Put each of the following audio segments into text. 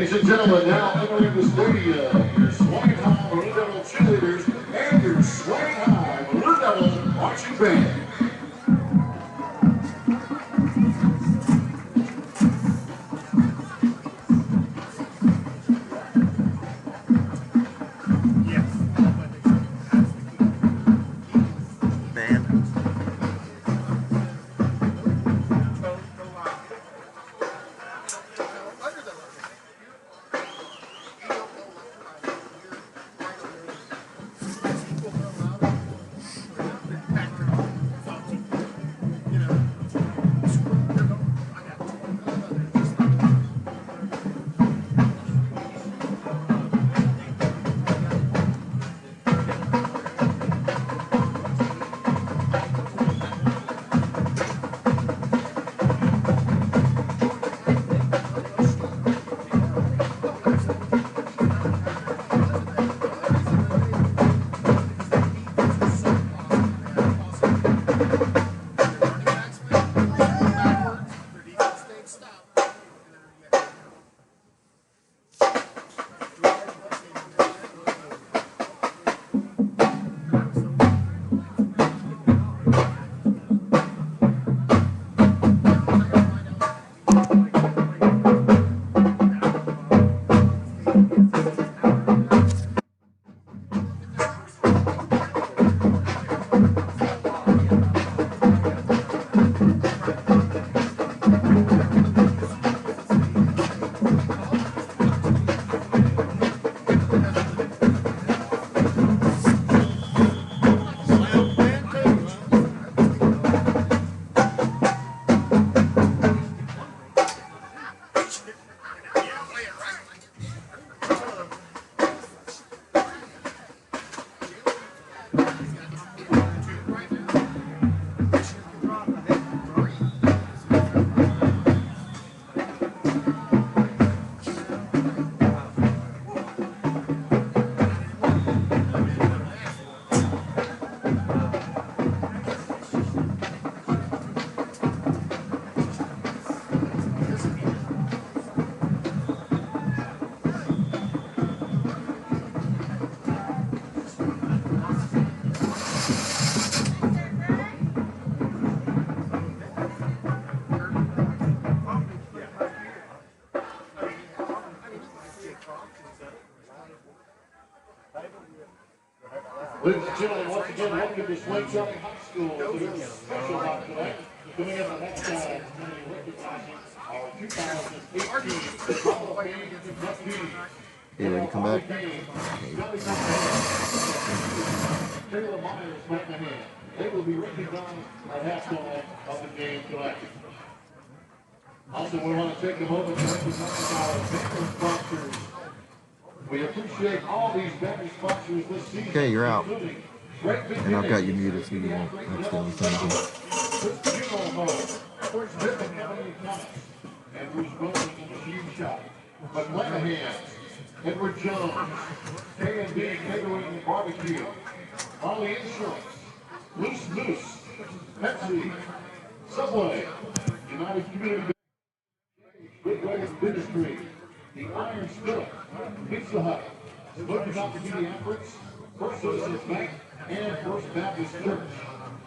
Ladies and gentlemen, now entering the stadium, your Swain Blue Devil cheerleaders and your Swain Blue Devil marching band. Ladies and gentlemen, once again, welcome to Swain High School. It is special night tonight. Coming up next time, recognizing our 2018 Hall of Fame inductees. You ready to come back? Taylor Myers back ahead. They will be recognized at halftime of the game tonight. Also, we want to take a moment to recognize our banner sponsors. We appreciate all these banner sponsors this season. Okay, you're out. And I've got you muted so you won't accidentally send me. First Griffin Avenue Thomas and Bruce Wilson in the huge shot. McClanahan, Edward Jones, K&B Catering and Barbecue, Molly Insurance, Loose Moose, Pepsi, Subway, United Community Good Ways Ministry, the Iron Stirrup, Pizza Hut, Smoky Mountain Minneapolis, First Citizens Bank, and First Baptist Church.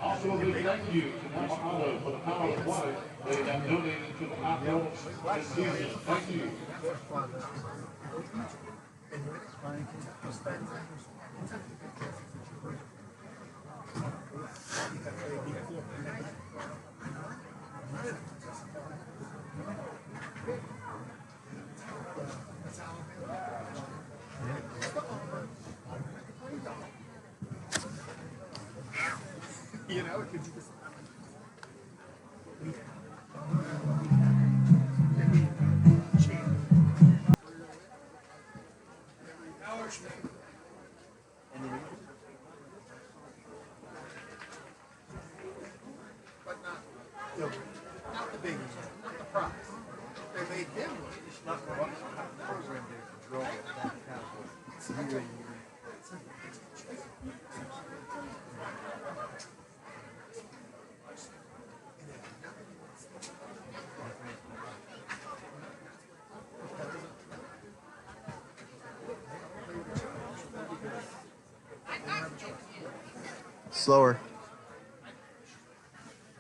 Also a big thank you to Napa Auto for the power of water they have donated to the Outdoors this season. Thank you. You know, it could just... But not the big ones, not the prize. They made them look. It's not what the program did to draw that kind of slower.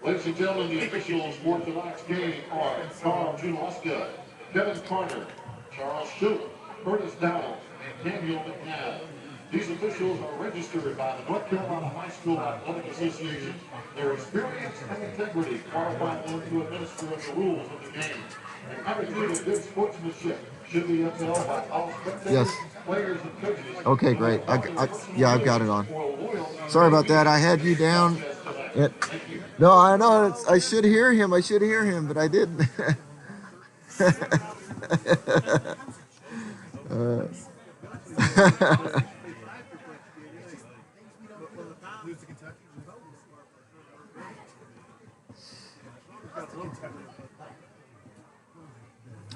Ladies and gentlemen, the officials for tonight's game are Carl Junaluska, Kevin Carter, Charles Shute, Curtis Dowell, and Daniel McNabb. These officials are registered by the North Carolina High School Athletic Association. Their experience and integrity qualify them to administer the rules of the game. An attitude of good sportsmanship should be upheld by all spectators, Yes. players, and coaches. Okay, great. Yeah, I've got it on. Sorry about that. I had you down. No, I know. I should hear him. But I didn't.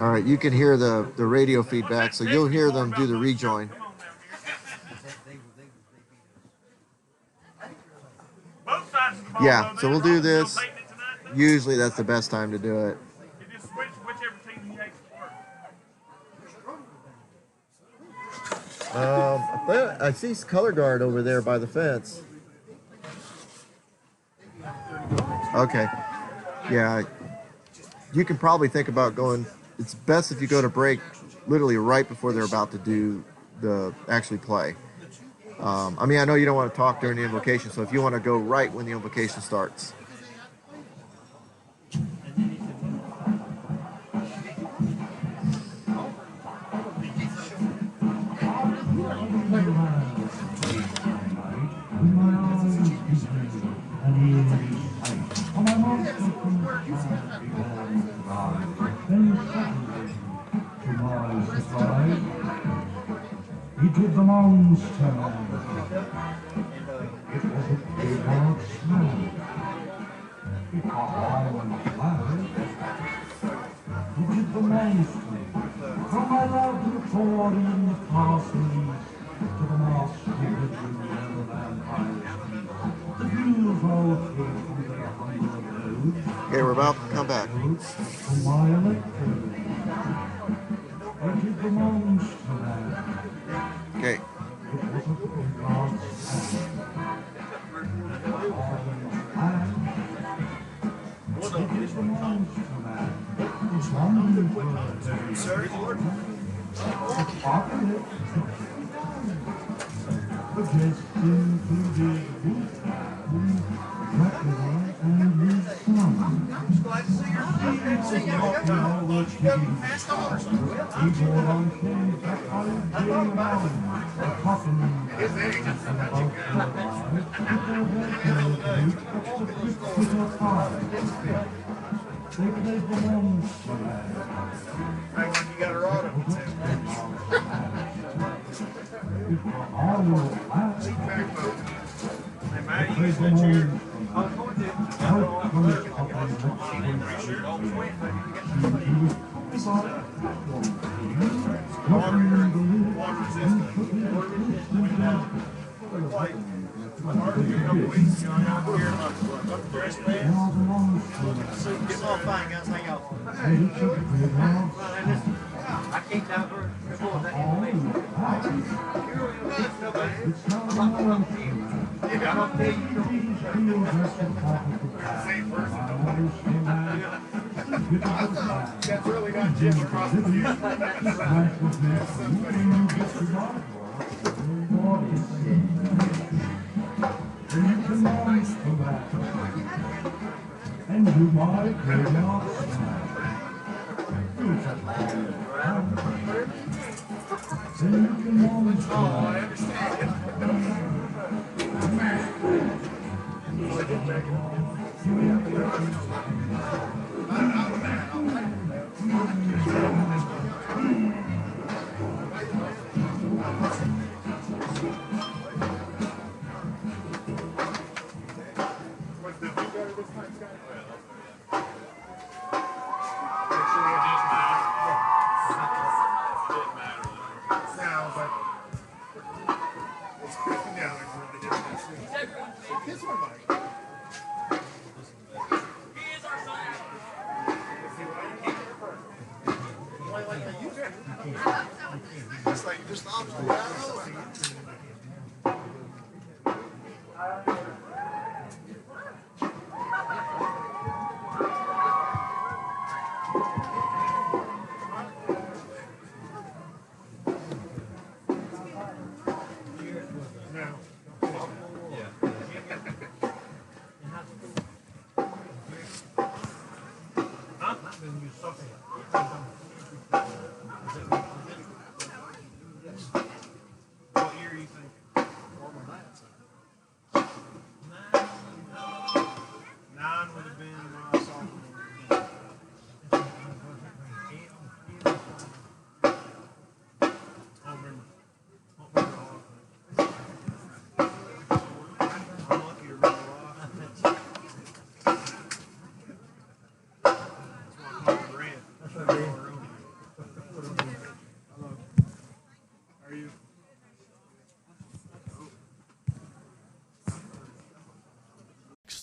All right, you can hear the radio feedback, so you'll hear them do the rejoin. Yeah, so we'll do this. Usually that's the best time to do it. I see color guard over there by the fence. Okay. Yeah, you can probably think about going. It's best if you go to break literally right before they're about to do actually play. I mean, I know you don't want to talk during the invocation, so if you want to go right when the invocation starts. He did the monster. It was a big hard smell. He caught all in the flag. He did the monster. From my love to the ford in the castle east, to the master bedroom where the vampires feast. The beautiful came from their humble abode. Okay, we're about to come back. From my electrode. He did the monster man. Okay. That's really not Jim across the view. And you might play your I understand.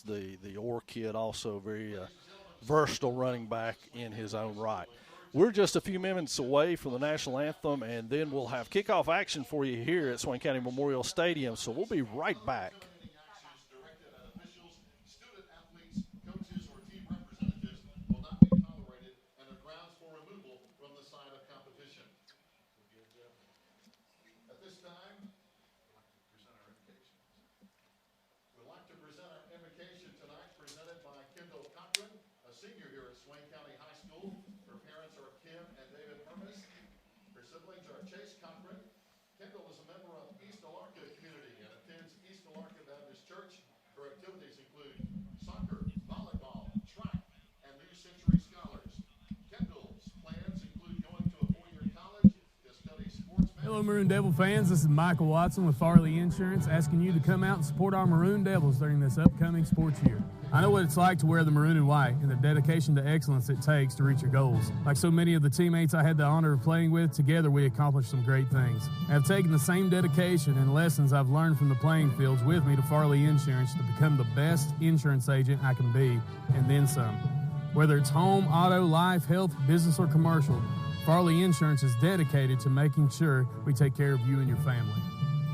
the Orr kid, also very versatile running back in his own right. We're just a few minutes away from the national anthem, and then we'll have kickoff action for you here at Swain County Memorial Stadium. So we'll be right back. Hello, Maroon Devil fans. This is Michael Watson with Farley Insurance, asking you to come out and support our Maroon Devils during this upcoming sports year. I know what it's like to wear the maroon and white and the dedication to excellence it takes to reach your goals. Like so many of the teammates I had the honor of playing with, together we accomplished some great things. I have taken the same dedication and lessons I've learned from the playing fields with me to Farley Insurance to become the best insurance agent I can be, and then some. Whether it's home, auto, life, health, business, or commercial, Farley Insurance is dedicated to making sure we take care of you and your family.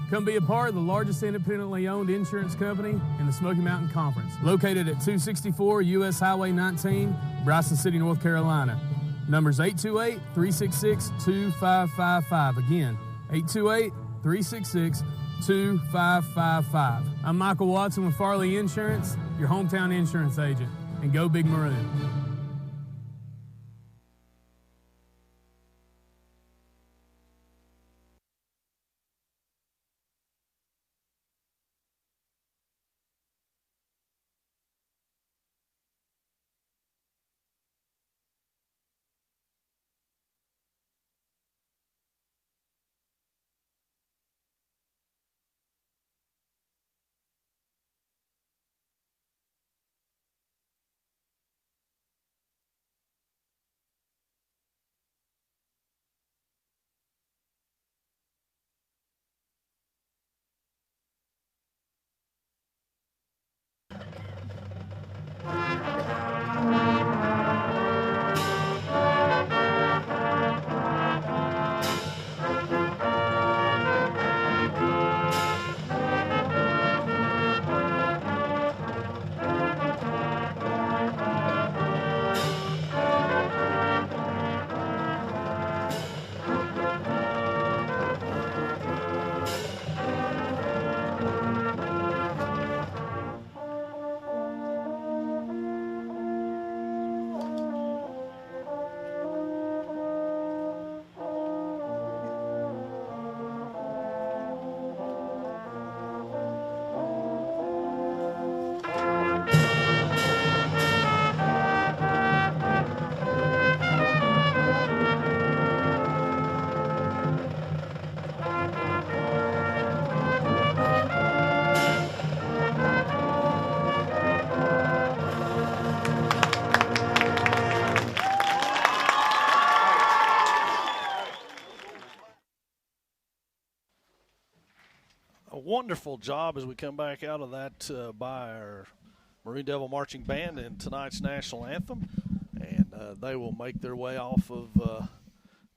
Come be a part of the largest independently owned insurance company in the Smoky Mountain Conference, located at 264 U.S. Highway 19, Bryson City, North Carolina. Numbers 828-366-2555. Again, 828-366-2555. I'm Michael Watson with Farley Insurance, your hometown insurance agent. And go Big Maroon. Wonderful job as we come back out of that by our Marine Devil Marching Band in tonight's national anthem. And they will make their way off of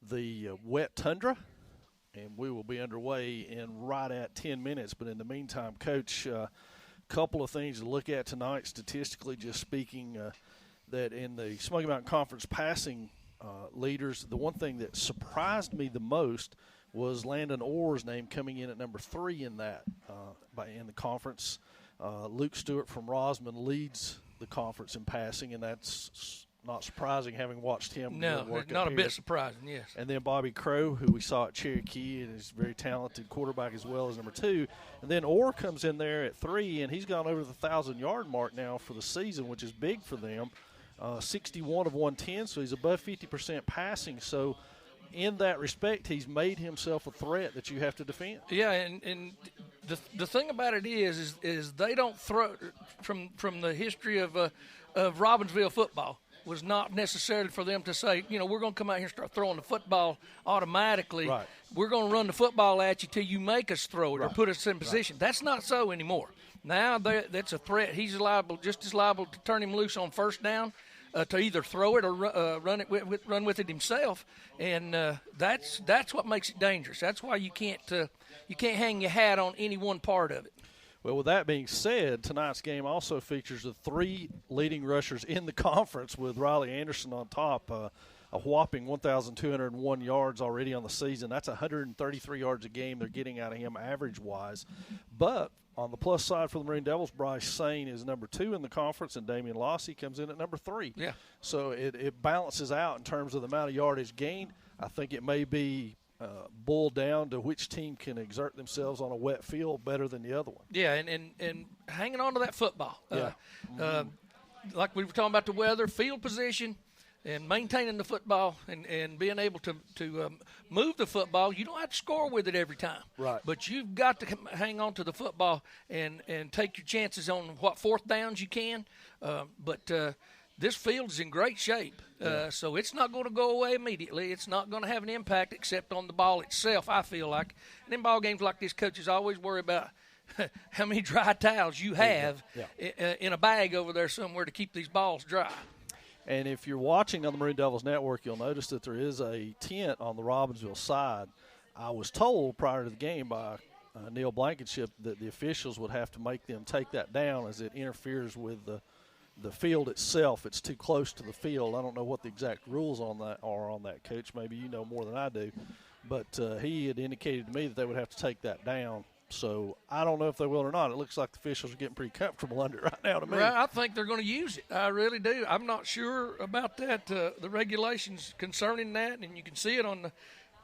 the wet tundra. And we will be underway in right at 10 minutes. But in the meantime, Coach, a couple of things to look at tonight, statistically just speaking, that in the Smoky Mountain Conference passing leaders, the one thing that surprised me the most was Landon Orr's name coming in at number 3 in that in the conference. Luke Stewart from Rosman leads the conference in passing, and that's not surprising having watched him. No, work not up a here. bit surprising, yes. And then Bobby Crow, who we saw at Cherokee, and is a very talented quarterback as well as number 2. And then Orr comes in there at 3, and he's gone over the 1,000-yard mark now for the season, which is big for them. 61 of 110, so he's above 50% passing. So in that respect, he's made himself a threat that you have to defend. Yeah, and the thing about it is they don't throw from the history of Robbinsville football was not necessarily for them to say, we're going to come out here and start throwing the football automatically. Right. We're going to run the football at you till you make us throw it or put us in position. That's not so anymore. Now that's a threat. He's just as liable to turn him loose on first down, to either throw it or run with it himself, and that's what makes it dangerous. That's why you can't hang your hat on any one part of it. Well, with that being said, tonight's game also features the 3 leading rushers in the conference, with Riley Anderson on top, a whopping 1,201 yards already on the season. That's 133 yards a game they're getting out of him average-wise. But on the plus side for the Maroon Devils, Bryce Swain is number 2 in the conference, and Damian Lossy comes in at number 3. Yeah. So it balances out in terms of the amount of yardage gained. I think it may be boiled down to which team can exert themselves on a wet field better than the other one. Yeah, and hanging on to that football. Like we were talking about the weather, field position, and maintaining the football and being able to move the football. You don't have to score with it every time. Right. But you've got to hang on to the football and take your chances on what fourth downs you can. But this field is in great shape. So it's not going to go away immediately. It's not going to have an impact except on the ball itself, I feel like. And in ball games like this, coaches always worry about how many dry towels you have in a bag over there somewhere to keep these balls dry. And if you're watching on the Maroon Devils Network, you'll notice that there is a tent on the Robbinsville side. I was told prior to the game by Neil Blankenship that the officials would have to make them take that down as it interferes with the field itself. It's too close to the field. I don't know what the exact rules on that are on that, Coach. Maybe you know more than I do. But he had indicated to me that they would have to take that down. So I don't know if they will or not. It looks like the officials are getting pretty comfortable under it right now to me. Right, I think they're going to use it. I really do. I'm not sure about that. The regulations concerning that, and you can see it on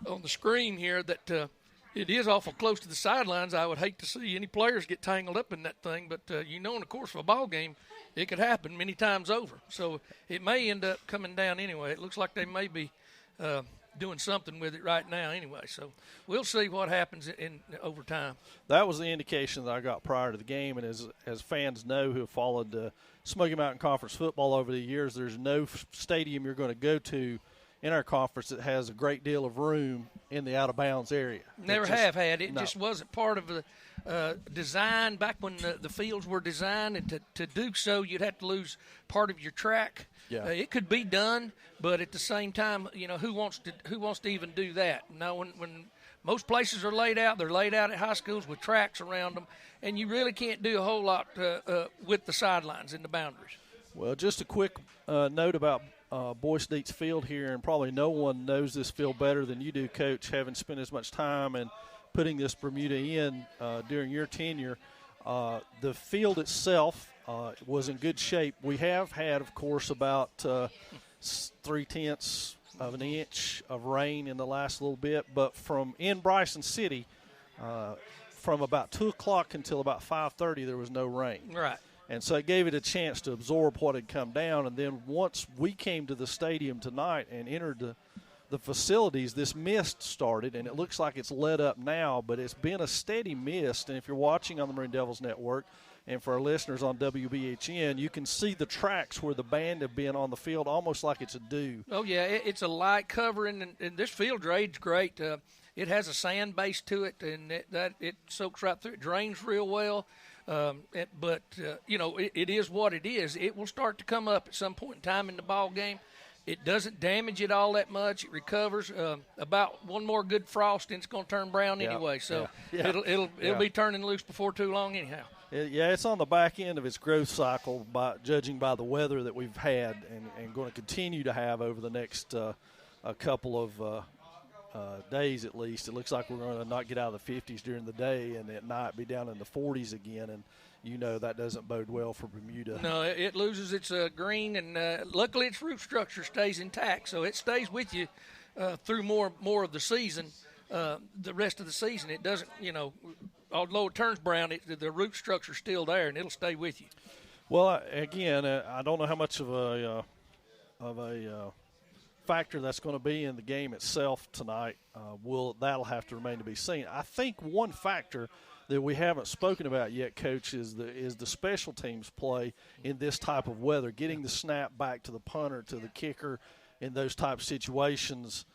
the screen here that it is awful close to the sidelines. I would hate to see any players get tangled up in that thing, but in the course of a ball game, it could happen many times over. So it may end up coming down anyway. It looks like they may be doing something with it right now anyway. So we'll see what happens in over time. That was the indication that I got prior to the game, and as fans know who have followed Smoky Mountain Conference football over the years, there's no stadium you're going to go to in our conference that has a great deal of room in the out-of-bounds area. Never have had. It just wasn't part of the design back when the fields were designed, and to do so, you'd have to lose part of your track. Yeah. It could be done, but at the same time, who wants to even do that? Now, when most places are laid out, they're laid out at high schools with tracks around them, and you really can't do a whole lot with the sidelines and the boundaries. Well, just a quick note about Boyce Dietz Field here, and probably no one knows this field better than you do, Coach, having spent as much time and putting this Bermuda in during your tenure. The field itself was in good shape. We have had, of course, about 0.3 of an inch of rain in the last little bit, but from in Bryson City, from about 2 o'clock until about 5:30, there was no rain. Right. And so it gave it a chance to absorb what had come down. And then once we came to the stadium tonight and entered the facilities, this mist started, and it looks like it's let up now, but it's been a steady mist. And if you're watching on the Maroon Devils Network, and for our listeners on WBHN, you can see the tracks where the band have been on the field almost like it's a dew. Oh, yeah, it's a light covering, and this field drains great. It has a sand base to it, and it soaks right through. It drains real well. But it is what it is. It will start to come up at some point in time in the ball game. It doesn't damage it all that much. It recovers. About one more good frost, and it's going to turn brown anyway. So it'll be turning loose before too long anyhow. It's on the back end of its growth cycle, judging by the weather that we've had and going to continue to have over the next a couple of days at least. It looks like we're going to not get out of the 50s during the day and at night be down in the 40s again, and that doesn't bode well for Bermuda. No, it loses its green, and luckily its root structure stays intact, so it stays with you through more of the season, the rest of the season. It doesn't, although it turns brown, the root structure's still there, and it'll stay with you. Well, again, I don't know how much of a factor that's going to be in the game itself tonight. That'll have to remain to be seen. I think one factor that we haven't spoken about yet, Coach, is the special teams play in this type of weather, getting the snap back to the punter, to the kicker in those type of situations.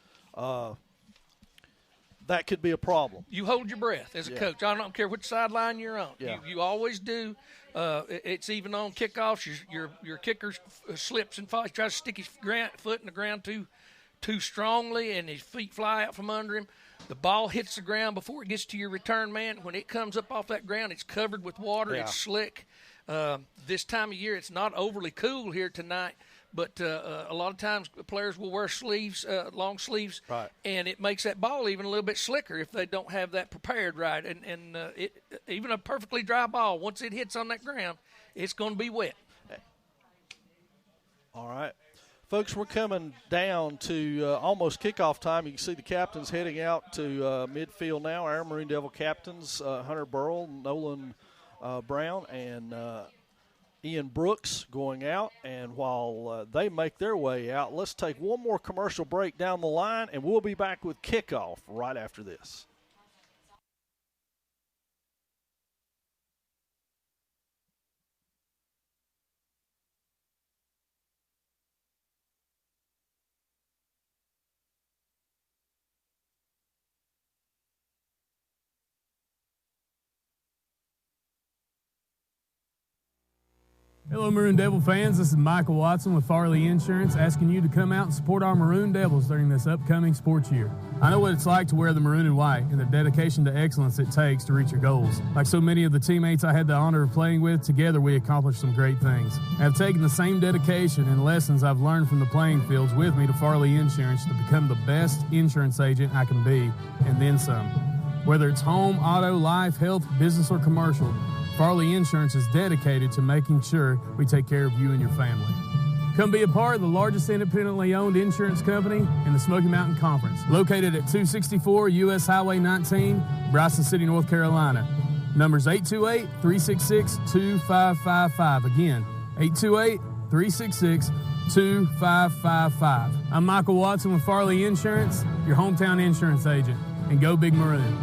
that could be a problem. You hold your breath as a coach. I don't care which sideline you're on. Yeah. You always do. It's even on kickoffs. Your kicker slips and falls. He tries to stick his foot in the ground too strongly, and his feet fly out from under him. The ball hits the ground before it gets to your return man. When it comes up off that ground, it's covered with water. Yeah. It's slick. This time of year, it's not overly cool here tonight, but a lot of times players will wear sleeves, long sleeves, right, and it makes that ball even a little bit slicker if they don't have that prepared right. And even a perfectly dry ball, once it hits on that ground, it's going to be wet. All right. Folks, we're coming down to almost kickoff time. You can see the captains heading out to midfield now. Our Maroon Devil captains, Hunter Burrell, Nolan Brown, and Ian Brooks going out. And while they make their way out, let's take one more commercial break down the line, and we'll be back with kickoff right after this. Hello, Maroon Devil fans. This is Michael Watson with Farley Insurance, asking you to come out and support our Maroon Devils during this upcoming sports year. I know what it's like to wear the maroon and white and the dedication to excellence it takes to reach your goals. Like so many of the teammates I had the honor of playing with, together we accomplished some great things. I have taken the same dedication and lessons I've learned from the playing fields with me to Farley Insurance to become the best insurance agent I can be, and then some. Whether it's home, auto, life, health, business, or commercial, Farley Insurance is dedicated to making sure we take care of you and your family. Come be a part of the largest independently owned insurance company in the Smoky Mountain Conference, located at 264 U.S. Highway 19, Bryson City, North Carolina. Numbers 828-366-2555. Again, 828-366-2555. I'm Michael Watson with Farley Insurance, your hometown insurance agent. And go Big Maroon.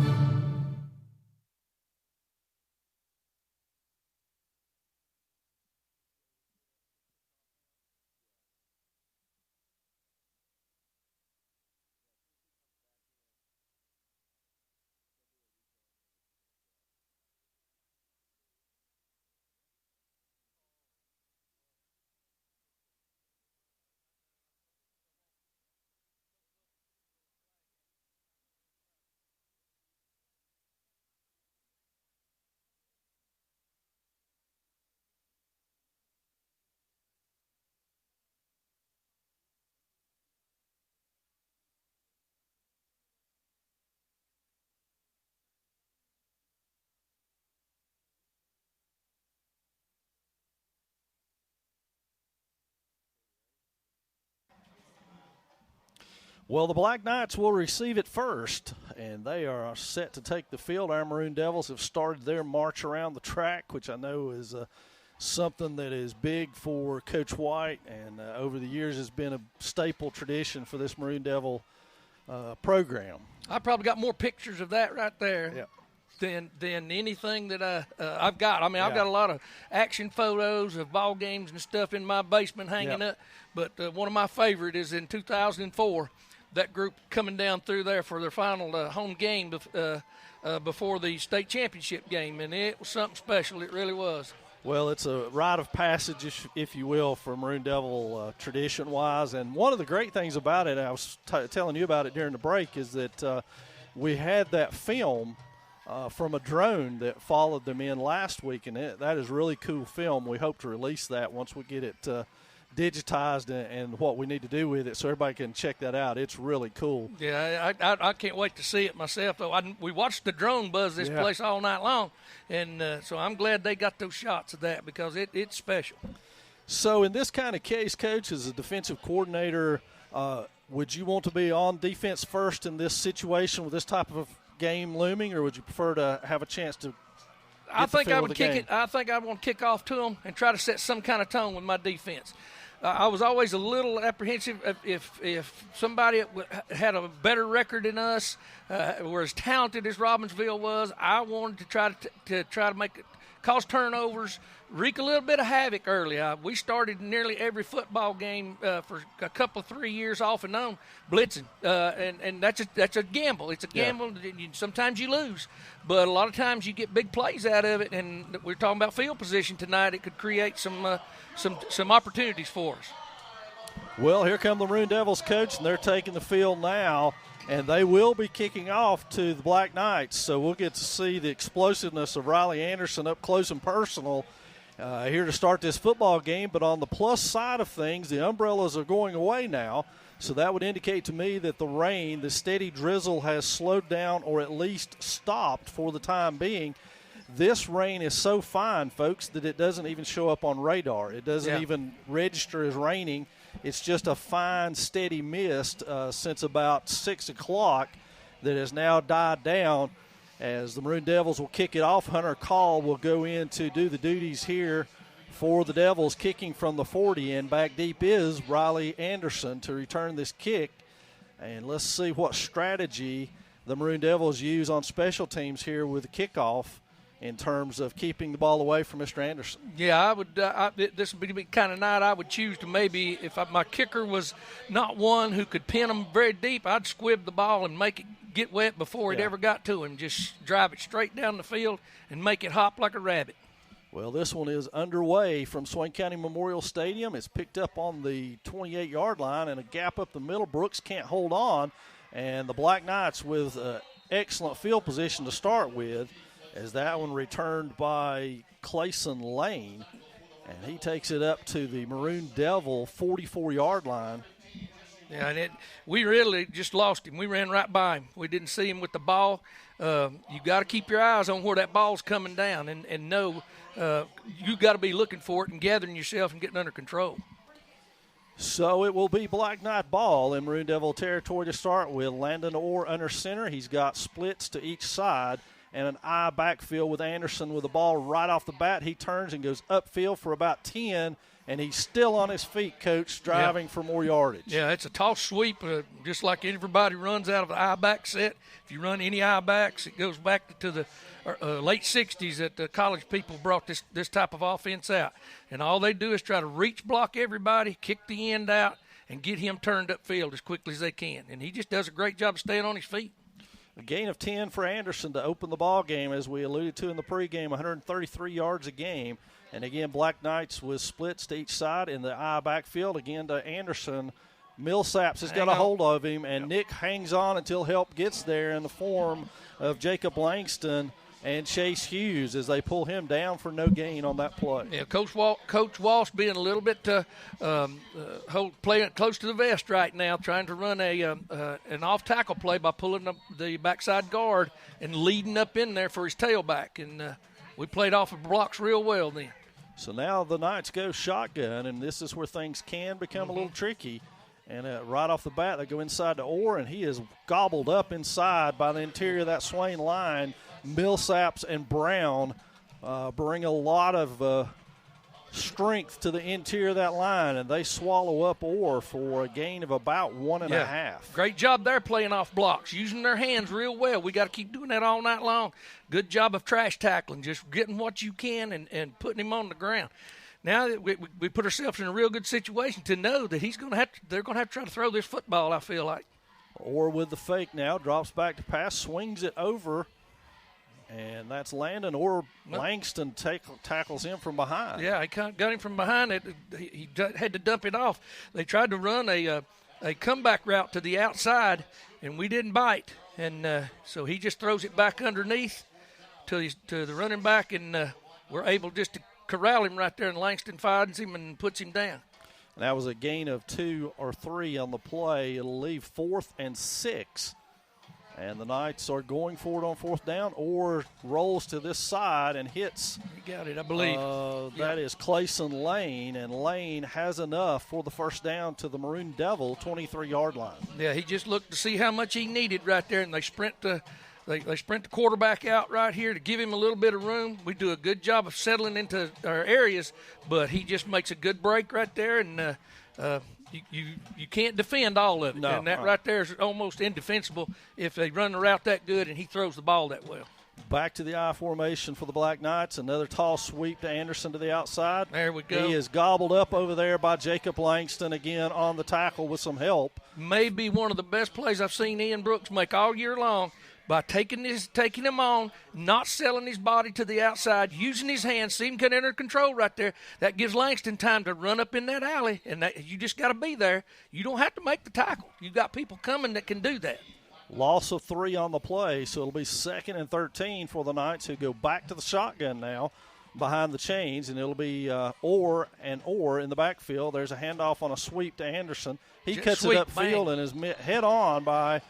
Well, the Black Knights will receive it first, and they are set to take the field. Our Maroon Devils have started their march around the track, which I know is something that is big for Coach White, and over the years has been a staple tradition for this Maroon Devil program. I probably got more pictures of that right there. Yeah. Than anything that I've got. I mean, I've got a lot of action photos of ball games and stuff in my basement hanging up. But one of my favorite is in 2004, that group coming down through there for their final home game before the state championship game, and it was something special. It really was. Well, it's a rite of passage, if you will, for Maroon Devil tradition-wise. And one of the great things about it, I was telling you about it during the break, is that we had that film from a drone that followed them in last week, and that is really cool film. We hope to release that once we get it digitized and what we need to do with it, so everybody can check that out. It's really cool. Yeah, I can't wait to see it myself. Though we watched the drone buzz this place all night long, and so I'm glad they got those shots of that because it's special. So in this kind of case, Coach, as a defensive coordinator, would you want to be on defense first in this situation with this type of game looming, or would you prefer to have a chance to I think I would kick it. I think I want to kick off to them and try to set some kind of tone with my defense. I was always a little apprehensive if somebody had a better record than us, were as talented as Robbinsville was. I wanted to try to make it, cause turnovers, wreak a little bit of havoc early. We started nearly every football game for a couple of 3 years off and on blitzing, and that's a gamble. It's a gamble. Yeah. Sometimes you lose, but a lot of times you get big plays out of it. And we're talking about field position tonight. It could create some opportunities for us. Well, here come the Maroon Devils, coach, and they're taking the field now. And they will be kicking off to the Black Knights, so we'll get to see the explosiveness of Riley Anderson up close and personal here to start this football game. But on the plus side of things, the umbrellas are going away now, so that would indicate to me that the rain, the steady drizzle, has slowed down or at least stopped for the time being. This rain is so fine, folks, that it doesn't even show up on radar. It doesn't even register as raining. It's just a fine, steady mist since about 6 o'clock that has now died down. As the Maroon Devils will kick it off, Hunter Call will go in to do the duties here for the Devils, kicking from the 40. And back deep is Riley Anderson to return this kick. And let's see what strategy the Maroon Devils use on special teams here with the kickoff in terms of keeping the ball away from Mr. Anderson. Yeah, I would. This would be the kind of night I would choose to maybe, if my kicker was not one who could pin them very deep, I'd squib the ball and make it get wet before it ever got to him. Just drive it straight down the field and make it hop like a rabbit. Well, this one is underway from Swain County Memorial Stadium. It's picked up on the 28-yard line and a gap up the middle. Brooks can't hold on, and the Black Knights with excellent field position to start with, as that one returned by Clayson Lane, and he takes it up to the Maroon Devil 44-yard line. Yeah, and we really just lost him. We ran right by him. We didn't see him with the ball. You got to keep your eyes on where that ball's coming down and know you got to be looking for it and gathering yourself and getting under control. So it will be Black Knight ball in Maroon Devil territory to start with. Landon Orr under center. He's got splits to each side and an eye backfield with Anderson with the ball right off the bat. He turns and goes upfield for about 10, and he's still on his feet, Coach, driving for more yardage. Yeah, it's a toss sweep, just like everybody runs out of the I-back set. If you run any I-backs, it goes back to the late 60s that the college people brought this type of offense out. And all they do is try to reach block everybody, kick the end out, and get him turned upfield as quickly as they can. And he just does a great job of staying on his feet. A gain of 10 for Anderson to open the ball game, as we alluded to in the pregame, 133 yards a game. And again, Black Knights with splits to each side in the I backfield. Again to Anderson. Millsaps has got a hold of him, and Nick hangs on until help gets there in the form of Jacob Langston and Chase Hughes as they pull him down for no gain on that play. Yeah, Coach Walsh being a little bit playing close to the vest right now, trying to run an off-tackle play by pulling up the backside guard and leading up in there for his tailback. And we played off of blocks real well then. So now the Knights go shotgun, and this is where things can become a little tricky. And right off the bat, they go inside to Orr, and he is gobbled up inside by the interior of that Swain line. Millsaps and Brown bring a lot of strength to the interior of that line, and they swallow up Orr for a gain of about 1.5. Great job there playing off blocks, using their hands real well. We got to keep doing that all night long. Good job of trash tackling, just getting what you can and putting him on the ground. Now we put ourselves in a real good situation to know that they're going to have to try to throw this football, I feel like. Orr with the fake now, drops back to pass, swings it over. And that's Landon, or Langston tackles him from behind. Yeah, he got him from behind. He had to dump it off. They tried to run a comeback route to the outside, and we didn't bite. And so he just throws it back underneath to the running back, and we're able just to corral him right there, and Langston finds him and puts him down. That was a gain of 2 or 3 on the play. It'll leave 4th and 6. And the Knights are going for it on 4th down, or rolls to this side and hits. You got it, I believe. That is Clayson Lane, and Lane has enough for the first down to the Maroon Devil 23-yard line. Yeah, he just looked to see how much he needed right there, and they sprint the quarterback out right here to give him a little bit of room. We do a good job of settling into our areas, but he just makes a good break right there, and You can't defend all of it, and that right there is almost indefensible if they run the route that good and he throws the ball that well. Back to the I formation for the Black Knights. Another toss sweep to Anderson to the outside. There we go. He is gobbled up over there by Jacob Langston again on the tackle with some help. Maybe one of the best plays I've seen Ian Brooks make all year long by taking him on, not selling his body to the outside, using his hands, see him get under control right there. That gives Langston time to run up in that alley, and you just got to be there. You don't have to make the tackle. You've got people coming that can do that. Loss of 3 on the play, so it'll be 2nd and 13 for the Knights, who go back to the shotgun now behind the chains, and it'll be Orr in the backfield. There's a handoff on a sweep to Anderson. He Jet cuts sweep, it upfield and is hit on by,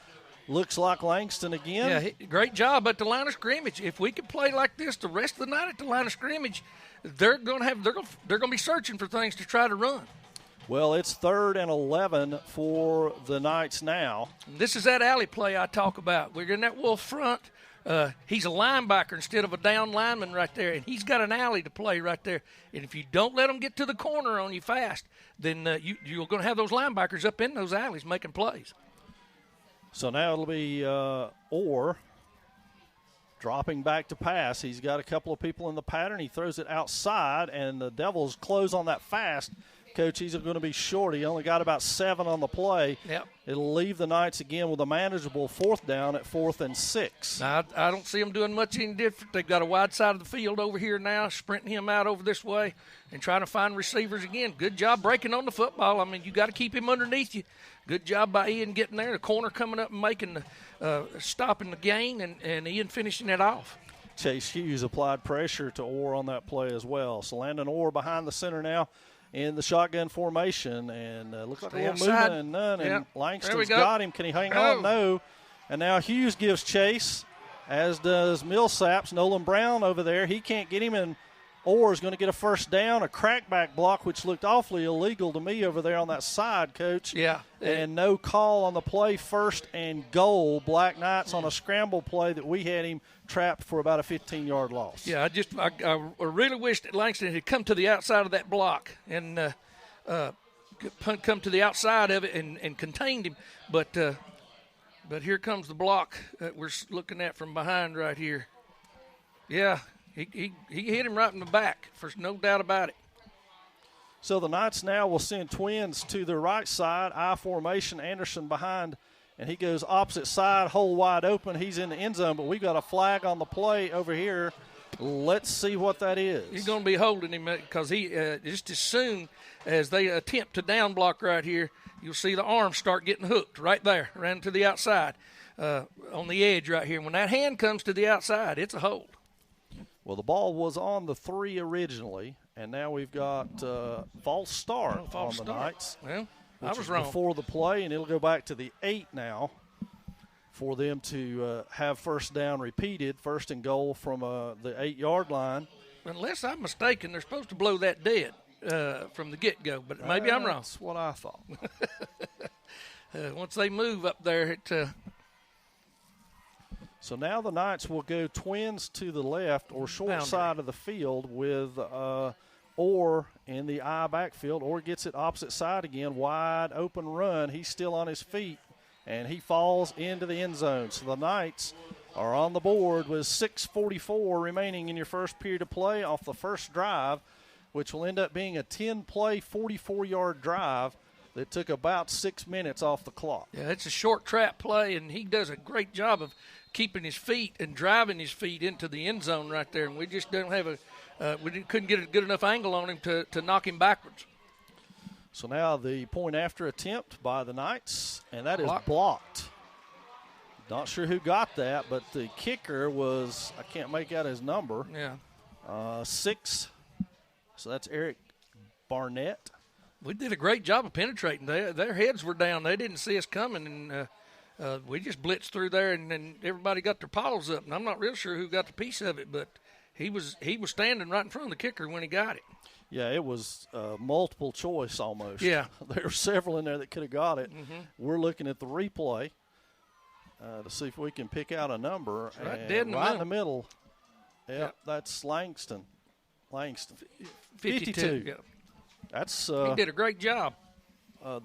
looks like Langston again. Yeah, great job at the line of scrimmage. If we can play like this the rest of the night at the line of scrimmage, they're going to be searching for things to try to run. Well, it's 3rd and 11 for the Knights now. This is that alley play I talk about. We're in that wolf front. He's a linebacker instead of a down lineman right there, and he's got an alley to play right there. And if you don't let them get to the corner on you fast, then you're going to have those linebackers up in those alleys making plays. So now it'll be Orr dropping back to pass. He's got a couple of people in the pattern. He throws it outside, and the Devils close on that fast. Coach, he's going to be short. He only got about 7 on the play. Yep. It'll leave the Knights again with a manageable 4th down at 4th and 6. Now, I don't see them doing much any different. They've got a wide side of the field over here now, sprinting him out over this way and trying to find receivers again. Good job breaking on the football. I mean, you got to keep him underneath you. Good job by Ian getting there. The corner coming up and making stopping the gain, and Ian finishing it off. Chase Hughes applied pressure to Orr on that play as well. So Landon Orr behind the center now in the shotgun formation, and looks like a little movement and none, and Langston's got him. Can he hang on? No. And now Hughes gives chase, as does Millsaps. Nolan Brown over there. He can't get him, and Orr is going to get a first down, a crackback block, which looked awfully illegal to me over there on that side, Coach. Yeah. And no call on the play, 1st and goal. Black Knights on a scramble play that we had him trapped for about a 15-yard loss. Yeah, I really wish that Langston had come to the outside of that block and come to the outside of it and contained him. But here comes the block that we're looking at from behind right here. Yeah, he hit him right in the back, for no doubt about it. So the Knights now will send twins to the right side, I formation, Anderson behind, and he goes opposite side, hole wide open. He's in the end zone, but we got a flag on the play over here. Let's see what that is. He's going to be holding him because he just as soon as they attempt to down block right here, you'll see the arms start getting hooked right there, around to the outside, on the edge right here. When that hand comes to the outside, it's a hold. Well, the ball was on the 3 originally, and now we've got false start on the Knights. Well, I was wrong. Before the play, and it'll go back to the 8 now for them to have first down repeated, 1st and goal from the 8-yard line. Unless I'm mistaken, they're supposed to blow that dead from the get-go, but maybe I'm wrong. That's what I thought. Once they move up there, So now the Knights will go twins to the left or short side of the field with Orr in the I backfield. Orr gets it opposite side again, wide open run. He's still on his feet, and he falls into the end zone. So the Knights are on the board with 6:44 remaining in your first period of play off the first drive, which will end up being a 10-play, 44-yard drive that took about 6 minutes off the clock. Yeah, it's a short trap play, and he does a great job of keeping his feet and driving his feet into the end zone right there. And we just don't have couldn't get a good enough angle on him to knock him backwards. So now the point after attempt by the Knights, and that is blocked. Not sure who got that, but the kicker was, I can't make out his number. Yeah. 6. So that's Eric Barnett. We did a great job of penetrating. Their heads were down. They didn't see us coming, and we just blitzed through there, and everybody got their paws up. And I'm not real sure who got the piece of it, but he was standing right in front of the kicker when he got it. Yeah, it was multiple choice almost. Yeah. There were several in there that could have got it. Mm-hmm. We're looking at the replay to see if we can pick out a number. Right and dead in the right middle. in the middle. Yep, that's Langston. 52. Yeah. That's he did a great job.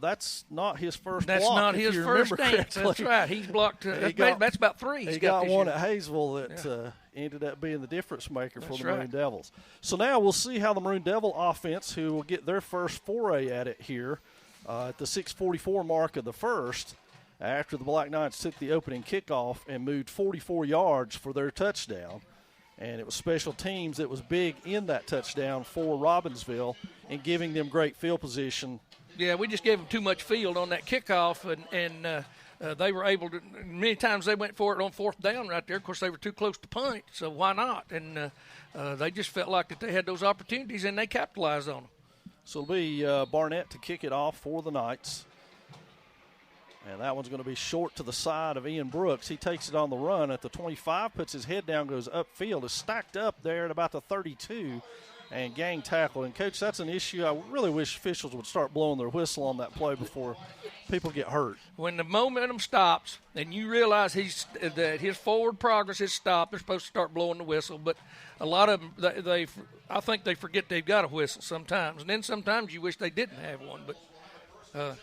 That's not his first That's block. not if his you first remember dance. correctly. That's right. He's blocked. That's about 3. He got this one year. at Hayesville that ended up being the difference maker for That's the right. Maroon Devils. So now we'll see how the Maroon Devil offense, who will get their first foray at it here at the 6:44 mark of the first, after the Black Knights took the opening kickoff and moved 44 yards for their touchdown. And it was special teams that was big in that touchdown for Robbinsville and giving them great field position. Yeah, we just gave them too much field on that kickoff, and they were able to – many times they went for it on 4th down right there. Of course, they were too close to punt, so why not? And they just felt like that they had those opportunities, and they capitalized on them. So it'll be Barnett to kick it off for the Knights. And that one's going to be short to the side of Ian Brooks. He takes it on the run at the 25, puts his head down, goes upfield, is stacked up there at about the 32, and gang tackled. And, Coach, that's an issue. I really wish officials would start blowing their whistle on that play before people get hurt. When the momentum stops and you realize that his forward progress has stopped, they're supposed to start blowing the whistle. But a lot of them, I think they forget they've got a whistle sometimes. And then sometimes you wish they didn't have one. But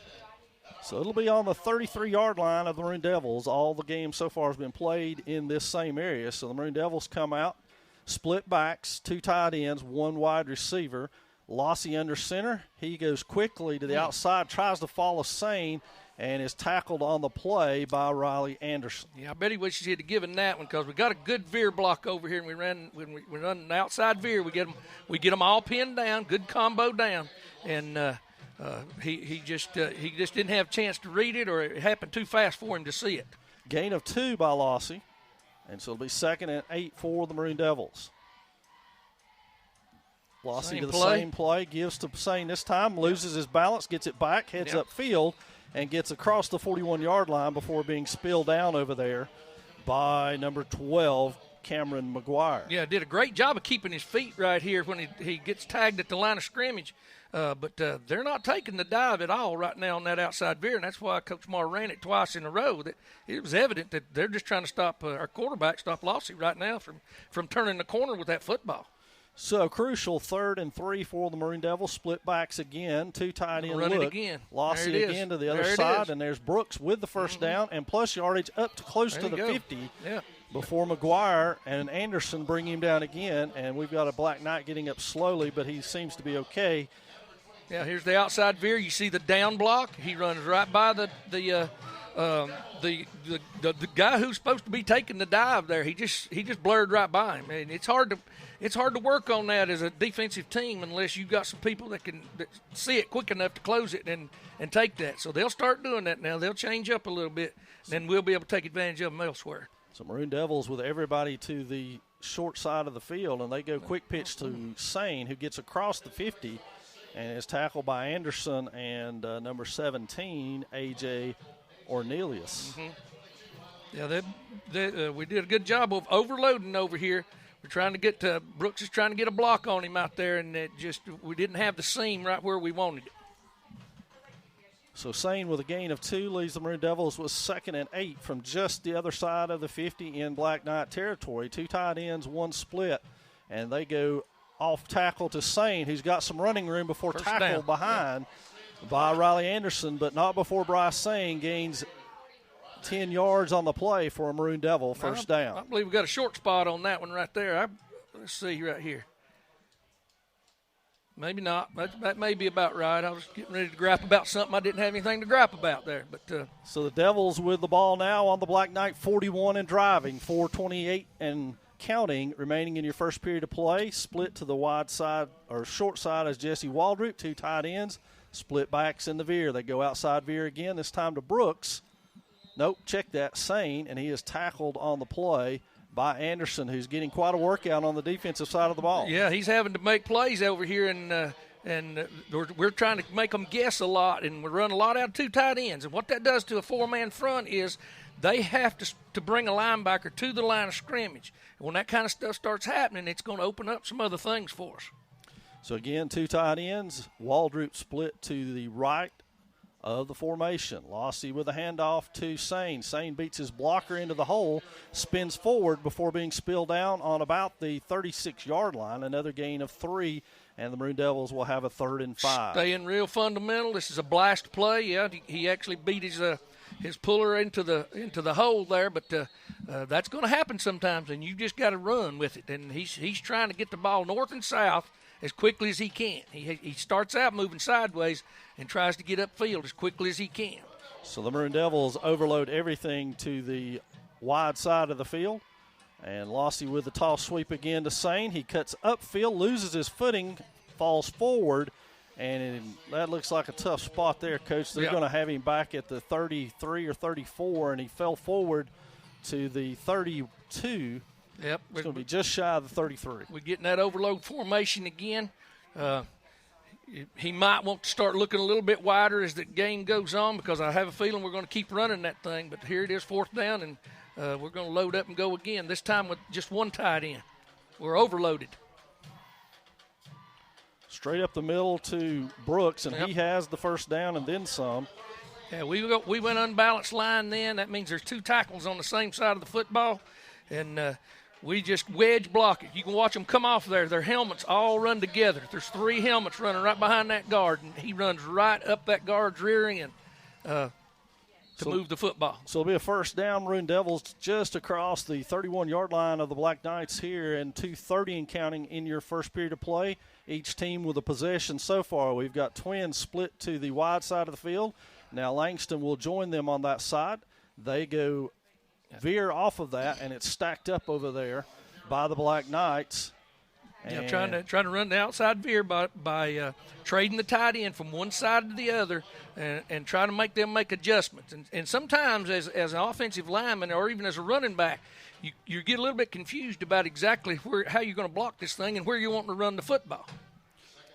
so it'll be on the 33-yard line of the Maroon Devils. All the game so far has been played in this same area. So the Maroon Devils come out, split backs, 2 tight ends, 1 wide receiver. Lossie under center. He goes quickly to the outside, tries to follow Swain, and is tackled on the play by Riley Anderson. Yeah, I bet he wishes he had given that one because we got a good veer block over here, and when we run an outside veer, we get them all pinned down, good combo down, and he just didn't have a chance to read it, or it happened too fast for him to see it. Gain of 2 by Lossie, and so it'll be 2nd and 8 for the Maroon Devils. Lossie to the same play, gives to Swain this time, loses his balance, gets it back, heads upfield, and gets across the 41-yard line before being spilled down over there by number 12, Cameron McGuire. Yeah, did a great job of keeping his feet right here when he gets tagged at the line of scrimmage. But they're not taking the dive at all right now on that outside veer, and that's why Coach Marr ran it twice in a row. That it was evident that they're just trying to stop our quarterback, stop Lossie right now from turning the corner with that football. So crucial, 3rd and 3 for the Maroon Devils. Split backs again, 2 tight end run look. It again. Lossie again to the other side, and there's Brooks with the first down, and plus yardage up to close to the 50 before McGuire and Anderson bring him down again, and we've got a Black Knight getting up slowly, but he seems to be okay. Yeah, here's the outside veer. You see the down block. He runs right by the guy who's supposed to be taking the dive there. He just blurred right by him, and it's hard to work on that as a defensive team unless you've got some people that see it quick enough to close it and take that. So they'll start doing that now. They'll change up a little bit, and then we'll be able to take advantage of them elsewhere. So Maroon Devils with everybody to the short side of the field, and they go quick pitch to Swain, who gets across the 50 and is tackled by Anderson and number 17, A.J. Ornelius. Yeah, we did a good job of overloading over here. We're trying to get to – Brooks is trying to get a block on him out there, and we didn't have the seam right where we wanted it. So Swain with a gain of 2 leads the Maroon Devils with 2nd and 8 from just the other side of the 50 in Black Knight territory. 2 tight ends, 1 split, and they go off tackle to Swain, who's got some running room before First tackled down. behind by Riley Anderson, but not before Bryce Swain gains 10 yards on the play for a Maroon Devil, first down. I believe we got a short spot on that one right there. Let's see right here. Maybe not. That may be about right. I was getting ready to gripe about something. I didn't have anything to gripe about there. But so the Devils with the ball now on the Black Knight 41 and driving, 4:28 and counting remaining in your first period of play. Split to the wide side or short side as Jesse Waldrop, 2 tight ends. Split backs in the veer. They go outside veer again, this time to Brooks. Nope, check that, Swain, and he is tackled on the play by Anderson, who's getting quite a workout on the defensive side of the ball. Yeah, he's having to make plays over here, and we're trying to make them guess a lot, and we run a lot out of 2 tight ends. And what that does to a 4-man front is they have to bring a linebacker to the line of scrimmage. And when that kind of stuff starts happening, it's going to open up some other things for us. So, again, 2 tight ends. Waldrop split to the right of the formation. Lossie with a handoff to Swain. Swain beats his blocker into the hole, spins forward before being spilled down on about the 36-yard line. Another gain of 3 and the Maroon Devils will have a 3rd and 5. Staying real fundamental. This is a blast play. Yeah, he actually beat his puller into the hole there, but that's going to happen sometimes, and you just got to run with it. And he's trying to get the ball north and south as quickly as he can. He starts out moving sideways and tries to get upfield as quickly as he can. So the Maroon Devils overload everything to the wide side of the field. And Lossie with the toss sweep again to Swain. He cuts upfield, loses his footing, falls forward, and that looks like a tough spot there, Coach. They're going to have him back at the 33 or 34, and he fell forward to the 32. Yep. It's going to be just shy of the 33. We're getting that overload formation again. He might want to start looking a little bit wider as the game goes on, because I have a feeling we're going to keep running that thing. But here it is, 4th down, and we're going to load up and go again, this time with just one tight end. We're overloaded. Straight up the middle to Brooks, and Yep. he has the 1st down and then some. Yeah, we went unbalanced line then. That means there's 2 tackles on the same side of the football, and we just wedge block it. You can watch them come off there. Their helmets all run together. There's 3 helmets running right behind that guard, and he runs right up that guard's rear end to move the football. So it'll be a 1st down. Maroon Devils just across the 31-yard line of the Black Knights here, and 2:30 and counting in your first period of play. Each team with a possession so far. We've got Twins split to the wide side of the field. Now Langston will join them on that side. They go veer off of that, and it's stacked up over there by the Black Knights. Yeah, trying to run the outside veer by trading the tight end from one side to the other, and trying to make them make adjustments. And sometimes as an offensive lineman or even as a running back, you get a little bit confused about exactly how you're going to block this thing and where you're wanting to run the football.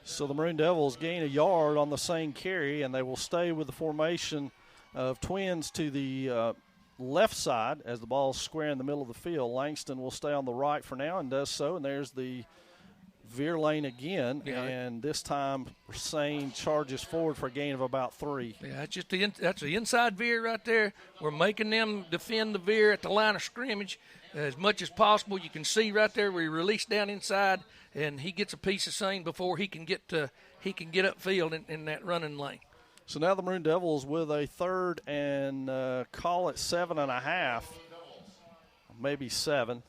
So the Maroon Devils gain a yard on the same carry, and they will stay with the formation of Twins to the left side as the ball's square in the middle of the field. Langston will stay on the right for now and does so, and there's the veer lane again, and this time Swain charges forward for a gain of about 3. Yeah, that's the inside veer right there. We're making them defend the veer at the line of scrimmage as much as possible. You can see right there where he released down inside, and he gets a piece of Swain before he can get upfield in that running lane. So now the Maroon Devils with a 3rd and call it 7.5, maybe 7.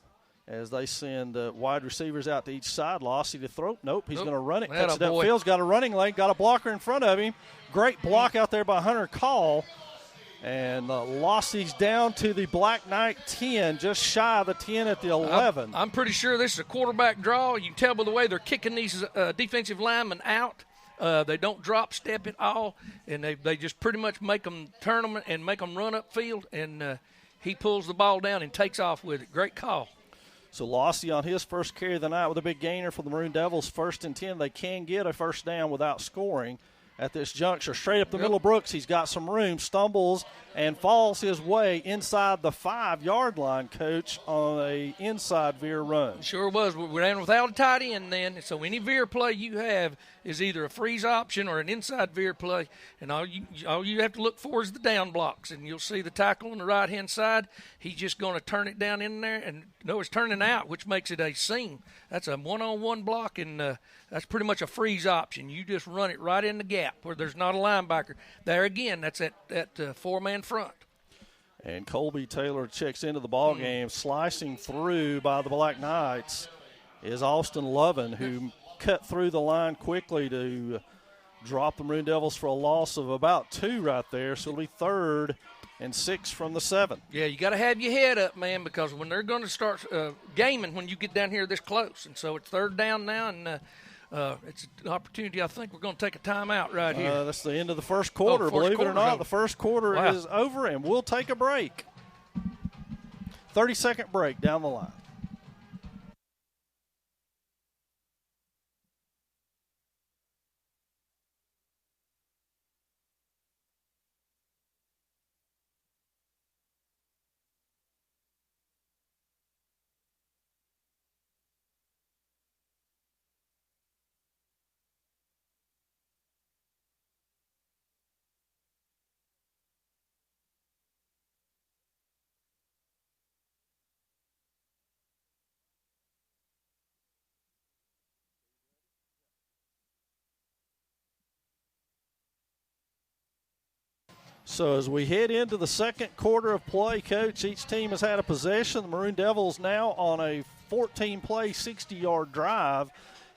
As they send wide receivers out to each side. Lossie to throw. Nope, he's going to run it. Cuts it upfield. Got a running lane. Got a blocker in front of him. Great block out there by Hunter Call. And Lossie's down to the Black Knight 10, just shy of the 10 at the 11. I'm pretty sure this is a quarterback draw. You can tell by the way they're kicking these defensive linemen out. They don't drop step at all, and they just pretty much make them turn them and make them run upfield. And he pulls the ball down and takes off with it. Great call. So Lossie on his first carry of the night with a big gainer for the Maroon Devils. 1st and 10. They can get a 1st down without scoring at this juncture. Straight up the middle of Brooks. He's got some room, stumbles, and falls his way inside the 5-yard line, Coach, on a inside veer run. Sure was. We ran without a tight end then, so any veer play you have is either a freeze option or an inside veer play, and all you have to look for is the down blocks, and you'll see the tackle on the right-hand side. He's just going to turn it down in there, and no, it's turning out, which makes it a seam. That's a one-on-one block, and that's pretty much a freeze option. You just run it right in the gap where there's not a linebacker. There again, that's that 4-man front. And Colby Taylor checks into the ball game. Slicing through by the Black Knights is Austin Lovin, who cut through the line quickly to drop the Maroon Devils for a loss of about 2 right there. So it'll be 3rd and 6 from the 7. Yeah, you got to have your head up, man, because when they're going to start gaming when you get down here this close. And so it's 3rd down now, and it's an opportunity. I think we're going to take a timeout right here. That's the end of the first quarter. Believe it or not, the first quarter Wow. is over, and we'll take a break. 30-second break down the line. So as we head into the second quarter of play, Coach, each team has had a possession. The Maroon Devils now on a 14-play, 60-yard drive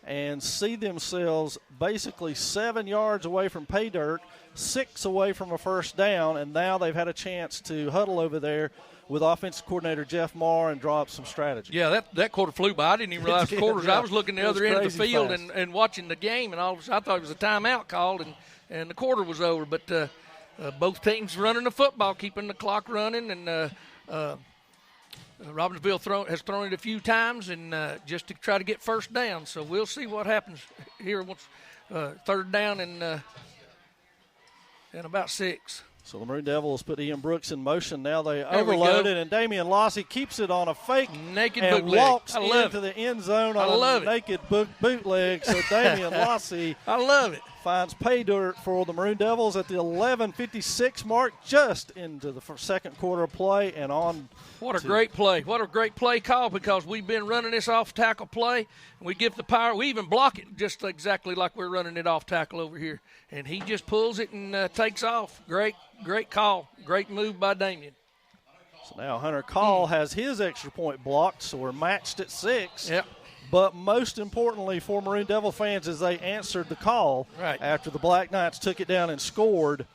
and see themselves basically 7 yards away from pay dirt, 6 away from a first down, and now they've had a chance to huddle over there with offensive coordinator Jeff Marr and draw up some strategy. Yeah, that quarter flew by. I didn't even realize the quarters. Yeah. I was looking the other end of the field fast. and watching the game, and all of a sudden I thought it was a timeout called, and the quarter was over. But both teams running the football, keeping the clock running, and Robbinsville has thrown it a few times and just to try to get first down. So we'll see what happens here once third down and about 6. So the Maroon Devils put Ian Brooks in motion. Now they overloaded, and Damian Lossy keeps it on a fake naked and bootleg. walks I love into it. the end zone I on love a it. naked bootleg. So Damian Lossy I love it. finds pay dirt for the Maroon Devils at the 11:56 mark, just into the second quarter of play and on. What a great play. What a great play call, because we've been running this off tackle play. And we give the power. We even block it just exactly like we're running it off tackle over here. And he just pulls it and takes off. Great call. Great move by Damien. So now Hunter Call has his extra point blocked, so we're matched at 6. Yep. But most importantly for Maroon Devil fans is they answered the call after the Black Knights took it down and scored.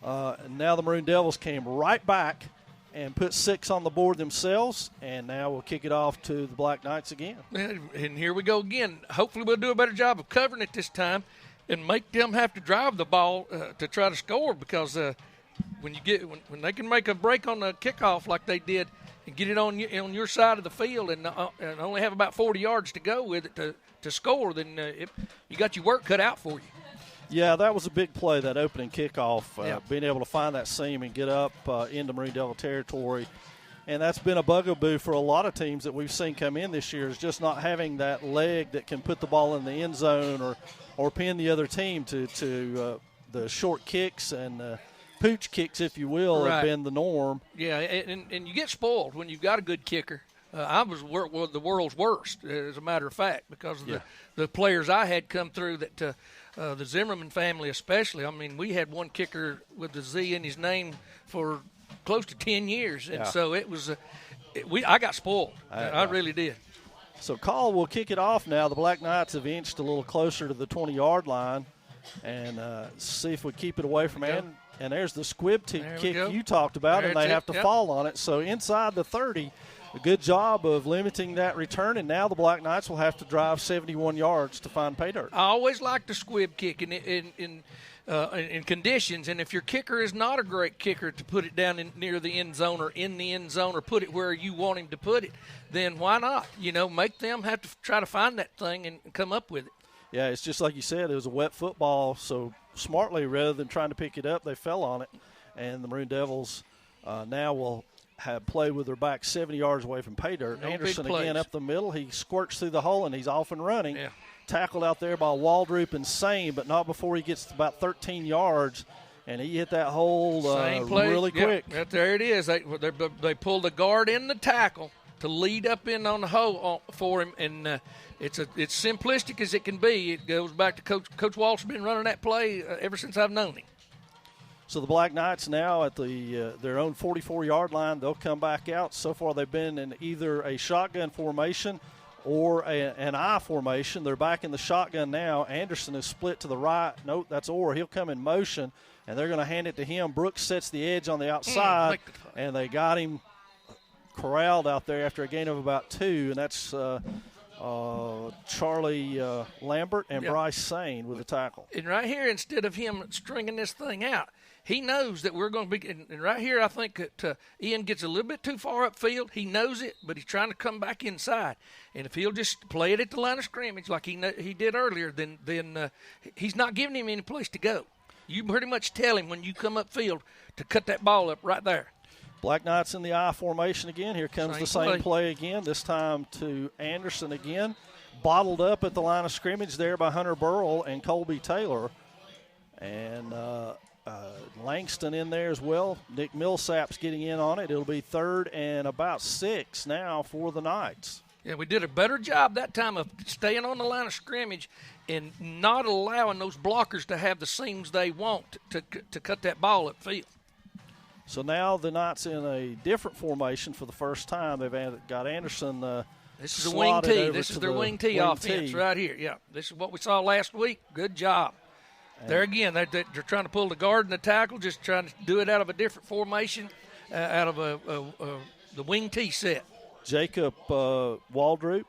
And now the Maroon Devils came right back and put 6 on the board themselves, and now we'll kick it off to the Black Knights again. And here we go again. Hopefully we'll do a better job of covering it this time and make them have to drive the ball to try to score, because when they can make a break on the kickoff like they did and get it on your side of the field and only have about 40 yards to go with it to score, then you got your work cut out for you. Yeah, that was a big play, that opening kickoff, being able to find that seam and get up into Maroon Devil territory. And that's been a bugaboo for a lot of teams that we've seen come in this year, is just not having that leg that can put the ball in the end zone or pin the other team to the short kicks and pooch kicks, if you will, have been the norm. Yeah, and you get spoiled when you've got a good kicker. I was the world's worst, as a matter of fact, because of the players I had come through that the Zimmerman family especially. I mean, we had one kicker with the Z in his name for close to 10 years, and so it was I got spoiled. I really did. So Call will kick it off now. The Black Knights have inched a little closer to the 20-yard line, and see if we keep it away from Ann. And there's the squib kick you talked about, and they have to fall on it. So inside the 30, a good job of limiting that return, and now the Black Knights will have to drive 71 yards to find pay dirt. I always like the squib kick in conditions, and if your kicker is not a great kicker to put it down near the end zone or in the end zone or put it where you want him to put it, then why not? Make them have to try to find that thing and come up with it. Yeah, it's just like you said, it was a wet football, so smartly, rather than trying to pick it up, they fell on it, and the Maroon Devils now will have played with their back 70 yards away from pay dirt. No Anderson big plays. again up the middle. He squirts through the hole, and he's off and running. Yeah. Tackled out there by Waldrop and Swain, but not before he gets to about 13 yards, and he hit that hole really quick. Yeah, there it is. They pulled the guard in the tackle to lead up in on the hole for him, and it's simplistic as it can be. It goes back to Coach Walsh has been running that play ever since I've known him. So the Black Knights now at their own 44-yard line. They'll come back out. So far they've been in either a shotgun formation or an I formation. They're back in the shotgun now. Anderson is split to the right. Nope, that's Orr. He'll come in motion, and they're going to hand it to him. Brooks sets the edge on the outside, and they got him corralled out there after a gain of about 2, and that's Charlie Lambert and Bryce Swain with the tackle. And right here, instead of him stringing this thing out, he knows that we're going to be – and right here I think that Ian gets a little bit too far upfield. He knows it, but he's trying to come back inside. And if he'll just play it at the line of scrimmage like he did earlier, then he's not giving him any place to go. You pretty much tell him when you come upfield to cut that ball up right there. Black Knights in the I formation again. Here comes the same play again, this time to Anderson again. Bottled up at the line of scrimmage there by Hunter Burrell and Colby Taylor. And Langston in there as well. Nick Millsap's getting in on it. It'll be 3rd and about 6 now for the Knights. Yeah, we did a better job that time of staying on the line of scrimmage and not allowing those blockers to have the seams they want to cut that ball upfield. So now the Knights in a different formation for the first time. They've got Anderson. This is the wing tee. This is their wing tee wing offense tee. right here. Yeah, this is what we saw last week. Good job. There again, they're trying to pull the guard and the tackle, just trying to do it out of a different formation, out of the wing tee set. Jacob Waldrop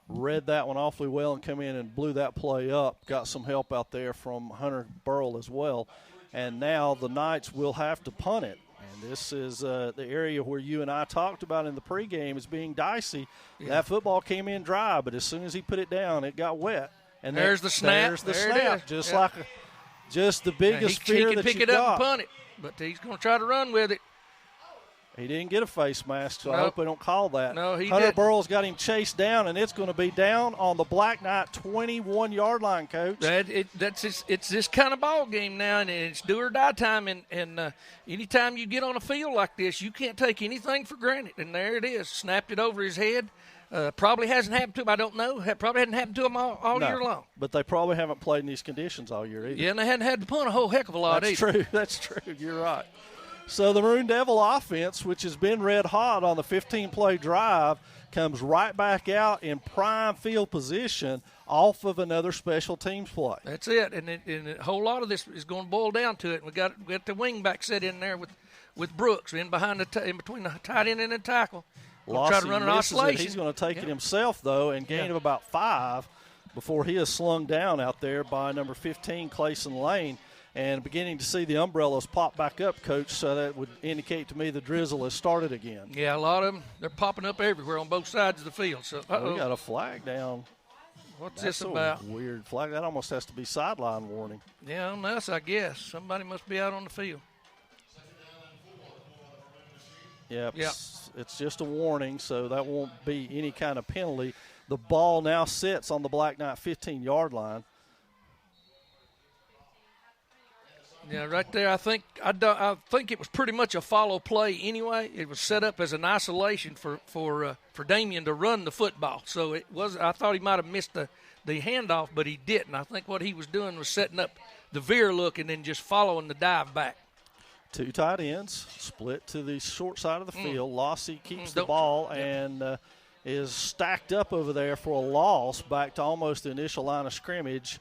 read that one awfully well and come in and blew that play up. Got some help out there from Hunter Burrell as well. And now the Knights will have to punt it. And this is the area where you and I talked about in the pregame as being dicey. Yeah. That football came in dry, but as soon as he put it down, it got wet. And there's the snap. There's the there snap. Just the biggest fear he can that pick you it up got. and punt it, but he's going to try to run with it. He didn't get a face mask, so I hope they don't call that. No, he Hunter didn't. Burrell's got him chased down, and it's going to be down on the Black Knight 21-yard line, Coach. It's this kind of ball game now, and it's do or die time. And anytime you get on a field like this, you can't take anything for granted. And there it is, snapped it over his head. Probably hasn't happened to him. I don't know. Probably hasn't happened to him all year long. But they probably haven't played in these conditions all year either. Yeah, and they hadn't had to punt a whole heck of a lot That's either. true. That's true. You're right. So the Maroon Devil offense, which has been red hot on the 15-play drive, comes right back out in prime field position off of another special teams play. That's it. And a whole lot of this is going to boil down to it. We got the wing back set in there with Brooks in between the tight end and the tackle. We'll try to run an oscillation. He's going to take it himself, though, and gain of about 5 before he is slung down out there by number 15, Clayson Lane. And beginning to see the umbrellas pop back up, Coach, so that would indicate to me the drizzle has started again. Yeah, a lot of them, they're popping up everywhere on both sides of the field. So, we got a flag down. What's That's this about? A weird flag. That almost has to be sideline warning. Yeah, on us, I guess. Somebody must be out on the field. Yep. It's just a warning, so that won't be any kind of penalty. The ball now sits on the Black Knight 15-yard line. Yeah, right there. I think it was pretty much a follow play anyway. It was set up as an isolation for Damien to run the football. So it was. I thought he might have missed the handoff, but he didn't. I think what he was doing was setting up the veer look and then just following the dive back. 2 tight ends split to the short side of the field. Lossy keeps the ball and is stacked up over there for a loss back to almost the initial line of scrimmage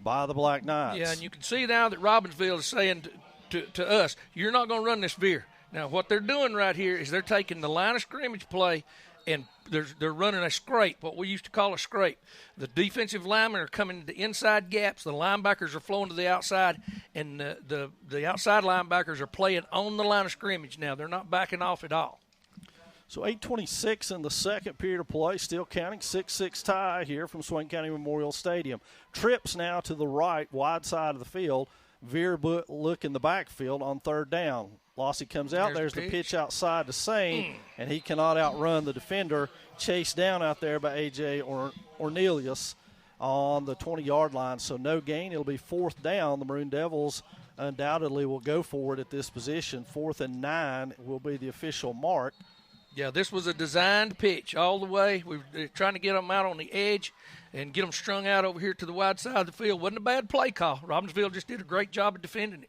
by the Black Knights. Yeah, and you can see now that Robbinsville is saying to us, you're not going to run this veer. Now, what they're doing right here is they're taking the line of scrimmage play and they're running a scrape, what we used to call a scrape. The defensive linemen are coming to inside gaps. The linebackers are flowing to the outside, and the outside linebackers are playing on the line of scrimmage now. They're not backing off at all. So 8:26 in the second period of play, still counting, 6-6 tie here from Swain County Memorial Stadium. Trips now to the right, wide side of the field. Veer look in the backfield on third down. Lossy comes out. There's the pitch outside to Swain, and he cannot outrun the defender. Chased down out there by A.J. Ornelius on the 20-yard line. So no gain. It'll be 4th down. The Maroon Devils undoubtedly will go for it at this position. 4th and 9 will be the official mark. Yeah, this was a designed pitch all the way. We were trying to get them out on the edge and get them strung out over here to the wide side of the field. Wasn't a bad play call. Robbinsville just did a great job of defending it.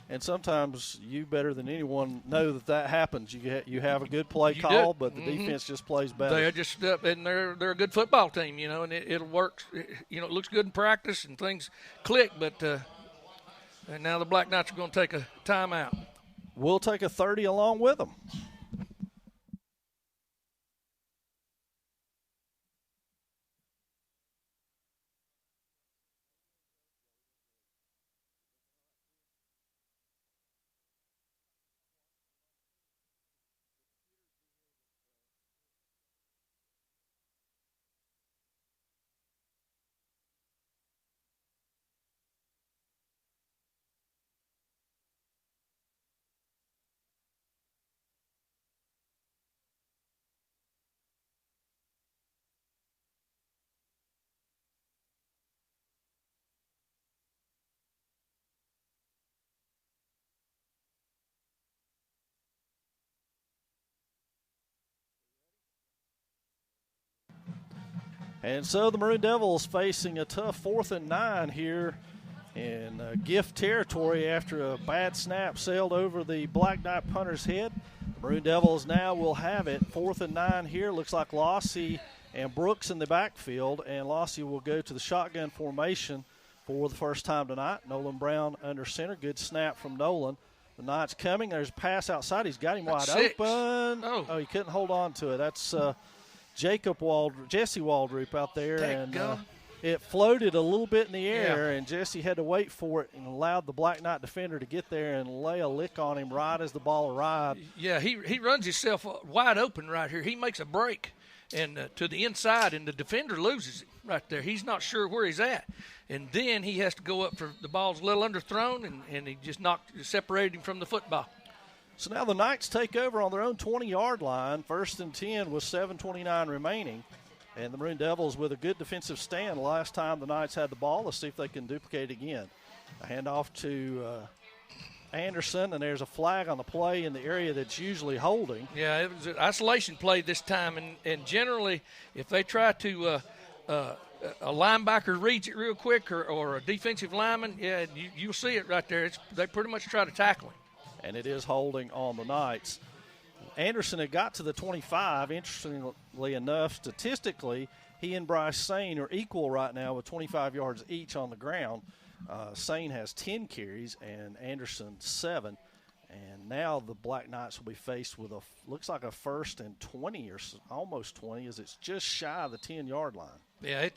And sometimes you better than anyone know that happens. You have a good play call, but the defense just plays better. They're just and they're a good football team, and it'll work. It looks good in practice and things click, but and now the Black Knights are going to take a timeout. We'll take a 30 along with them. And so the Maroon Devils facing a tough 4th and 9 here in gift territory after a bad snap sailed over the Black Knight punter's head. The Maroon Devils now will have it 4th and 9 here. Looks like Lossy and Brooks in the backfield, and Lossy will go to the shotgun formation for the first time tonight. Nolan Brown under center. Good snap from Nolan. The Knights coming. There's a pass outside. He's got him wide open. Oh, he couldn't hold on to it. That's Jesse Waldrop out there. And it floated a little bit in the air, and Jesse had to wait for it and allowed the Black Knight defender to get there and lay a lick on him right as the ball arrived. Yeah, he runs himself wide open right here. He makes a break and to the inside, and the defender loses it right there. He's not sure where he's at. And then he has to go up for the ball's a little underthrown, and he just separated him from the football. So now the Knights take over on their own 20-yard line, 1st and 10 with 7:29 remaining. And the Maroon Devils with a good defensive stand last time the Knights had the ball. Let's see if they can duplicate again. A handoff to Anderson, and there's a flag on the play in the area that's usually holding. Yeah, it was an isolation play this time, and generally if they try to a linebacker reads it real quick or a defensive lineman, you'll see it right there. They pretty much try to tackle him. And it is holding on the Knights. Anderson had got to the 25. Interestingly enough, statistically, he and Bryce Swain are equal right now with 25 yards each on the ground. Swain has 10 carries and Anderson 7. And now the Black Knights will be faced with looks like a 1st and 20 or almost 20, as it's just shy of the 10-yard line. Yeah,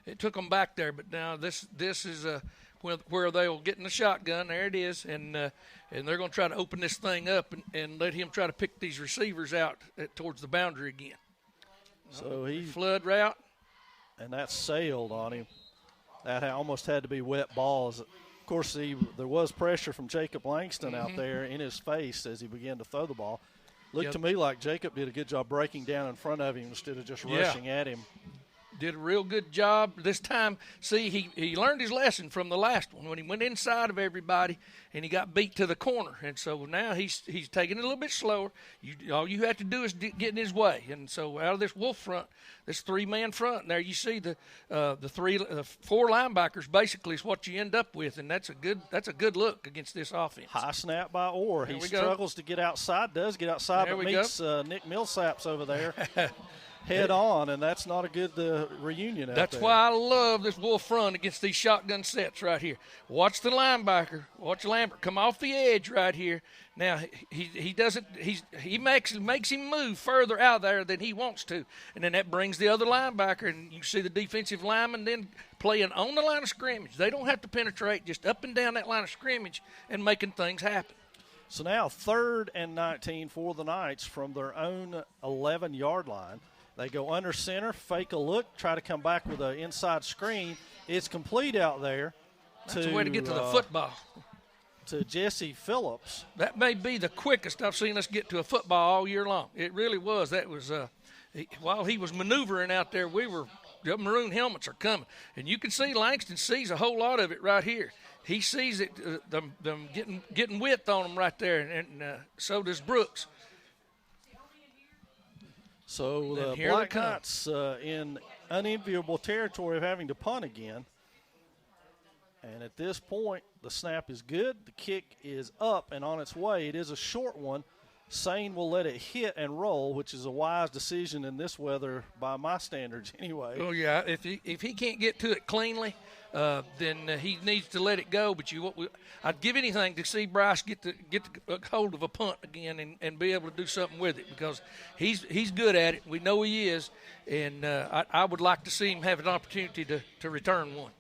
it took them back there, but now this is where they'll get in the shotgun. There it is, and they're going to try to open this thing up and let him try to pick these receivers out towards the boundary again. So he flood route, and that sailed on him. That almost had to be wet balls. Of course, there was pressure from Jacob Langston out there in his face as he began to throw the ball. Looked to me like Jacob did a good job breaking down in front of him instead of just rushing at him. Did a real good job this time. See, he learned his lesson from the last one when he went inside of everybody and he got beat to the corner. And so now he's taking it a little bit slower. All you have to do is get in his way. And so out of this wolf front, this 3-man front, and there you see the 4 linebackers basically is what you end up with, and that's a good look against this offense. High snap by Orr. He struggles to get outside, but meets Nick Millsaps over there. Head on, and that's not a good reunion out there. That's why I love this wolf front against these shotgun sets right here. Watch the linebacker, watch Lambert come off the edge right here. Now he makes him move further out there than he wants to, and then that brings the other linebacker, and you see the defensive lineman then playing on the line of scrimmage. They don't have to penetrate, just up and down that line of scrimmage and making things happen. So now 3rd and 19 for the Knights from their own 11-yard line. They go under center, fake a look, try to come back with an inside screen. It's complete out there. That's a way to get to the football. To Jesse Phillips. That may be the quickest I've seen us get to a football all year long. It really was. That was while he was maneuvering out there, the maroon helmets are coming. And you can see Langston sees a whole lot of it right here. He sees it, them getting width on them right there, and so does Brooks. So the Black Knights in unenviable territory of having to punt again. And at this point, the snap is good. The kick is up and on its way. It is a short one. Swain will let it hit and roll, which is a wise decision in this weather by my standards anyway. Oh, yeah. If he can't get to it cleanly, then he needs to let it go. But I'd give anything to see Bryce get a hold of a punt again and be able to do something with it, because he's good at it. We know he is, and I would like to see him have an opportunity to return one.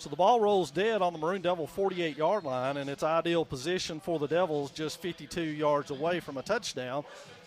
So the ball rolls dead on the Maroon Devil 48-yard line, and it's ideal position for the Devils, just 52 yards away from a touchdown.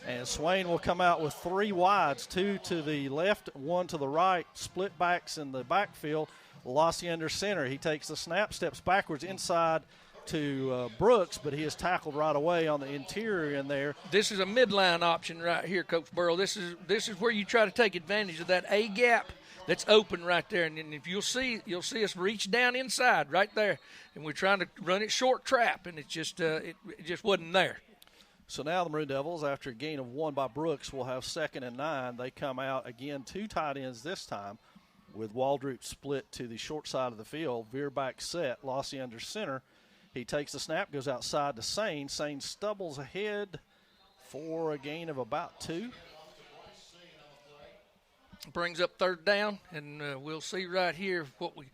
And Swain will come out with 3 wides, 2 to the left, 1 to the right, split backs in the backfield. Lossy under center. He takes the snap, steps backwards inside to Brooks, but he is tackled right away on the interior in there. This is a midline option right here, Coach Burrow. This is where you try to take advantage of that A gap that's open right there, and if you'll see us reach down inside right there, and we're trying to run it short trap, and it just wasn't there. So now the Maroon Devils, after a gain of 1 by Brooks, will have 2nd and 9. They come out again, 2 tight ends this time. with Waldrop split to the short side of the field. Veer back set, Lossie under center. He takes the snap, goes outside to Swain. Swain stubbles ahead for a gain of about 2. Brings up third down, and we'll see right here what we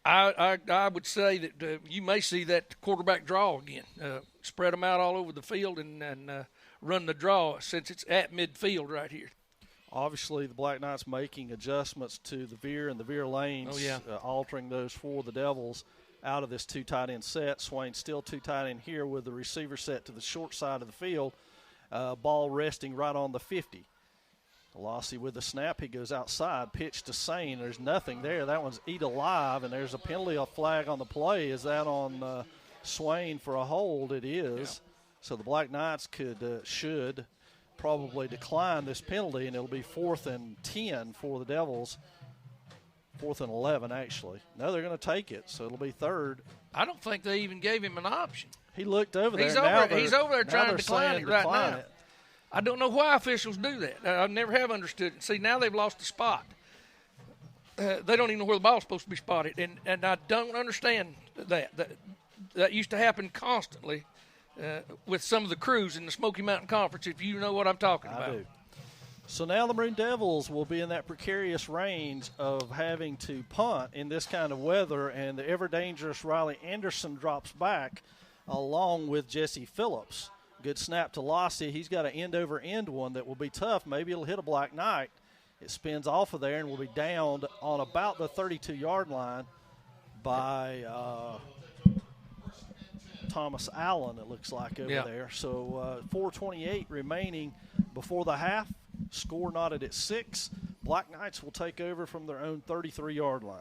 I would say that you may see that quarterback draw again. Spread them out all over the field and run the draw since it's at midfield right here. Obviously, the Black Knights making adjustments to the veer and the veer lanes, altering those for the Devils out of this 2 tight end set. Swain still 2 tight end here with the receiver set to the short side of the field. Ball resting right on the 50. Lossie with the snap. He goes outside, pitch to Swain. There's nothing there. That one's eat alive, and there's a penalty, a flag on the play. Is that on Swain for a hold? It is. Yeah. So the Black Knights should probably decline this penalty, and it'll be 4th and 10 for the Devils. 4th and 11, actually. No, they're going to take it, so it'll be 3rd. I don't think they even gave him an option. He looked over there. He's over there trying to decline it right now. I don't know why officials do that. I never have understood it. See, now they've lost the spot. They don't even know where the ball's supposed to be spotted, and I don't understand that. That used to happen constantly with some of the crews in the Smoky Mountain Conference, if you know what I'm talking about. I do. So now the Maroon Devils will be in that precarious range of having to punt in this kind of weather, and the ever-dangerous Riley Anderson drops back along with Jesse Phillips. Good snap to Lossie. He's got an end-over-end one that will be tough. Maybe it'll hit a Black Knight. It spins off of there and will be downed on about the 32-yard line by Thomas Allen, it looks like, over there. So 4:28 remaining before the half. Score knotted at 6. Black Knights will take over from their own 33-yard line.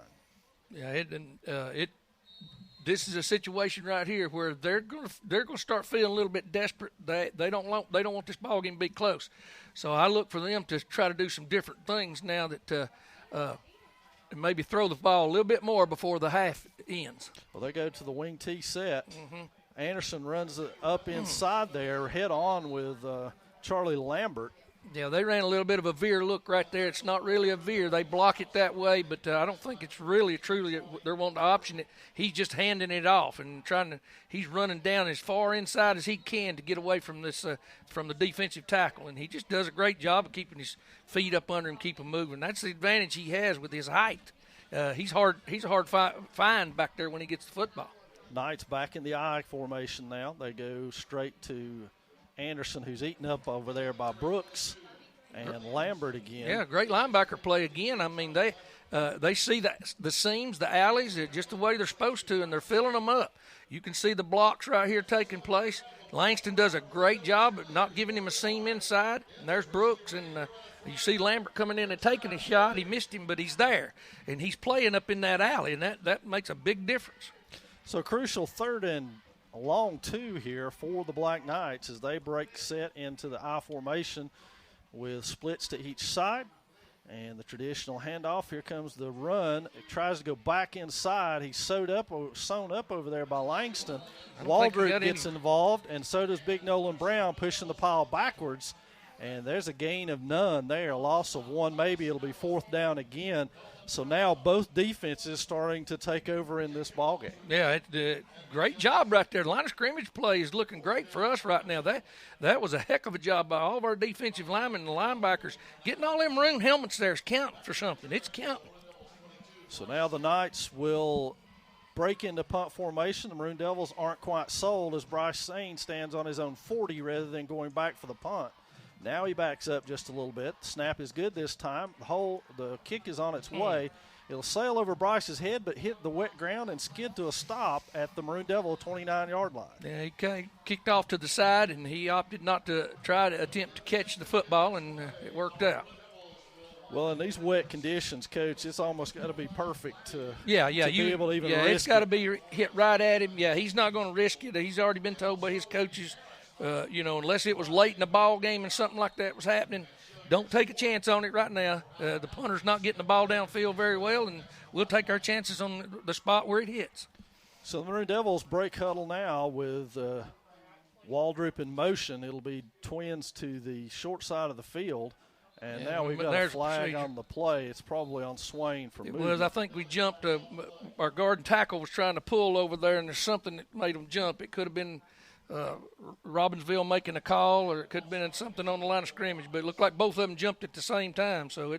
Yeah, this is a situation right here where they're going to start feeling a little bit desperate. They don't want this ball game to be close. So I look for them to try to do some different things now that maybe throw the ball a little bit more before the half ends. Well, they go to the wing T set. Mm-hmm. Anderson runs it up inside there, head on with Charlie Lambert. Yeah, they ran a little bit of a veer look right there. It's not really a veer. They block it that way, but I don't think it's really truly they're wanting to option it. He's just handing it off and he's running down as far inside as he can to get away from this from the defensive tackle, and he just does a great job of keeping his feet up under him, keep him moving. That's the advantage he has with his height. He's a hard find back there when he gets the football. Knights back in the I formation now. They go straight to Anderson, who's eaten up over there by Brooks, and Lambert again. Yeah, great linebacker play again. I mean, they see the seams, the alleys, just the way they're supposed to, and they're filling them up. You can see the blocks right here taking place. Langston does a great job of not giving him a seam inside. And there's Brooks, and you see Lambert coming in and taking a shot. He missed him, but he's there, and he's playing up in that alley, and that makes a big difference. So crucial 3rd and a long 2 here for the Black Knights as they break set into the I formation with splits to each side. And the traditional handoff. Here comes the run. It tries to go back inside. He's sewn up over there by Langston. Waldrop gets involved, and so does Big Nolan Brown, pushing the pile backwards. And there's a gain of none there, a loss of 1. Maybe it'll be 4th down again. So now both defenses starting to take over in this ballgame. Yeah, great job right there. The line of scrimmage play is looking great for us right now. That was a heck of a job by all of our defensive linemen and linebackers. Getting all them maroon helmets there is counting for something. It's counting. So now the Knights will break into punt formation. The Maroon Devils aren't quite sold as Bryce Swain stands on his own 40 rather than going back for the punt. Now he backs up just a little bit. The snap is good this time. The kick is on its way. It'll sail over Bryce's head but hit the wet ground and skid to a stop at the Maroon Devil 29-yard line. Yeah, he kicked off to the side, and he opted not to try to attempt to catch the football, and it worked out. Well, in these wet conditions, Coach, it's almost got to be perfect to be able to even risk it. It's got to be hit right at him. Yeah, he's not going to risk it. He's already been told by his coaches, unless it was late in the ball game and something like that was happening, don't take a chance on it right now. The punter's not getting the ball downfield very well, and we'll take our chances on the spot where it hits. So the Maroon Devils break huddle now with Waldrop in motion. It'll be twins to the short side of the field And Yeah, now we've got a there's flag procedure. on the play. It's probably on Swain for It movement. was. I think we jumped. Our guard and tackle was trying to pull over there, and there's something that made them jump. It could have been Robbinsville making a call, or it could have been something on the line of scrimmage. But it looked like both of them jumped at the same time. So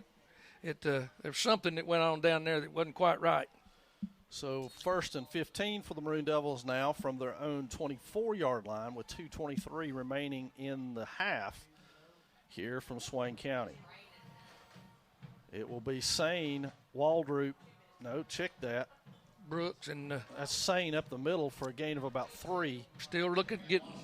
there's something that went on down there that wasn't quite right. So 1st and 15 for the Maroon Devils now from their own 24-yard line with 2:23 remaining in the half here from Swain County. It will be Sane, Waldrop. No, check that. Brooks and That's Sane up the middle for a gain of about 3. still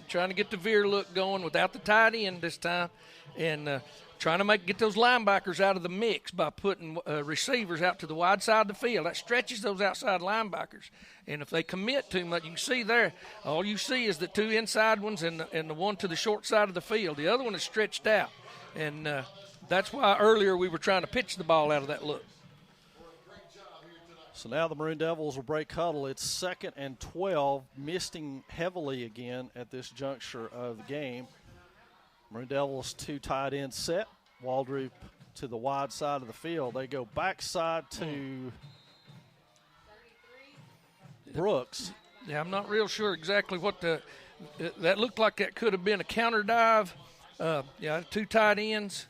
trying to get the veer look going without the tight end this time, and trying to get those linebackers out of the mix by putting receivers out to the wide side of the field. That stretches those outside linebackers, and if they commit too much, you can see there, all you see is the 2 inside ones and the one to the short side of the field. The other one is stretched out, and that's why earlier we were trying to pitch the ball out of that look. So now the Maroon Devils will break huddle. It's 2nd and 12, misting heavily again at this juncture of the game. Maroon Devils 2 tight end set. Waldrop to the wide side of the field. They go backside to Brooks. Yeah, I'm not real sure exactly what that looked like. That could have been a counter dive. 2 tight ends.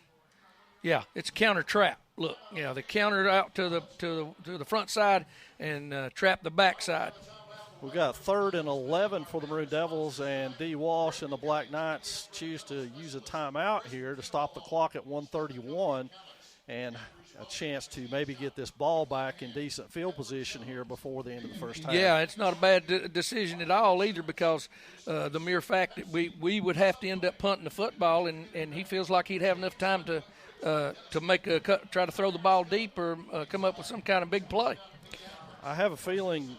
Yeah, it's a counter trap. Look, yeah, they countered out to the front side and trapped the back side. We've got 3rd and 11 for the Maroon Devils, and D. Walsh and the Black Knights choose to use a timeout here to stop the clock at 1:31 and a chance to maybe get this ball back in decent field position here before the end of the first half. Yeah, it's not a bad decision at all either, because the mere fact that we would have to end up punting the football, and he feels like he'd have enough time to make a cut, try to throw the ball deep or come up with some kind of big play. I have a feeling,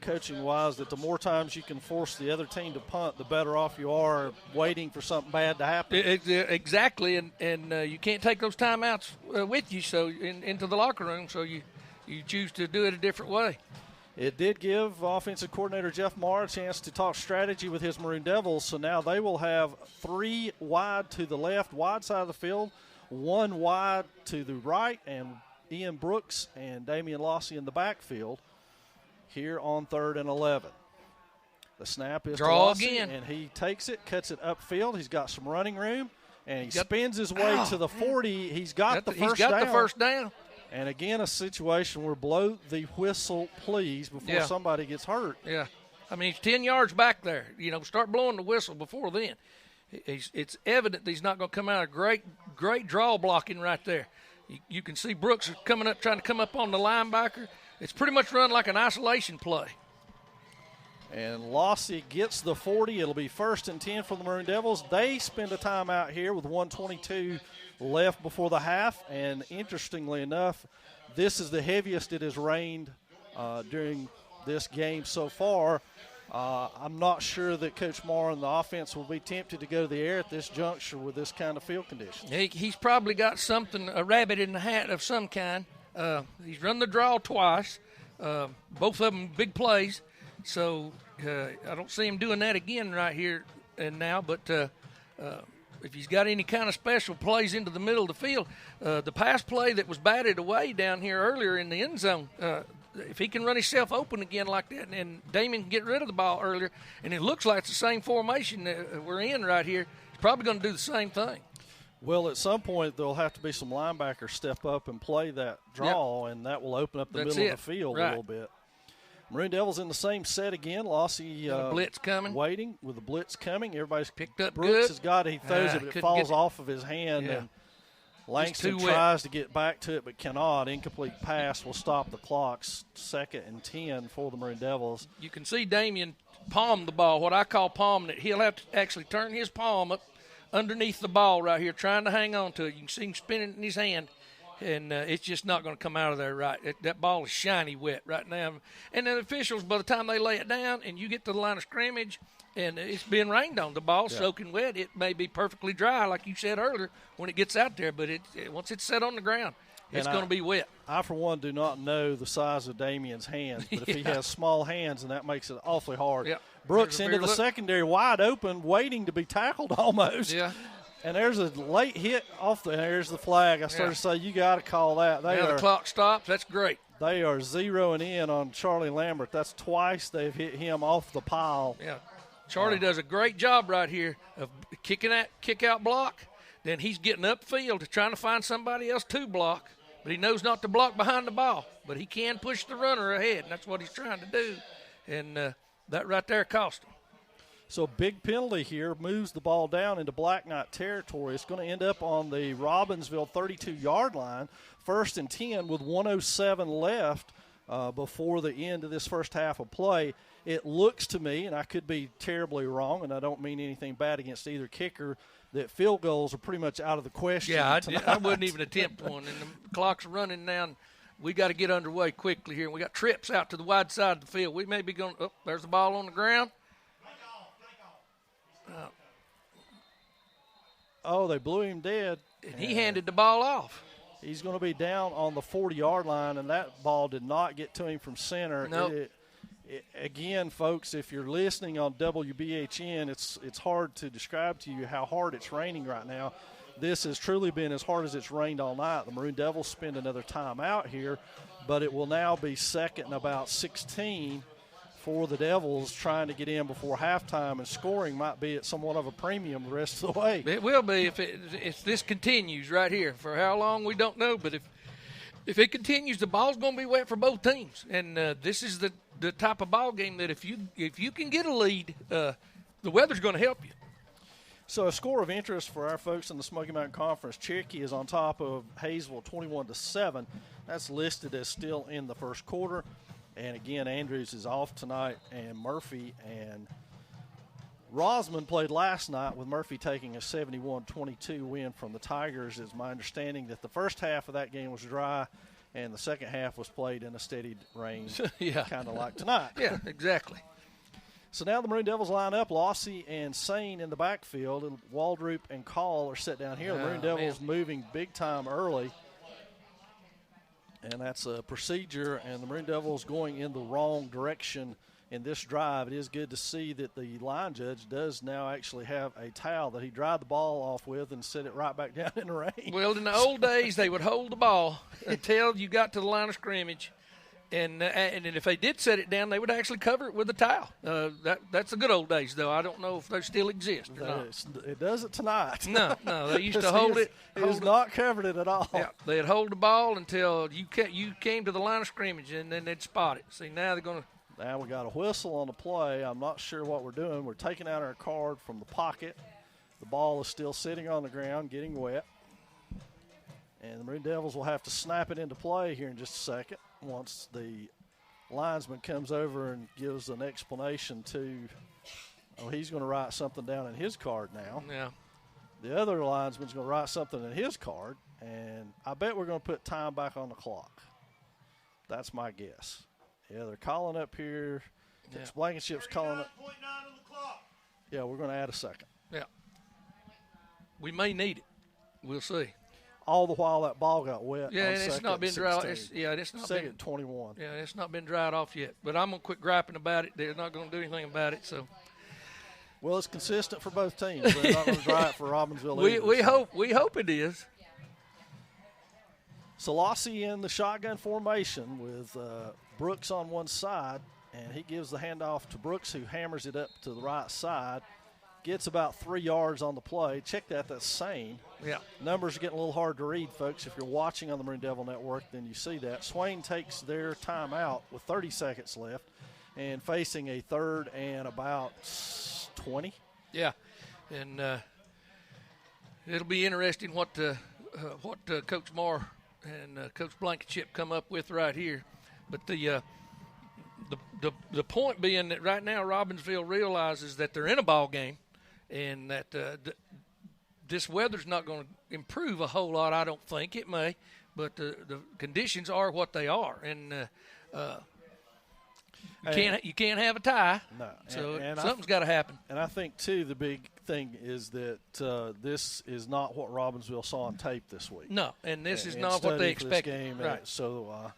coaching-wise, that the more times you can force the other team to punt, the better off you are waiting for something bad to happen. Exactly, and you can't take those timeouts with you into the locker room, so you choose to do it a different way. It did give offensive coordinator Jeff Marr a chance to talk strategy with his Maroon Devils, so now they will have 3 wide to the left, wide side of the field, 1 wide to the right, and Ian Brooks and Damian Lossy in the backfield here on 3rd and 11. The snap is to Lossy, and he takes it, cuts it upfield. He's got some running room, and he spins his way to the 40. He's got the first down. And again, a situation where blow the whistle, please, before somebody gets hurt. Yeah. I mean, he's 10 yards back there. Start blowing the whistle before then. It's evident that he's not going to come out of great draw blocking right there. You can see Brooks trying to come up on the linebacker. It's pretty much run like an isolation play. And Lossy gets the 40. It'll be 1st and 10 for the Maroon Devils. They spend a timeout here with 1:22 left before the half. And interestingly enough, this is the heaviest it has rained during this game so far. I'm not sure that Coach Marr and the offense will be tempted to go to the air at this juncture with this kind of field conditions. He's probably got a rabbit in the hat of some kind. He's run the draw twice, both of them big plays. So I don't see him doing that again right here and now. But if he's got any kind of special plays into the middle of the field, the pass play that was batted away down here earlier in the end zone, if he can run himself open again like that, and Damien can get rid of the ball earlier, and it looks like it's the same formation that we're in right here, he's probably going to do the same thing. Well, at some point, there'll have to be some linebackers step up and play that draw, and that will open up the middle of the field a little bit. Maroon Devils in the same set again. Lossy blitz coming. Waiting with the blitz coming. Everybody's picked up Brooks good. Has got it. He throws it, but it falls off of his hand. And Langston tries to get back to it but cannot. Incomplete pass will stop the clock. 2nd and 10 for the Maroon Devils. You can see Damien palm the ball, what I call palming it. He'll have to actually turn his palm up underneath the ball right here, trying to hang on to it. You can see him spinning in his hand, and it's just not going to come out of there right. That ball is shiny wet right now. And the officials, by the time they lay it down and you get to the line of scrimmage and it's being rained on, the ball's soaking wet, it may be perfectly dry, like you said earlier, when it gets out there. But once it's set on the ground, it's going to be wet. I, for one, do not know the size of Damien's hands, but if he has small hands, then that makes it awfully hard. Yep. Brooks into the secondary, wide open, waiting to be tackled almost. Yeah. And there's a late hit off there's the flag. I started to say, you got to call that. Now the clock stops. That's great. They are zeroing in on Charlie Lambert. That's twice they've hit him off the pile. Yeah. Charlie does a great job right here of kicking that kick-out block. Then he's getting upfield trying to find somebody else to block. But he knows not to block behind the ball. But he can push the runner ahead, and that's what he's trying to do. And that right there cost him. So a big penalty here moves the ball down into Black Knight territory. It's going to end up on the Robbinsville 32-yard line, 1st and 10 with 1:07 left before the end of this first half of play. It looks to me, and I could be terribly wrong, and I don't mean anything bad against either kicker, that field goals are pretty much out of the question. Yeah, I wouldn't even attempt one. And the clock's running now. We got to get underway quickly here. And we got trips out to the wide side of the field. We may be going – oh, there's the ball on the ground. They blew him dead. And he handed the ball off. He's going to be down on the 40-yard line, and that ball did not get to him from center. Nope. Again, folks, if you're listening on WBHN, it's hard to describe to you how hard it's raining right now. This has truly been as hard as it's rained all night. The Maroon Devils spend another time out here, but it will now be 2nd and about 16 for the Devils trying to get in before halftime, and scoring might be at somewhat of a premium the rest of the way. It will be if this continues right here. For how long, we don't know, but if it continues, the ball's going to be wet for both teams. And this is the type of ball game that if you can get a lead, the weather's going to help you. So a score of interest for our folks in the Smoky Mountain Conference. Cherokee is on top of Hayesville 21-7. That's listed as still in the first quarter. And, again, Andrews is off tonight, and Murphy and Rosman played last night with Murphy taking a 71-22 win from the Tigers. It's my understanding that the first half of that game was dry and the second half was played in a steady rain, yeah, kind of like tonight. Yeah, exactly. So now the Maroon Devils line up. Lossy and Swain in the backfield, and Waldrop and Call are set down here. The Maroon Devils moving big time early. And that's a procedure, and the Maroon Devils going in the wrong direction in this drive. It is good to see that the line judge does now actually have a towel that he dried the ball off with and set it right back down in the rain. Well, in the old days, they would hold the ball until you got to the line of scrimmage. And if they did set it down, they would actually cover it with a towel. That's the good old days, though. I don't know if they still exist or not. It doesn't tonight. No, they used to hold it. It has not covered it at all. Yeah, they'd hold the ball until you came to the line of scrimmage, and then they'd spot it. See, now they're going to. Now we got a whistle on the play. I'm not sure what we're doing. We're taking out our card from the pocket. The ball is still sitting on the ground, getting wet. And the Maroon Devils will have to snap it into play here in just a second once the linesman comes over and gives an explanation to – he's going to write something down in his card now. Yeah. The other linesman's going to write something in his card, and I bet we're going to put time back on the clock. That's my guess. Yeah, they're calling up here. Yeah. Blankenship's calling up. Yeah, we're going to add a second. Yeah. We may need it. We'll see. All the while that ball got wet. Yeah, and it's not been dried. It's not second been 21. Yeah, it's not been dried off yet. But I'm gonna quit griping about it. They're not gonna do anything about it. So. Well, it's consistent for both teams. They're not gonna dry it for Robbinsville. We hope it is. So Lossy in the shotgun formation with Brooks on one side, and he gives the handoff to Brooks, who hammers it up to the right side. Gets about 3 yards on the play. Check that. That's Swain. Yeah. Numbers are getting a little hard to read, folks. If you're watching on the Maroon Devil Network, then you see that. Swain takes their timeout with 30 seconds left and facing a 3rd and about 20. Yeah. And it'll be interesting what Coach Moore and Coach Blankenship come up with right here. But the point being that right now Robbinsville realizes that they're in a ball game, and that this weather's not going to improve a whole lot. I don't think it may, but the conditions are what they are, and you can't have a tie. No, so something's got to happen. And I think too the big thing is that this is not what Robbinsville saw on tape this week. No, and this is not what they expected. Game, right. So,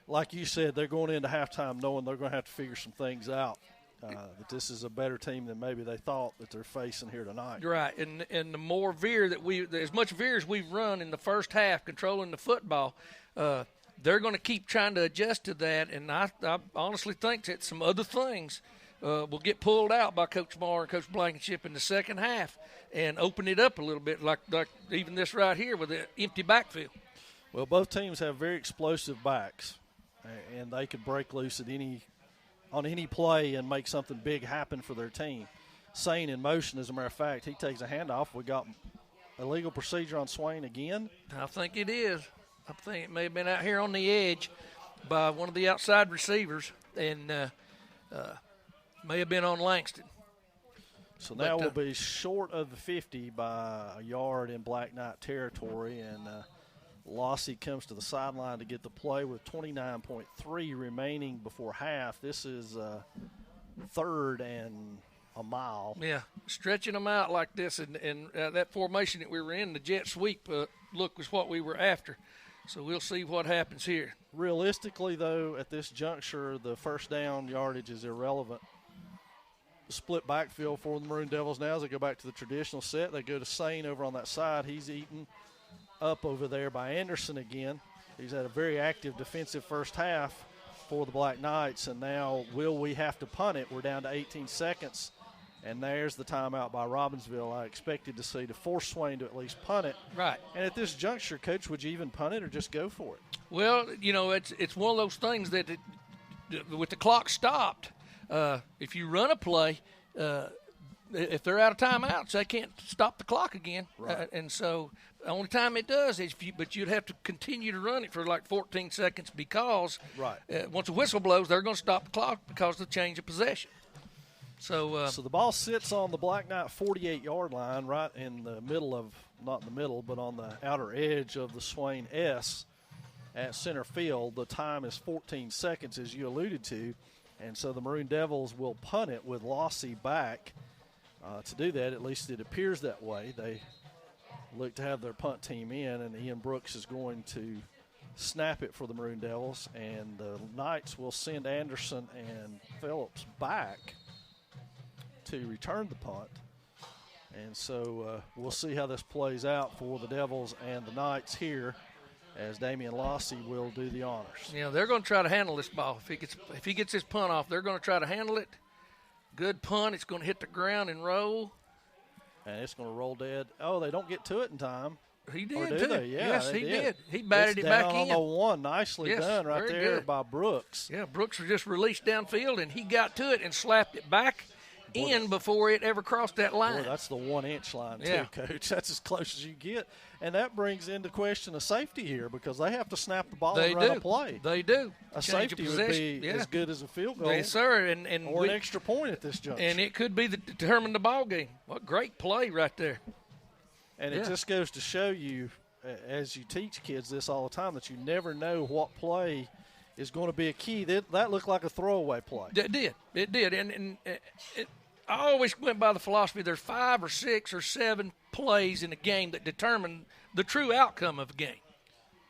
like you said, they're going into halftime knowing they're going to have to figure some things out. that this is a better team than maybe they thought that they're facing here tonight. Right, and the more veer that as much veer as we've run in the first half controlling the football, they're going to keep trying to adjust to that, and I honestly think that some other things will get pulled out by Coach Moore and Coach Blankenship in the second half and open it up a little bit, like even this right here with the empty backfield. Well, both teams have very explosive backs, and they could break loose on any play and make something big happen for their team. Swain in motion, as a matter of fact, he takes a handoff. We got illegal procedure on Swain again. I think it is. I think it may have been out here on the edge by one of the outside receivers, and may have been on Langston. So now we'll be short of the 50 by a yard in Black Knight territory, and Lossy comes to the sideline to get the play with 29.3 remaining before half. This is third and a mile. Yeah, stretching them out like this, and that formation that we were in, the jet sweep look was what we were after. So we'll see what happens here. Realistically, though, at this juncture, the first down yardage is irrelevant. Split backfield for the Maroon Devils now as they go back to the traditional set. They go to Swain over on that side. He's eaten up over there by Anderson again. He's had a very active defensive first half for the Black Knights, and now will we have to punt it? We're down to 18 seconds, and there's the timeout by Robbinsville. I expected to see to force Swain to at least punt it. Right. And at this juncture, Coach, would you even punt it or just go for it? Well, it's one of those things that with the clock stopped, if you run a play, if they're out of timeouts, they can't stop the clock again. Right. And so the only time it does is but you'd have to continue to run it for like 14 seconds because once the whistle blows, they're going to stop the clock because of the change of possession. So the ball sits on the Black Knight 48-yard line, right in the middle of, not in the middle, but on the outer edge of the Swain S at center field. The time is 14 seconds, as you alluded to. And so the Maroon Devils will punt it with Lossy back to do that. At least it appears that way. They look to have their punt team in, and Ian Brooks is going to snap it for the Maroon Devils. And the Knights will send Anderson and Phillips back to return the punt. And so we'll see how this plays out for the Devils and the Knights here, as Damian Lossy will do the honors. Yeah, they're going to try to handle this ball. If he gets his punt off, they're going to try to handle it. Good punt. It's going to hit the ground and roll. And it's going to roll dead. Oh, they don't get to it in time. He did, or do too. They? Yeah, yes, they he did. He batted it's it back down in. on the one. Nicely done right there by Brooks. Yeah, Brooks was just released downfield, and he got to it and slapped it back in before it ever crossed that line. Boy, that's the 1-inch line, too, Coach. That's as close as you get. And that brings into question a safety here because they have to snap the ball and run a play. They do. A safety would be as good as a field goal. Yes, sir. Or an extra point at this juncture. And it could be determine the ball game. What great play right there. And it just goes to show you, as you teach kids this all the time, that you never know what play is going to be a key. That looked like a throwaway play. It did. And I always went by the philosophy there's 5 or 6 or 7 plays in a game that determine the true outcome of a game.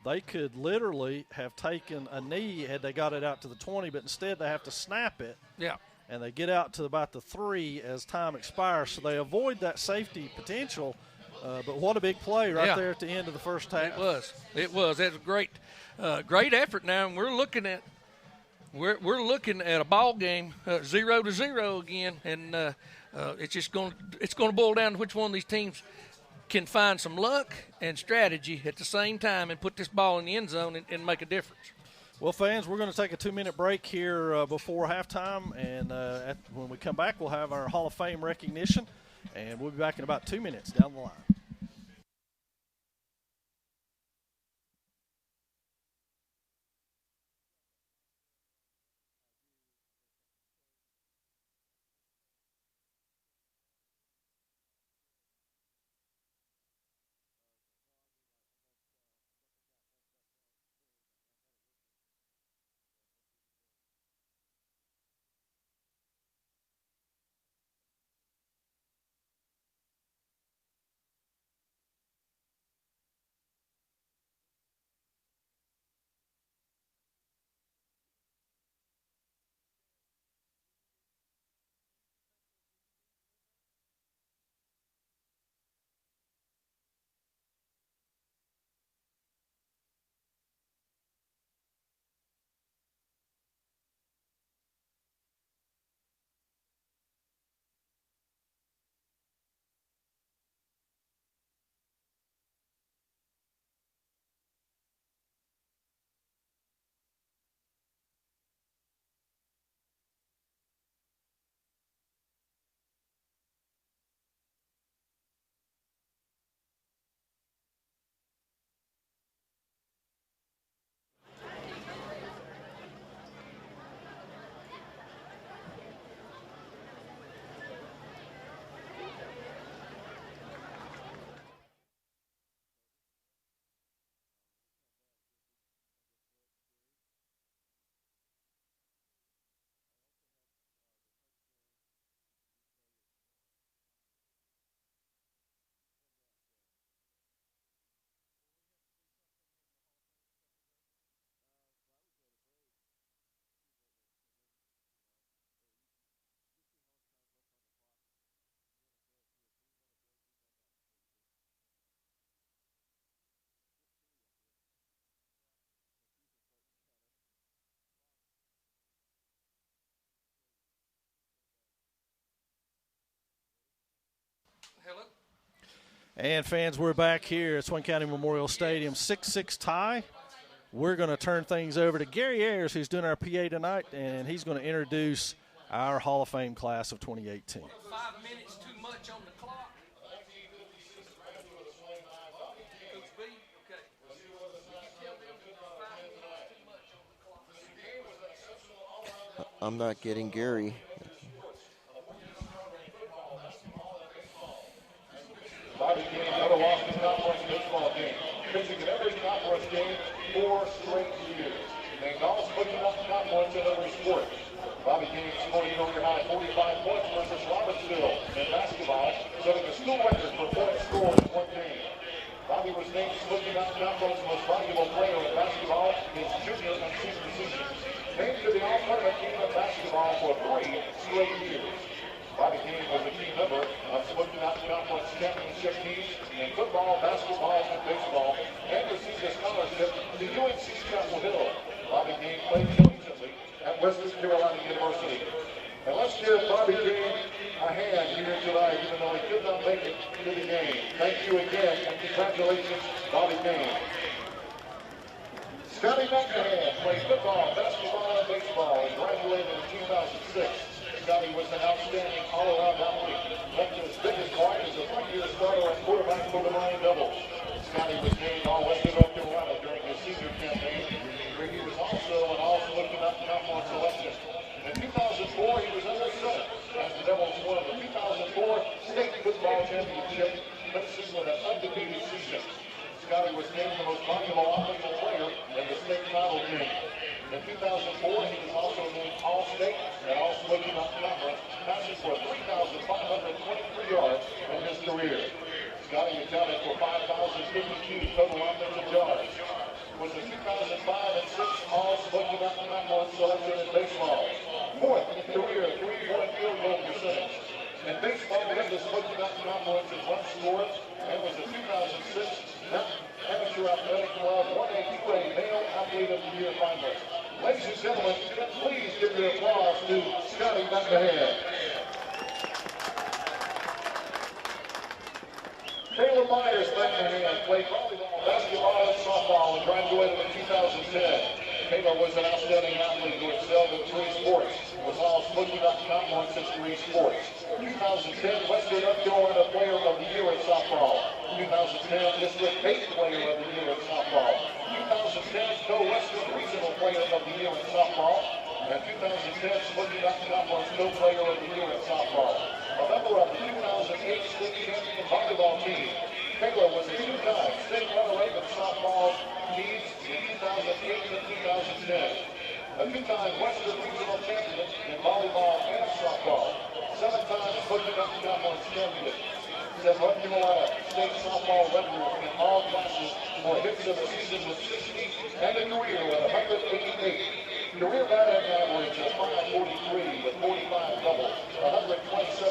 They could literally have taken a knee had they got it out to the 20, but instead they have to snap it. Yeah. And they get out to about the 3 as time expires, so they avoid that safety potential. But what a big play right there at the end of the first half. It was. That's a great effort now, and we're looking at a ball game 0-0 again, and it's just going to boil down to which one of these teams can find some luck and strategy at the same time and put this ball in the end zone and make a difference. Well, fans, we're going to take a 2-minute break here before halftime, and when we come back, we'll have our Hall of Fame recognition, and we'll be back in about 2 minutes down the line. And fans, we're back here at Swain County Memorial Stadium, 6-6 tie. We're going to turn things over to Gary Ayers, who's doing our PA tonight, and he's going to introduce our Hall of Fame class of 2018. 5 minutes too much on the clock. Coach B, okay. I'm not getting Gary. Bobby King never lost a conference baseball game. Pitching in every conference game 4 straight years. Named all Swain conference in every sport. Bobby King scored a career high 45 points versus Robbinsville in basketball, setting a school record for points scored in one game. Bobby was named Swain Conference most valuable player in basketball his junior and senior seasons. Named to the all-tournament team of basketball for 3 straight years. Bobby King was a key member of Swain Conference championship teams in football, basketball, and baseball, and received a scholarship to UNC Chapel Hill. Bobby King played collegiately at Western Carolina University. And let's give Bobby King a hand here tonight, even though he could not make it to the game. Thank you again, and congratulations, Bobby King. Scotty McMahon played football, basketball, and baseball, and graduated in 2006. Scotty was an outstanding all-around athlete. Left his biggest part as a 3-year starter and quarterback for the Miami Devils. Scotty was named All-Western North Carolina during his senior campaign, where he was also an All-Swain Conference selection. In 2004, he was under center as the Devils won the 2004 State Football Championship, finishing with an undefeated season. Scotty was named the most valuable offensive player in the state title game. In 2004, he was also named All-State and All-Swain Conference, passing for 3,523 yards in his career. Scotty accounted for 5,052 total offensive yards. Was a 2005 and 6 All-Swain Conference selection in baseball. 4th in career 3-point field goal percentage. In baseball, he led the Swain Conference in runs scored and was a 2006 Amateur Athletic Club 1A2A Male Athlete of the Year finalist. Ladies and gentlemen, please give your applause to Scotty McMahon. Taylor Myers McMahon played volleyball, basketball, and softball and graduated in 2010. Taylor was an outstanding athlete who excelled in 3 sports. Was All-Swain Conference in 3 sports. 2010 Western North Carolina Player of the Year in softball. 2010 District 8 Player of the Year in softball. 2010 Co-Western Regional Player of the Year in softball. And 2010 Swain Conference Co-Player of the Year in softball. A member of the 2008 state champion volleyball team. Taylor was a 2-time state runner-up in softball teams in 2008 and 2010. A 2-time Western Regional champion in volleyball and softball. 7-time Swain Conference champion. North Carolina state softball record in all classes for hits of the season with 60 and a career with 188. Career batting average of 543 with 45 doubles, 127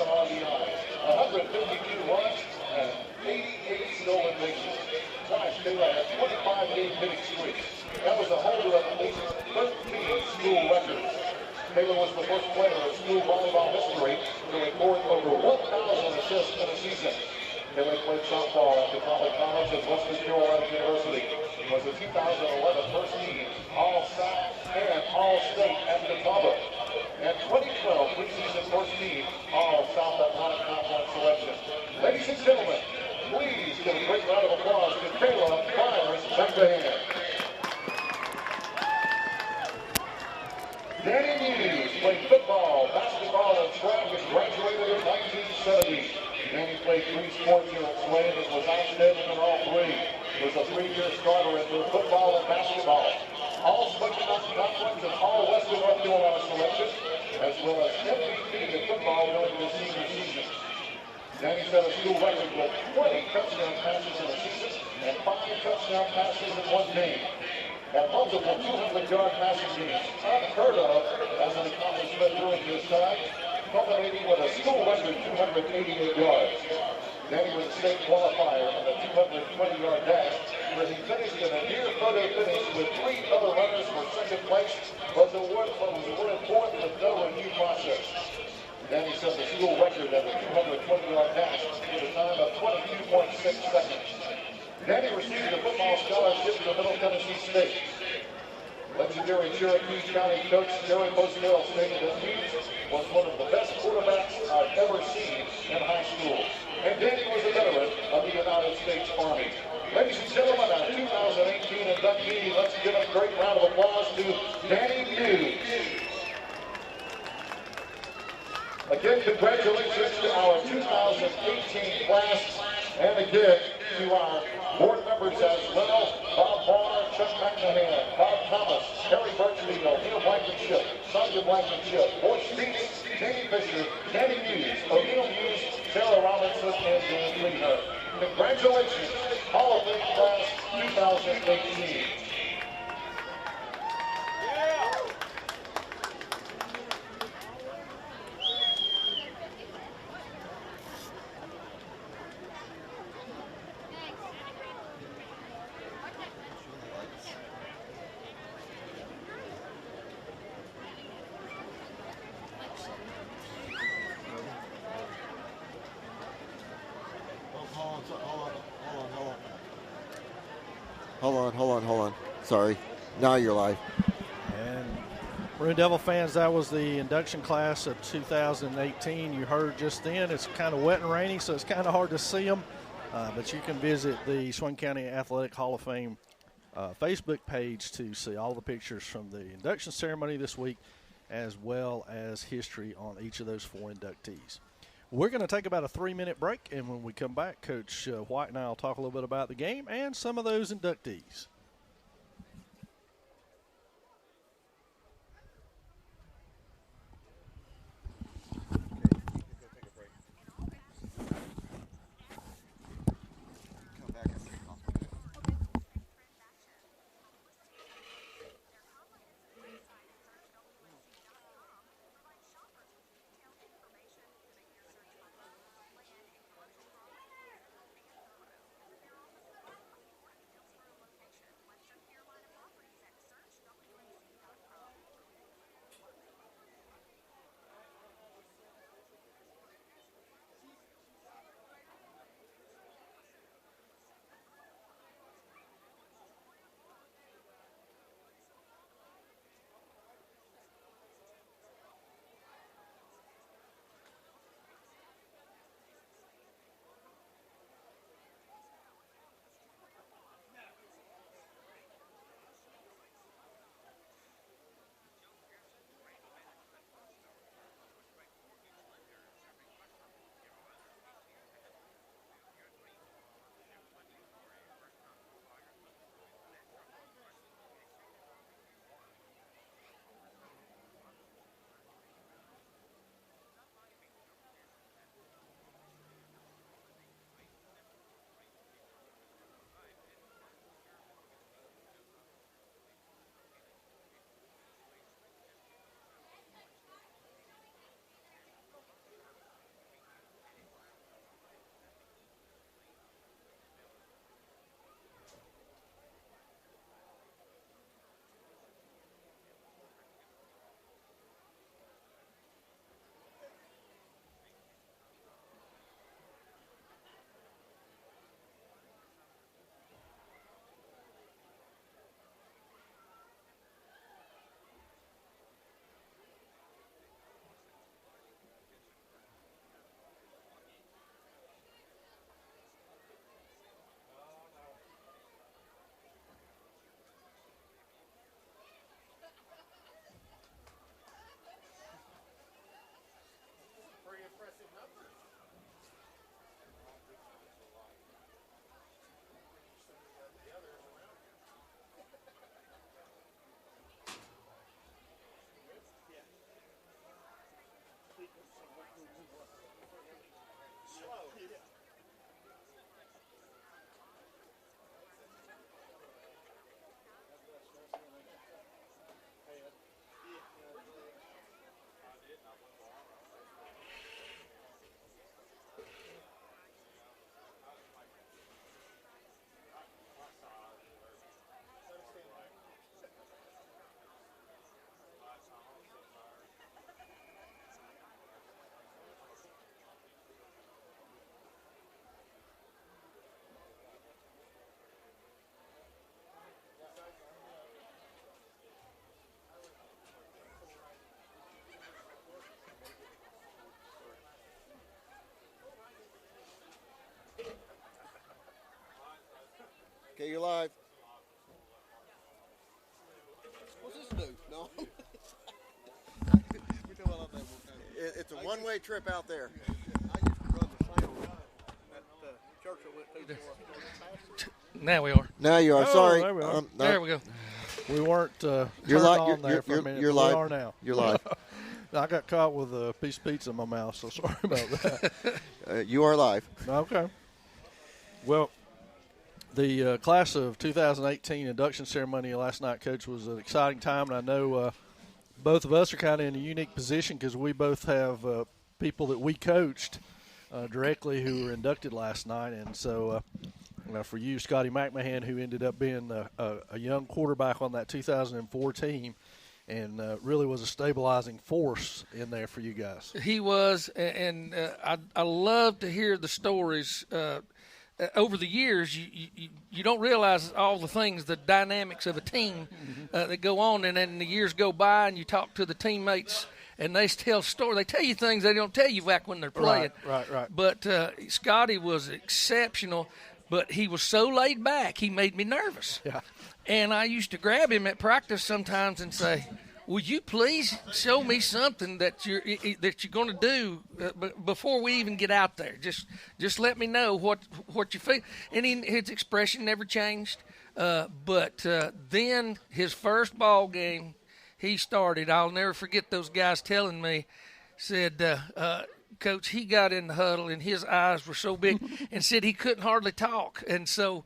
RBIs, 152 runs, and 88 stolen bases. Twice Taylor had 25 game hitting streaks. That was a holder of at least 13 school records. Taylor was the first player in school volleyball history to record over 1,000 assists in a season. Taylor played softball at DePaul College at Western Carolina University. He was a 2011 first team All-South and All-State at DePaul. And 2012 preseason first team All-South Atlantic Conference selection. Ladies and gentlemen, please give a great round of applause to Taylor Myers McMahon. Danny Hughes played football, basketball, and track and graduated in 1970. Danny played 3 sports here at Swain and was outstanding in all 3. Was a 3-year starter in both football and basketball. All-Swain Conference and All-Western North Carolina selection, as well as MVP in football during the senior season. Danny set a school record with 20 touchdown passes in a season and 5 touchdown passes in one game. And multiple 200-yard passing games, unheard of as an accomplishment during his time, culminating with a school record 288 yards. Danny was a state qualifier in the 220-yard dash, where he finished in a near-photo finish with 3 other runners for second place, but was awarded 4th with no review process. Danny set the school record at the 220-yard dash with a time of 22.6 seconds. Danny received a football scholarship to Middle Tennessee State. Legendary Cherokee County coach Jerry Boswell stated that he was one of the best quarterbacks I've ever seen in high school. And Danny was a veteran of the United States Army. Ladies and gentlemen, our 2018 inductee, let's give a great round of applause to Danny Hughes. Again, congratulations to our 2018 class, and again to our board members as well: Bob Barr, Chuck McMahon, Bob Thomas, Harry Birchfield, Neil Blankenship, Sonia Blankenship, Boyd Stevens, Jamie Fisher, Danny Hughes, O'Neill Hughes, Sarah Robinson, and Dan Leher. Congratulations, Hall of Fame class 2018. Hold on. Sorry. Now you're live. And Maroon Devil fans, that was the induction class of 2018. You heard just then, it's kind of wet and rainy, so it's kind of hard to see them. But you can visit the Swain County Athletic Hall of Fame Facebook page to see all the pictures from the induction ceremony this week, as well as history on each of those 4 inductees. We're going to take about a 3-minute break, and when we come back, Coach White and I will talk a little bit about the game and some of those inductees. Okay, you're live. What's this do? No. It's a one-way trip out there. I used to run the same at church I went to. Now we are. Now you are. Oh, Sorry. there we are. There we go. We weren't You're turned live. on there for a minute. You're but live. We are now. You're live. I got caught with a piece of pizza in my mouth, so sorry about that. You are live. Okay. Well, the class of 2018 induction ceremony last night, Coach, was an exciting time, and I know both of us are kind of in a unique position because we both have people that we coached directly who were inducted last night, and so for you, Scotty McMahon, who ended up being a young quarterback on that 2004 team, and really was a stabilizing force in there for you guys. He was, and I love to hear the stories. Over the years, you don't realize all the things, the dynamics of a team that go on, and then the years go by, and you talk to the teammates, and they tell stories. They tell you things they don't tell you back when they're playing. Right. But Scotty was exceptional, but he was so laid back, he made me nervous. Yeah. And I used to grab him at practice sometimes and say, "Would you please show me something that you're going to do before we even get out there? Just let me know what you feel." And his expression never changed. But then his first ball game, he started. I'll never forget those guys telling me, said, "Coach, he got in the huddle and his eyes were so big," and said he couldn't hardly talk. And so.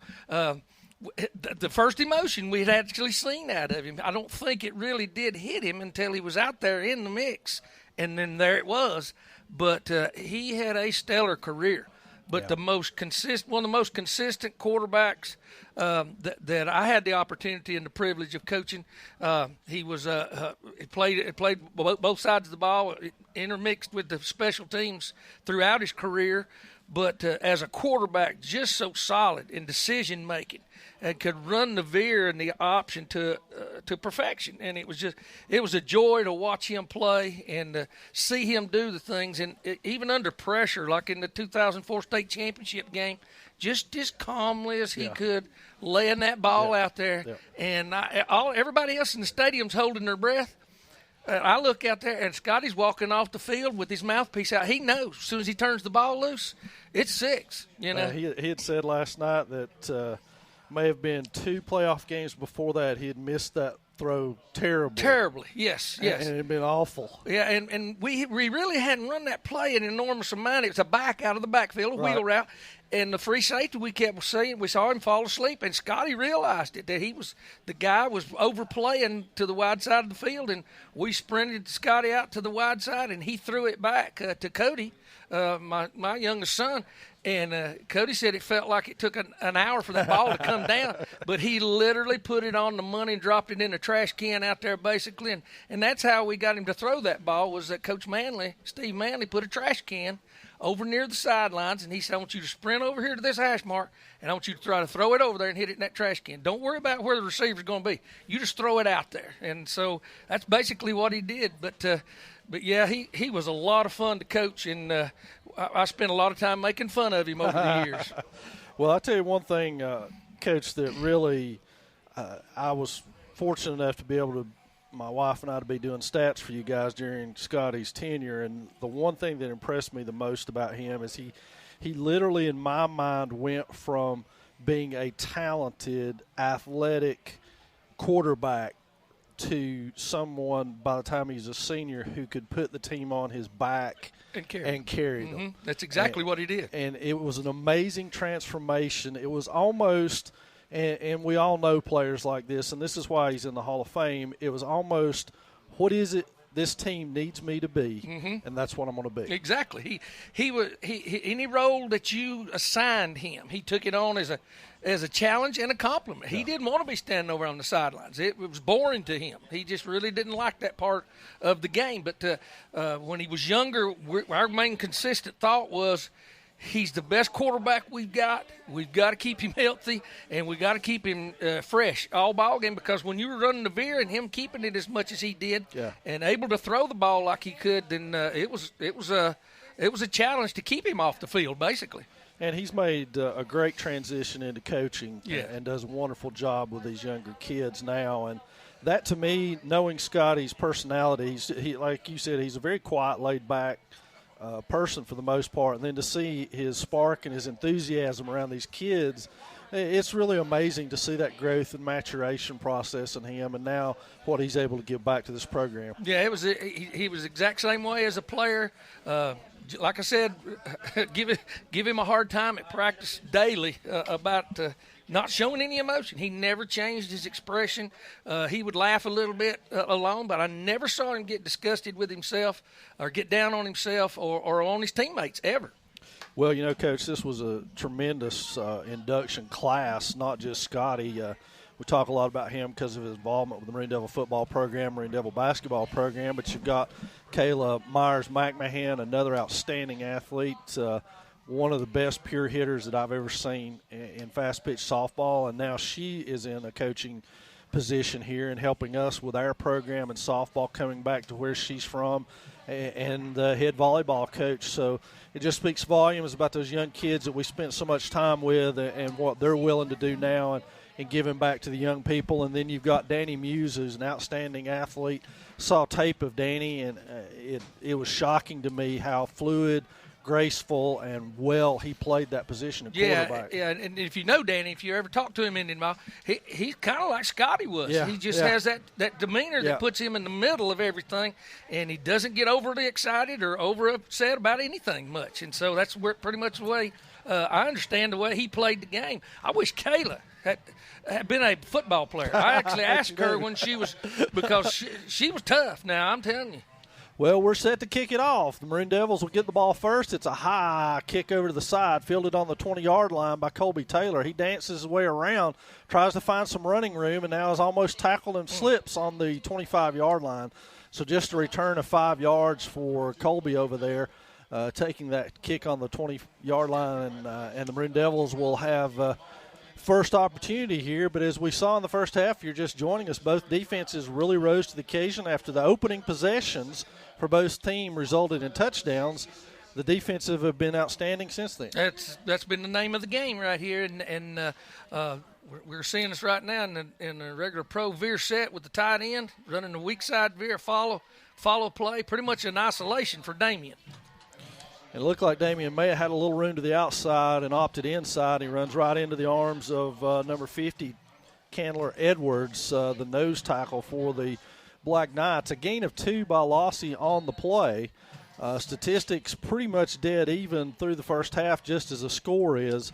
The first emotion we had actually seen out of him, I don't think it really did hit him until he was out there in the mix, and then there it was. But he had a stellar career. But one of the most consistent quarterbacks that I had the opportunity and the privilege of coaching. He was he played both sides of the ball, intermixed with the special teams throughout his career. But as a quarterback, just so solid in decision making, and could run the veer and the option to perfection. And it was a joy to watch him play and see him do the things. And even under pressure, like in the 2004 state championship game, just as calmly as he could, laying that ball out there. Yeah. And everybody else in the stadium's holding their breath. I look out there, and Scotty's walking off the field with his mouthpiece out. He knows as soon as he turns the ball loose, it's 6. You know, he had said last night that may have been 2 playoff games before that he had missed that throw terribly. Yes. And it had been awful. Yeah, and we really hadn't run that play an enormous amount. It was a back out of the backfield, a wheel route. And the free safety we kept seeing, we saw him fall asleep, and Scotty realized it, that the guy was overplaying to the wide side of the field, and we sprinted Scotty out to the wide side, and he threw it back to Cody, my youngest son. And Cody said it felt like it took an hour for that ball to come down, but he literally put it on the money and dropped it in a trash can out there basically. And that's how we got him to throw that ball, was that Coach Manley, Steve Manley, put a trash can over near the sidelines, and he said, "I want you to sprint over here to this hash mark, and I want you to try to throw it over there and hit it in that trash can. Don't worry about where the receiver's going to be. You just throw it out there." And so that's basically what he did. But yeah, he was a lot of fun to coach, and I spent a lot of time making fun of him over the years. Well, I'll tell you one thing, Coach, that really I was fortunate enough to be able to, my wife and I, to be doing stats for you guys during Scotty's tenure, and the one thing that impressed me the most about him is he literally, in my mind, went from being a talented, athletic quarterback to someone, by the time he's a senior, who could put the team on his back and carry them. That's exactly what he did. And it was an amazing transformation. It was almost, and we all know players like this, and this is why he's in the Hall of Fame, it was almost, what is it this team needs me to be, and that's what I'm going to be. Exactly. He any role that you assigned him, he took it on as a challenge and a compliment. He didn't want to be standing over on the sidelines. It was boring to him. He just really didn't like that part of the game. But when he was younger, our main consistent thought was, he's the best quarterback we've got. We've got to keep him healthy, and we've got to keep him fresh all ball game, because when you were running the veer and him keeping it as much as he did and able to throw the ball like he could, then it was a challenge to keep him off the field, basically. And he's made a great transition into coaching Yeah. and does a wonderful job with these younger kids now. And that, to me, knowing Scotty's personality, he, like you said, he's a very quiet, laid-back person for the most part. And then to see his spark and his enthusiasm around these kids, it's really amazing to see that growth and maturation process in him, and now what he's able to give back to this program. Yeah, it was he was the exact same way as a player. Like I said, give him a hard time at practice daily about not showing any emotion. He never changed his expression. He would laugh a little bit alone, but I never saw him get disgusted with himself or get down on himself or on his teammates ever. Well, you know, Coach, this was a tremendous induction class, not just Scotty. We talk a lot about him because of his involvement with the Marine Devil football program, Marine Devil basketball program, but you've got Kayla Myers-McMahon, another outstanding athlete, one of the best pure hitters that I've ever seen in fast-pitch softball, and now she is in a coaching position here and helping us with our program and softball, coming back to where she's from, and the head volleyball coach. So it just speaks volumes about those young kids that we spent so much time with and what they're willing to do now and giving back to the young people. And then you've got Danny Muse, who's an outstanding athlete. Saw tape of Danny, and it was shocking to me how fluid, graceful, and well he played that position of quarterback. Yeah, and if you know Danny, if you ever talk to him in Inmile, he's kind of like Scotty was. Yeah, He just has that demeanor that puts him in the middle of everything, and he doesn't get overly excited or over upset about anything much. And so that's pretty much the way I understand the way he played the game. I wish Kayla had been a football player. I actually asked her when she was, because she was tough. Now, I'm telling you. Well, we're set to kick it off. The Marine Devils will get the ball first. It's a high kick over to the side, fielded on the 20-yard line by Colby Taylor. He dances his way around, tries to find some running room, and now is almost tackled and slips on the 25-yard line. So just a return of 5 yards for Colby over there, taking that kick on the 20-yard line, and the Marine Devils will have first opportunity here. But as we saw in the first half, you're just joining us, both defenses really rose to the occasion after the opening possessions for both teams resulted in touchdowns. The defensive have been outstanding since then. That's been the name of the game right here, and we're seeing this right now in the regular pro veer set with the tight end running the weak side veer follow play, pretty much in isolation for Damian. It looked like Damian may have had a little room to the outside and opted inside. He runs right into the arms of number 50, Candler Edwards, the nose tackle for the Black Knights. A gain of 2 by Lossie on the play. Statistics pretty much dead even through the first half, just as the score is.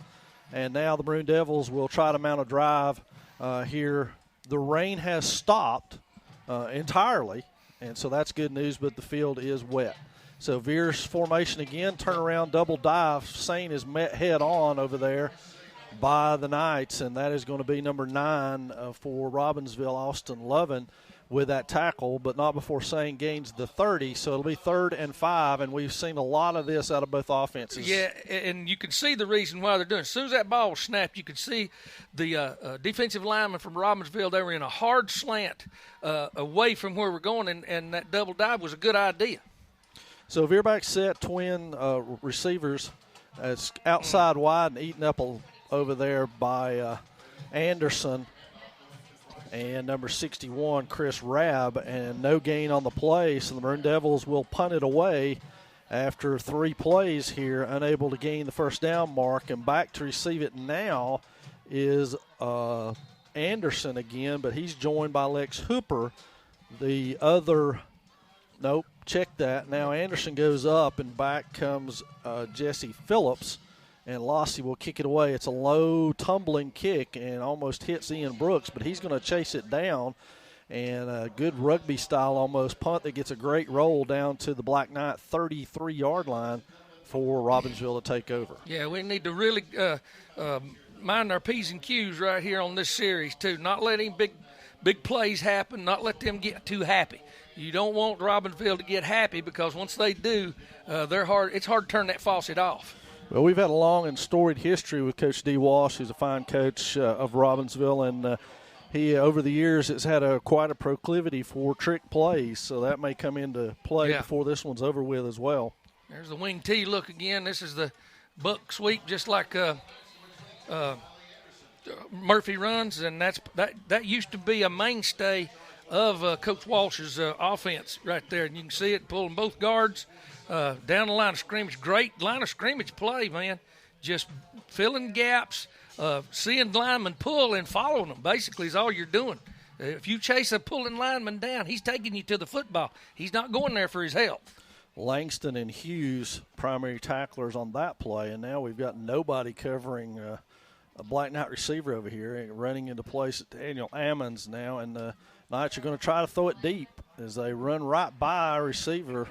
And now the Maroon Devils will try to mount a drive here. The rain has stopped entirely, and so that's good news, but the field is wet. So Veer's formation again, turnaround, double dive. Swain is met head on over there by the Knights, and that is going to be number 9 for Robbinsville, Austin Lovin, with that tackle, but not before Swain gains the 30. So it'll be 3rd and 5, and we've seen a lot of this out of both offenses. Yeah, and you can see the reason why they're doing it. As soon as that ball was snapped, you could see the defensive lineman from Robbinsville, they were in a hard slant away from where we're going, and that double dive was a good idea. So Veerback set, twin receivers. It's outside wide and eaten up over there by Anderson and number 61, Chris Rabb, and no gain on the play. So the Maroon Devils will punt it away after 3 plays here, unable to gain the first down mark. And back to receive it now is Anderson again, but he's joined by Lex Hooper, the other. Nope, check that. Now Anderson goes up, and back comes Jesse Phillips, and Lossie will kick it away. It's a low, tumbling kick and almost hits Ian Brooks, but he's going to chase it down, and a good rugby-style almost punt that gets a great roll down to the Black Knight 33-yard line for Robbinsville to take over. Yeah, we need to really mind our P's and Q's right here on this series, too. Not let any big plays happen, not let them get too happy. You don't want Robbinsville to get happy, because once they do, it's hard to turn that faucet off. Well, we've had a long and storied history with Coach D. Walsh, who's a fine coach of Robbinsville, and he, over the years, has had quite a proclivity for trick plays, so that may come into play before this one's over with as well. There's the wing T look again. This is the buck sweep just like Murphy runs, and that used to be a mainstay of Coach Walsh's offense right there. And you can see it pulling both guards down the line of scrimmage. Great line of scrimmage play, man. Just filling gaps, seeing linemen pull and following them basically is all you're doing. If you chase a pulling lineman down, he's taking you to the football. He's not going there for his help. Langston and Hughes, primary tacklers on that play, and now we've got nobody covering a Black Knight receiver over here, running into place at Daniel Ammons now, and the Knights are going to try to throw it deep as they run right by a receiver,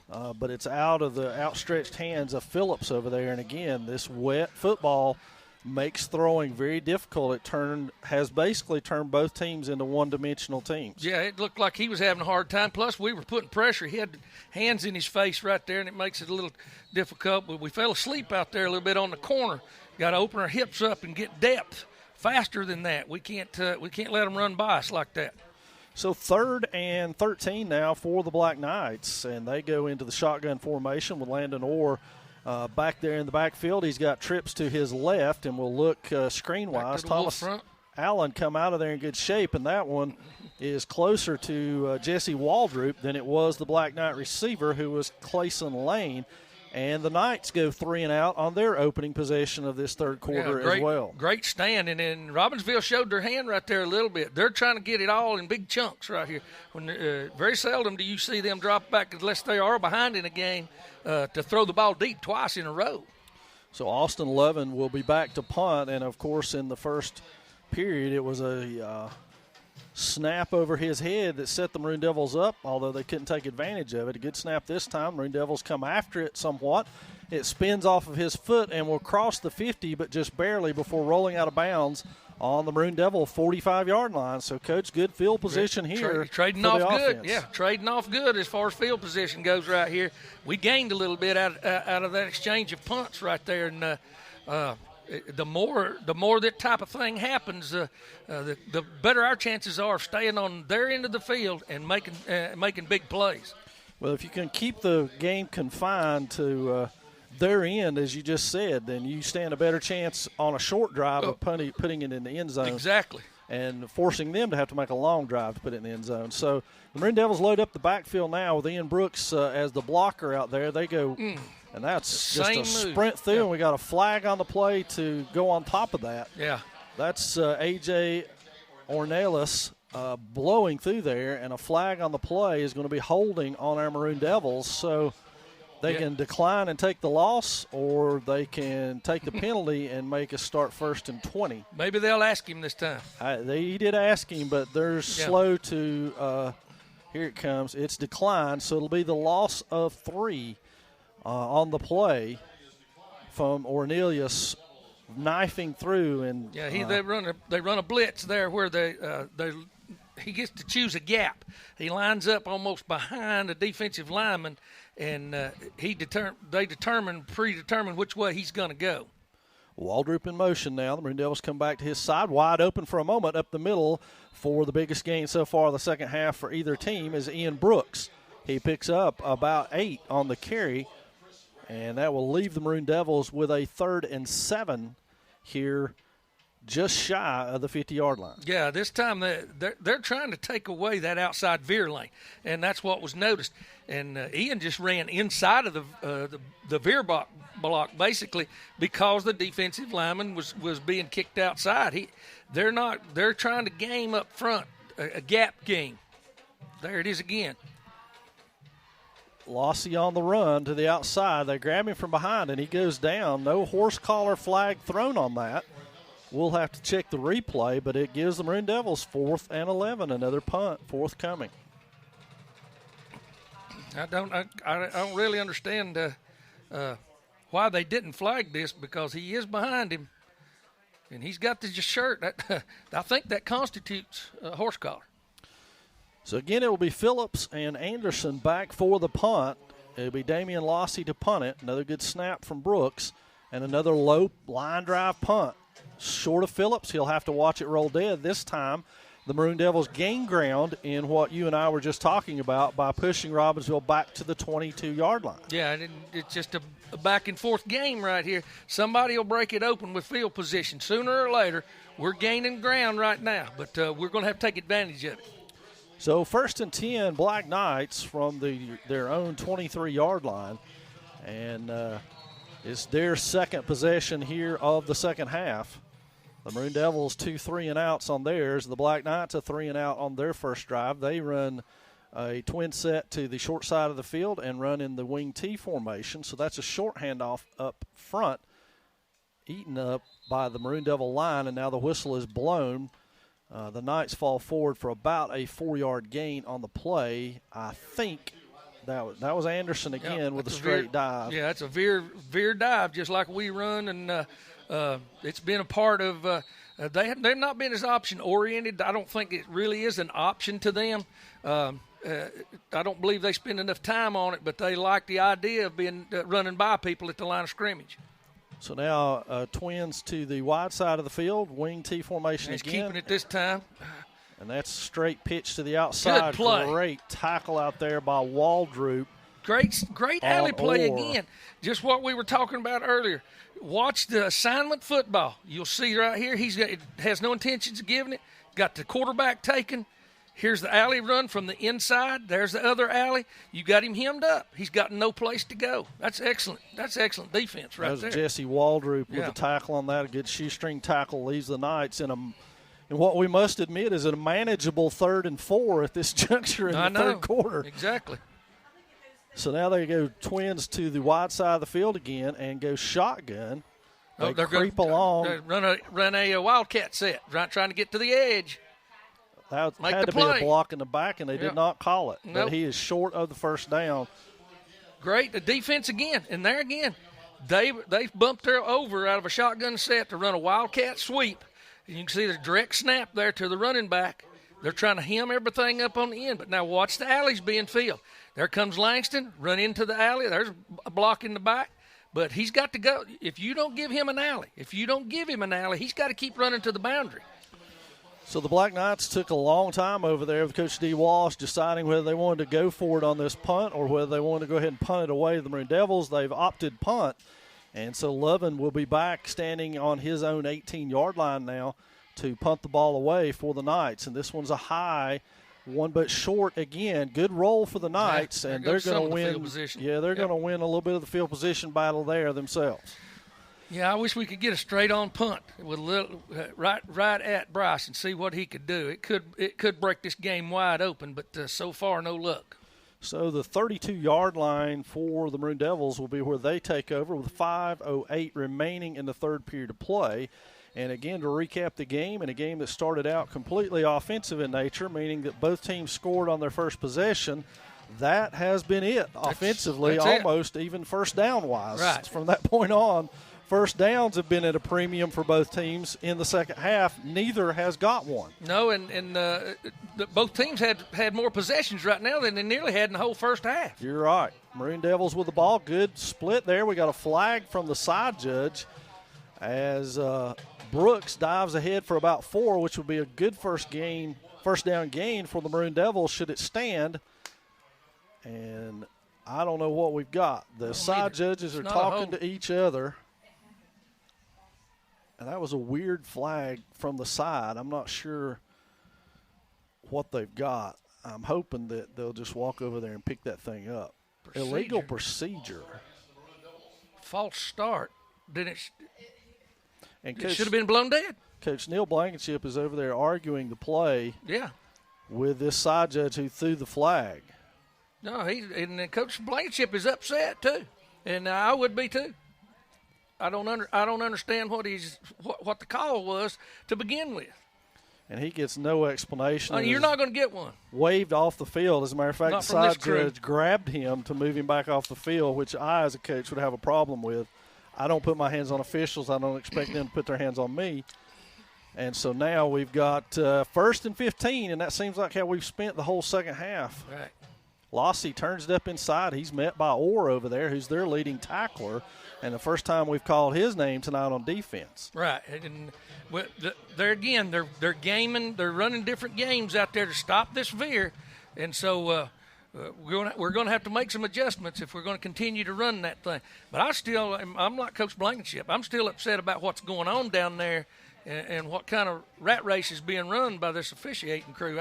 but it's out of the outstretched hands of Phillips over there. And again, this wet football makes throwing very difficult. It has basically turned both teams into one-dimensional teams. Yeah, it looked like he was having a hard time. Plus, we were putting pressure. He had hands in his face right there, and it makes it a little difficult. But we fell asleep out there a little bit on the corner. Got to open our hips up and get depth faster than that. We can't let them run by us like that. So 3rd and 13 now for the Black Knights, and they go into the shotgun formation with Landon Orr back there in the backfield. He's got trips to his left, and we'll look screen-wise. Thomas Allen come out of there in good shape, and that one is closer to Jesse Waldrop than it was the Black Knight receiver, who was Clayson Lane. And the Knights go 3 and out on their opening possession of this third quarter as well. Great stand. And then Robbinsville showed their hand right there a little bit. They're trying to get it all in big chunks right here. Very seldom do you see them drop back unless they are behind in a game to throw the ball deep twice in a row. So Austin Lovin will be back to punt. And, of course, in the first period it was a snap over his head that set the Maroon Devils up, although they couldn't take advantage of it. A good snap this time. Maroon Devils come after it somewhat. It spins off of his foot and will cross the 50, but just barely before rolling out of bounds on the Maroon Devil 45-yard line. So, Coach, good field position here. Trading off good. Yeah, trading off good as far as field position goes right here. We gained a little bit out of that exchange of punts right there, and the more that type of thing happens, the better our chances are of staying on their end of the field and making big plays. Well, if you can keep the game confined to their end, as you just said, then you stand a better chance on a short drive of putting it in the end zone. Exactly. And forcing them to have to make a long drive to put it in the end zone. So the Maroon Devils load up the backfield now with Ian Brooks as the blocker out there. They go and that's just a sprint through, and we got a flag on the play to go on top of that. Yeah. That's A.J. Ornelas blowing through there, and a flag on the play is going to be holding on our Maroon Devils. So they can decline and take the loss, or they can take the penalty and make us start 1st and 20. Maybe they'll ask him this time. They did ask him, but they're slow to here it comes. It's declined, so it'll be the loss of 3 on the play from Ornelas knifing through. And they run a blitz there where he gets to choose a gap. He lines up almost behind the defensive lineman, and they predetermine which way he's going to go. Waldrop in motion now. The Maroon Devils come back to his side, wide open for a moment up the middle for the biggest gain so far of the second half for either team is Ian Brooks. He picks up about 8 on the carry, and that will leave the Maroon Devils with a 3rd and 7 here just shy of the 50-yard line. Yeah, this time they're trying to take away that outside veer lane, and that's what was noticed. And Ian just ran inside of the veer block basically because the defensive lineman was being kicked outside. They're trying to game up front, a gap game. There it is again. Lossie on the run to the outside. They grab him from behind, and he goes down. No horse collar flag thrown on that. We'll have to check the replay, but it gives the Maroon Devils 4th and 11, another punt forthcoming. I don't really understand why they didn't flag this, because he is behind him, and he's got the shirt. I think that constitutes a horse collar. So, again, it will be Phillips and Anderson back for the punt. It'll be Damian Lossie to punt it. Another good snap from Brooks, and another low line drive punt. Short of Phillips, he'll have to watch it roll dead. This time, the Maroon Devils gain ground in what you and I were just talking about by pushing Robbinsville back to the 22-yard line. Yeah, it's just a back-and-forth game right here. Somebody will break it open with field position. Sooner or later, we're gaining ground right now, but we're going to have to take advantage of it. So 1st and 10, Black Knights from their own 23-yard line. And it's their second possession here of the second half. The Maroon Devils 2 3-and-outs on theirs. The Black Knights a 3-and-out on their first drive. They run a twin set to the short side of the field and run in the wing T formation. So that's a short handoff up front, eaten up by the Maroon Devil line, and now the whistle is blown. The Knights fall forward for about a 4-yard gain on the play. I think that was Anderson again with a straight dive. Yeah, it's a veer dive just like we run, and it's been a part of they've not been as option-oriented. I don't think it really is an option to them. I don't believe they spend enough time on it, but they like the idea of being running by people at the line of scrimmage. So now twins to the wide side of the field, wing T formation and he's again. keeping it this time. And that's straight pitch to the outside. Good play. Great tackle out there by Waldrop. Great alley play again. Just what we were talking about earlier. Watch the assignment football. You'll see right here, has no intentions of giving it. Got the quarterback taken. Here's the alley run from the inside. There's the other alley. You got him hemmed up. He's got no place to go. That's excellent. That's excellent defense right there. That was Jesse Waldrop with a tackle on that. A good shoestring tackle leaves the Knights in what we must admit is a manageable 3rd and 4 at this juncture in the third quarter. Exactly. So now they go twins to the wide side of the field again and go shotgun. They creep along. They run a wildcat set, trying to get to the edge. That had to be a block in the back, and they did not call it. Nope. But he is short of the first down. Great. The defense again. And there again, they bumped her over out of a shotgun set to run a wildcat sweep. And you can see the direct snap there to the running back. They're trying to hem everything up on the end. But now watch the alleys being filled. There comes Langston, run into the alley. There's a block in the back. But he's got to go. If you don't give him an alley, he's got to keep running to the boundary. So the Black Knights took a long time over there with Coach D. Walsh deciding whether they wanted to go for it on this punt or whether they wanted to go ahead and punt it away to the Maroon Devils. They've opted punt, and so Lovin will be back standing on his own 18-yard line now to punt the ball away for the Knights. And this one's a high one, but short again. Good roll for the Knights, and they're going to win. They're going to win a little bit of the field position battle there themselves. Yeah, I wish we could get a straight-on punt with a little right at Bryce and see what he could do. It could break this game wide open, but so far no luck. So the 32-yard line for the Maroon Devils will be where they take over with 5:08 remaining in the third period of play. And again, to recap the game, in a game that started out completely offensive in nature, meaning that both teams scored on their first possession, that has been it offensively, that's almost even first down-wise. Right. From that point on, first downs have been at a premium for both teams in the second half. Neither has got one. No, and both teams had more possessions right now than they nearly had in the whole first half. You're right. Maroon Devils with the ball. Good split there. We got a flag from the side judge as Brooks dives ahead for about 4, which would be a good first down gain for the Maroon Devils should it stand. And I don't know what we've got. The side judges are talking to each other. And that was a weird flag from the side. I'm not sure what they've got. I'm hoping that they'll just walk over there and pick that thing up. Illegal procedure. False start. It should have been blown dead. Coach Neil Blankenship is over there arguing the play with this side judge who threw the flag. No, and Coach Blankenship is upset too, and I would be too. I don't understand what the call was to begin with. And he gets no explanation. You're not going to get one. Waved off the field. As a matter of fact, the side judge grabbed him to move him back off the field, which I, as a coach, would have a problem with. I don't put my hands on officials. I don't expect them to put their hands on me. And so now we've got 1st and 15, and that seems like how we've spent the whole second half. Right. Lossy turns it up inside. He's met by Orr over there, who's their leading tackler, and the first time we've called his name tonight on defense. Right, and they're gaming. They're running different games out there to stop this veer, and so we're going to have to make some adjustments if we're going to continue to run that thing. But I'm like Coach Blankenship. I'm still upset about what's going on down there and what kind of rat race is being run by this officiating crew.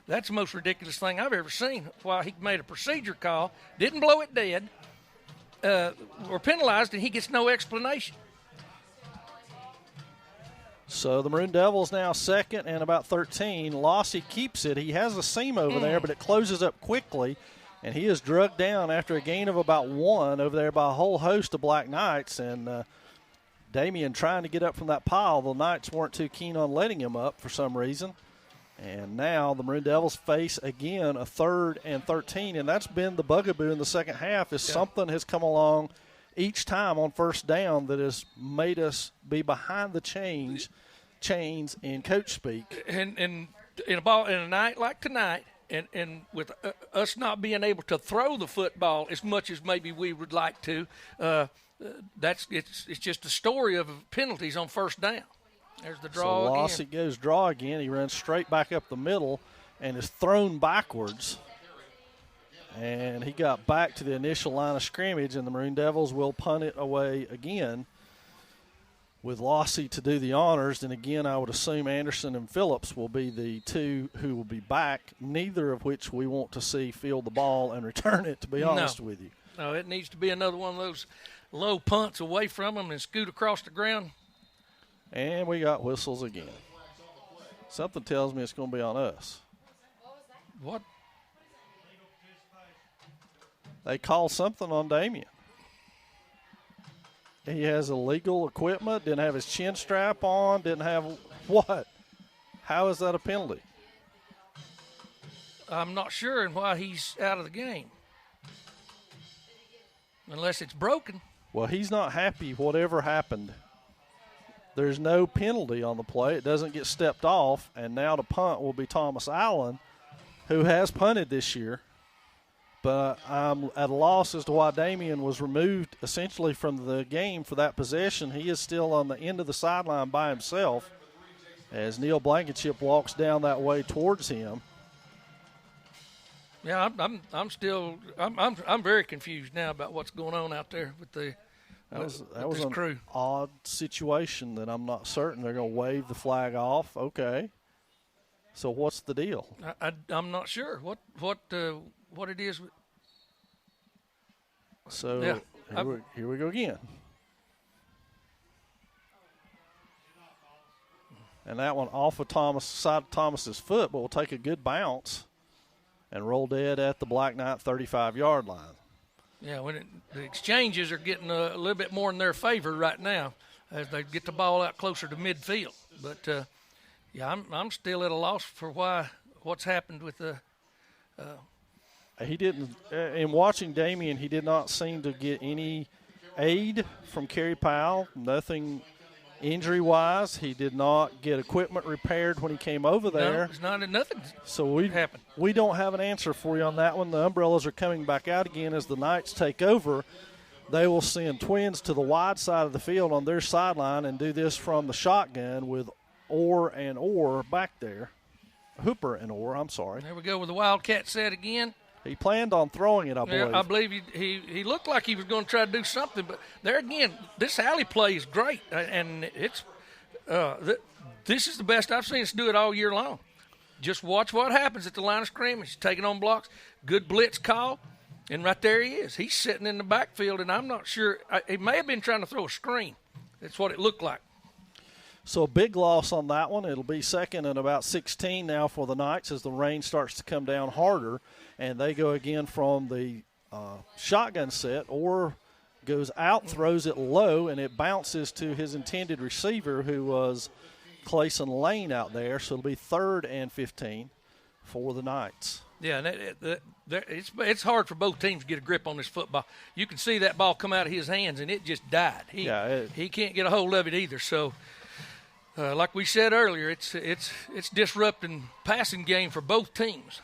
That's the most ridiculous thing I've ever seen. While he made a procedure call, didn't blow it dead, or penalized, and he gets no explanation. So the Maroon Devils now second and about 13. Lossy keeps it. He has a seam over there, but it closes up quickly, and he is drugged down after a gain of about 1 over there by a whole host of Black Knights. And Damian trying to get up from that pile. The Knights weren't too keen on letting him up for some reason. And now the Maroon Devils face again a 3rd and 13, and that's been the bugaboo in the second half is something has come along each time on first down that has made us be behind the chains in coach speak. And in a night like tonight, and with us not being able to throw the football as much as maybe we would like to, it's just a story of penalties on first down. There's the draw so Lossy again. Goes draw again. He runs straight back up the middle and is thrown backwards. And he got back to the initial line of scrimmage, and the Maroon Devils will punt it away again with Lossy to do the honors. And again, I would assume Anderson and Phillips will be the two who will be back, neither of which we want to see field the ball and return it, to be honest with you. No, it needs to be another one of those low punts away from them and scoot across the ground. And we got whistles again. Something tells me it's going to be on us. What? They call something on Damian. He has illegal equipment, didn't have his chin strap on, didn't have what? How is that a penalty? I'm not sure and why he's out of the game. Unless it's broken. Well, he's not happy whatever happened. There's no penalty on the play. It doesn't get stepped off, and now the punt will be Thomas Allen, who has punted this year. But I'm at a loss as to why Damian was removed essentially from the game for that possession. He is still on the end of the sideline by himself as Neil Blankenship walks down that way towards him. Yeah, I'm very confused now about what's going on out there with the That was this an crew. odd situation that I'm not certain. They're going to wave the flag off. Okay. So what's the deal? I'm not sure what it is. So Yeah, here we go again. And that one off of Thomas's foot, but will take a good bounce and roll dead at the Black Knight 35-yard line. Yeah, the exchanges are getting a little bit more in their favor right now as they get the ball out closer to midfield. But yeah, I'm still at a loss for what's happened with the. He didn't. In watching Damian, he did not seem to get any aid from Kerry Powell. Nothing injury-wise. He did not get equipment repaired when he came over there. No, it's not nothing. So we don't have an answer for you on that one. The umbrellas are coming back out again as the Knights take over. They will send Twins to the wide side of the field on their sideline and do this from the shotgun with Orr and Orr back there. Hooper and Orr, I'm sorry. There we go with the Wildcat set again. He planned on throwing it, I believe. Yeah, I believe he looked like he was going to try to do something, but there again, this alley play is great, and it's this is the best I've seen us do it all year long. Just watch what happens at the line of scrimmage. Taking on blocks, good blitz call, and right there he is. He's sitting in the backfield, and I'm not sure. He may have been trying to throw a screen. That's what it looked like. So a big loss on that one. It'll be second and about 16 now for the Knights as the rain starts to come down harder. And they go again from the shotgun set. Orr goes out, throws it low, and it bounces to his intended receiver, who was Clayson Lane out there. So it'll be 3rd and 15 for the Knights. Yeah, and it's hard for both teams to get a grip on this football. You can see that ball come out of his hands, and it just died. He can't get a hold of it either. So, like we said earlier, it's disrupting passing game for both teams.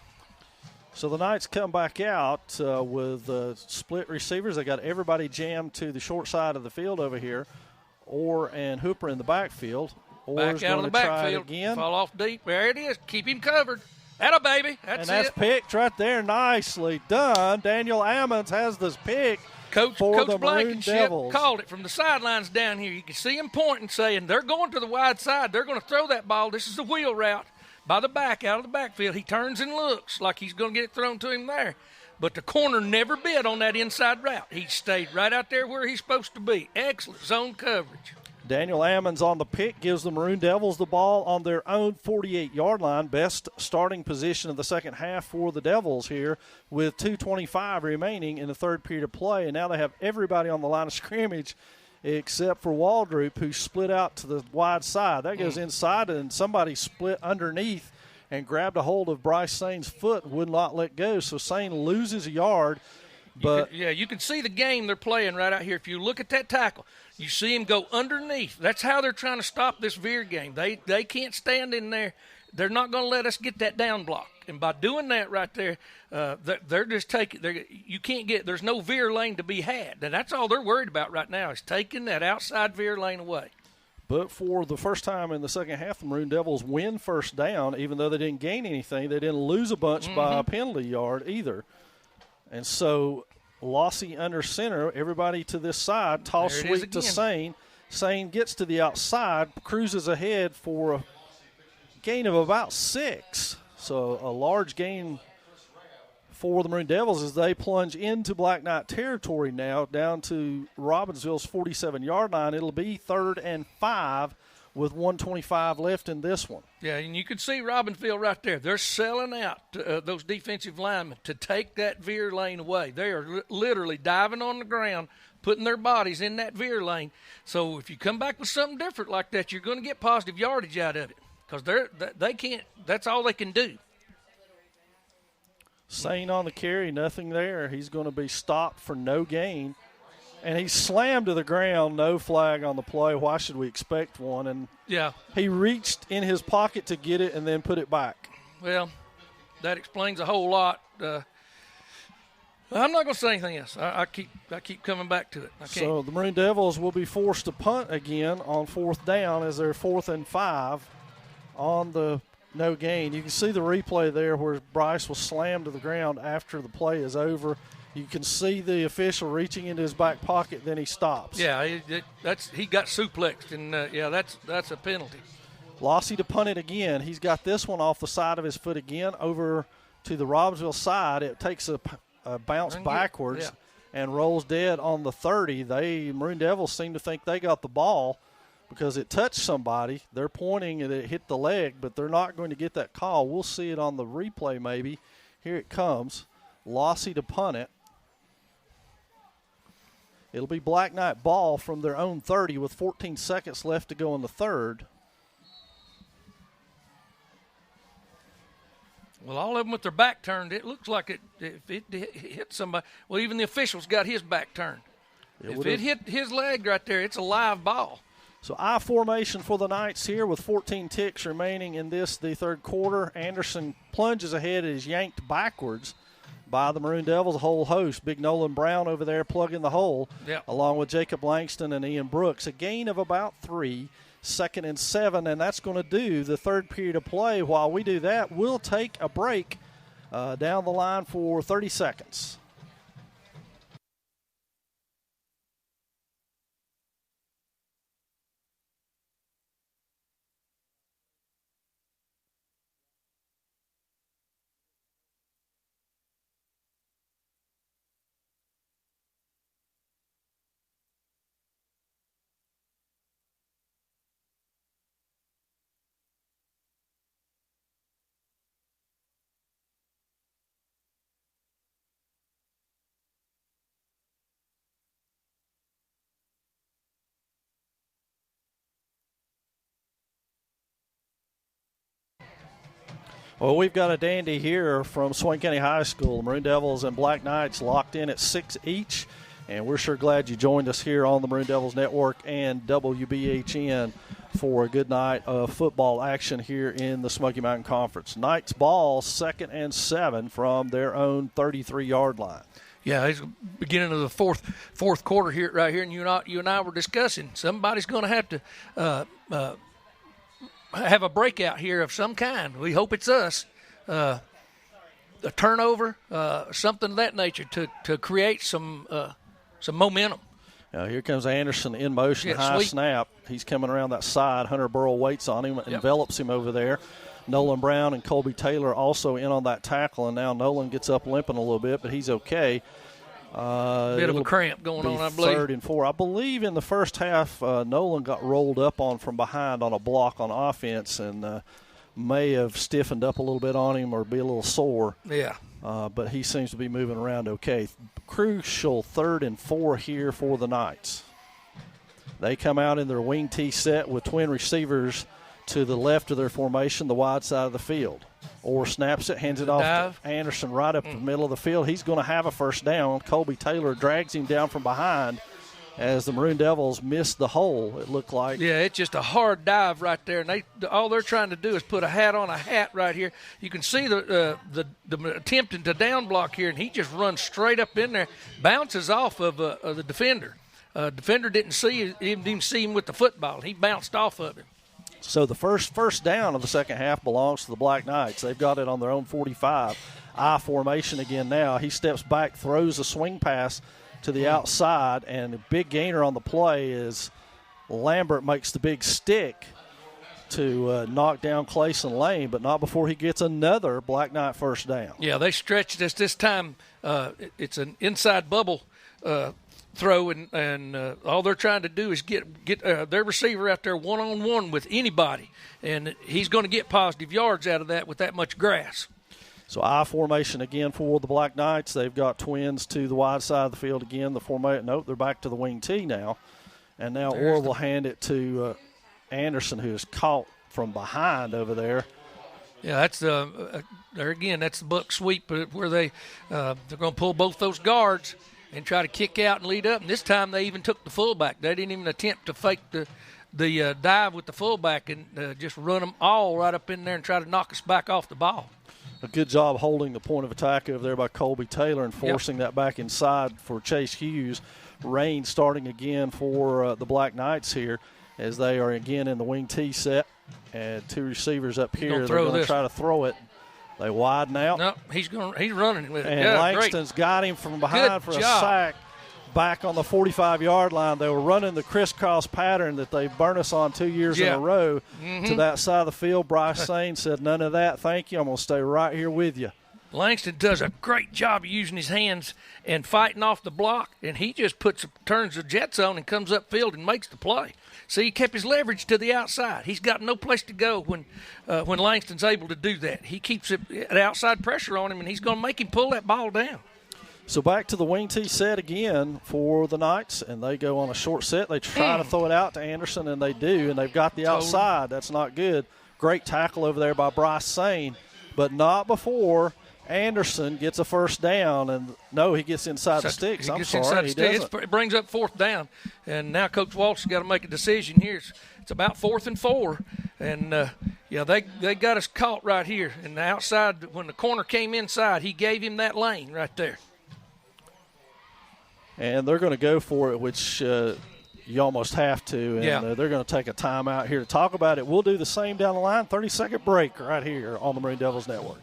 So the Knights come back out with split receivers. They got everybody jammed to the short side of the field over here. Orr and Hooper in the backfield. Back out of the backfield. Again. Fall off deep. There it is. Keep him covered. Atta baby. That's it. Picked right there. Nicely done. Daniel Ammons has this pick. Coach Blankenship called it from the sidelines down here. You can see him pointing, saying they're going to the wide side. They're going to throw that ball. This is the wheel route by the back, out of the backfield. He turns and looks like he's going to get it thrown to him there. But the corner never bit on that inside route. He stayed right out there where he's supposed to be. Excellent zone coverage. Daniel Ammons on the pick gives the Maroon Devils the ball on their own 48-yard line. Best starting position of the second half for the Devils here with 2:25 remaining in the third period of play. And now they have everybody on the line of scrimmage except for Waldrop, who split out to the wide side. That goes inside, and somebody split underneath and grabbed a hold of Bryce Sain's foot and would not let go. So Sain loses a yard. But you can see the game they're playing right out here. If you look at that tackle, you see him go underneath. That's how they're trying to stop this veer game. They can't stand in there. They're not going to let us get that down block. And by doing that right there, they're just taking. You can't get. There's no veer lane to be had. And that's all they're worried about right now is taking that outside veer lane away. But for the first time in the second half, the Maroon Devils win first down, even though they didn't gain anything. They didn't lose a bunch by a penalty yard either. And so Lossy under center, everybody to this side, toss sweep to Sain. Sain gets to the outside, cruises ahead for a gain of about 6. So a large gain for the Maroon Devils as they plunge into Black Knight territory now, down to Robbinsville's 47-yard line. It'll be 3rd and 5 with 1:25 left in this one. Yeah, and you can see Robbinsville right there. They're selling out those defensive linemen to take that veer lane away. They are literally diving on the ground, putting their bodies in that veer lane. So if you come back with something different like that, you're going to get positive yardage out of it because they can't. That's all they can do. Sain on the carry, nothing there. He's going to be stopped for no gain. And he's slammed to the ground, no flag on the play. Why should we expect one? And he reached in his pocket to get it and then put it back. Well, that explains a whole lot. I'm not going to say anything else. I keep coming back to it. I can't. So the Maroon Devils will be forced to punt again on 4th down as they're 4th and 5 on the no gain. You can see the replay there where Bryce was slammed to the ground after the play is over. You can see the official reaching into his back pocket, then he stops. Yeah, he got suplexed, and that's a penalty. Lossy to punt it again. He's got this one off the side of his foot again over to the Robbinsville side. It takes a bounce backwards and rolls dead on the 30. Maroon Devils seem to think they got the ball because it touched somebody. They're pointing and it hit the leg, but they're not going to get that call. We'll see it on the replay maybe. Here it comes. Lossy to punt it. It'll be Black Knight ball from their own 30 with 14 seconds left to go in the third. Well, all of them with their back turned, it looks like if it hit somebody. Well, even the official's got his back turned. If it hit his leg right there, it's a live ball. So I formation for the Knights here with 14 ticks remaining in the third quarter. Anderson plunges ahead and is yanked backwards by the Maroon Devils, a whole host. Big Nolan Brown over there plugging the hole, along with Jacob Langston and Ian Brooks. A gain of about 3, 2nd and 7, and that's going to do the third period of play. While we do that, we'll take a break down the line for 30 seconds. Well, we've got a dandy here from Swain County High School. Maroon Devils and Black Knights locked in at 6 each, and we're sure glad you joined us here on the Maroon Devils Network and WBHN. for a good night of football action here in the Smoky Mountain Conference. Knights ball, 2nd and 7 from their own 33-yard line. Yeah, it's beginning of the fourth quarter here, right here, and you and I were discussing somebody's going to have to have a breakout here of some kind. We hope it's us. A turnover, something of that nature to create some momentum. Now here comes Anderson in motion, Yeah, high sweet. snap. He's coming around that side. Hunter Burrell waits on him, envelops him over there. Nolan Brown and Colby Taylor also in on that tackle, and now Nolan gets up limping a little bit, but he's okay. Bit of a cramp going on, I believe. 3rd and 4. I believe in the first half, Nolan got rolled up on from behind on a block on offense and may have stiffened up a little bit on him or be a little sore. Yeah. But he seems to be moving around okay. Crucial 3rd and 4 here for the Knights. They come out in their wing T set with twin receivers to the left of their formation, the wide side of the field. Orr snaps it, hands it off to Anderson right up the middle of the field. He's going to have a first down. Colby Taylor drags him down from behind as the Maroon Devils missed the hole, it looked like. Yeah, it's just a hard dive right there, and all they're trying to do is put a hat on a hat right here. You can see the attempting to down block here, and he just runs straight up in there, bounces off of the defender. Defender didn't even see him with the football. He bounced off of him. So the first down of the second half belongs to the Black Knights. They've got it on their own 45. I formation again now. He steps back, throws a swing pass to the outside, and the big gainer on the play is Lambert makes the big stick to knock down Clayson Lane, but not before he gets another Black Knight first down. Yeah, they stretched this time. It's an inside bubble throw, and all they're trying to do is get their receiver out there one-on-one with anybody, and he's going to get positive yards out of that with that much grass. So I formation again for the Black Knights. They've got twins to the wide side of the field again. The formation, nope, they're back to the wing T now. And now Orr will hand it to Anderson, who is caught from behind over there. Yeah, that's there again. That's the buck sweep where they're going to pull both those guards and try to kick out and lead up. And this time they even took the fullback. They didn't even attempt to fake the dive with the fullback and just run them all right up in there and try to knock us back off the ball. A good job holding the point of attack over there by Colby Taylor and forcing that back inside for Chase Hughes. Rain starting again for the Black Knights here as they are again in the wing T set. And two receivers up here. They're going to try to throw it. They widen out. No, he's running with it. And Langston's got him from behind for a sack. Back on the 45-yard line. They were running the crisscross pattern that they burned us on 2 years in a row to that side of the field. Bryce Sane said, none of that, thank you. I'm going to stay right here with you. Langston does a great job of using his hands and fighting off the block, and he just turns the jets on and comes upfield and makes the play. See, he kept his leverage to the outside. He's got no place to go when Langston's able to do that. He keeps the outside pressure on him, and he's going to make him pull that ball down. So back to the wing T set again for the Knights, and they go on a short set. They try to throw it out to Anderson, and they do, and they've got the outside. That's not good. Great tackle over there by Bryce Sane, but not before Anderson gets a first down. And no, he gets inside the sticks. I'm sorry, he doesn't. It brings up 4th down, and now Coach Walsh has got to make a decision here. It's about 4th and 4, and they got us caught right here. And the outside, when the corner came inside, he gave him that lane right there. And they're going to go for it, which you almost have to. And they're going to take a timeout here to talk about it. We'll do the same down the line. 30-second break right here on the Maroon Devils Network.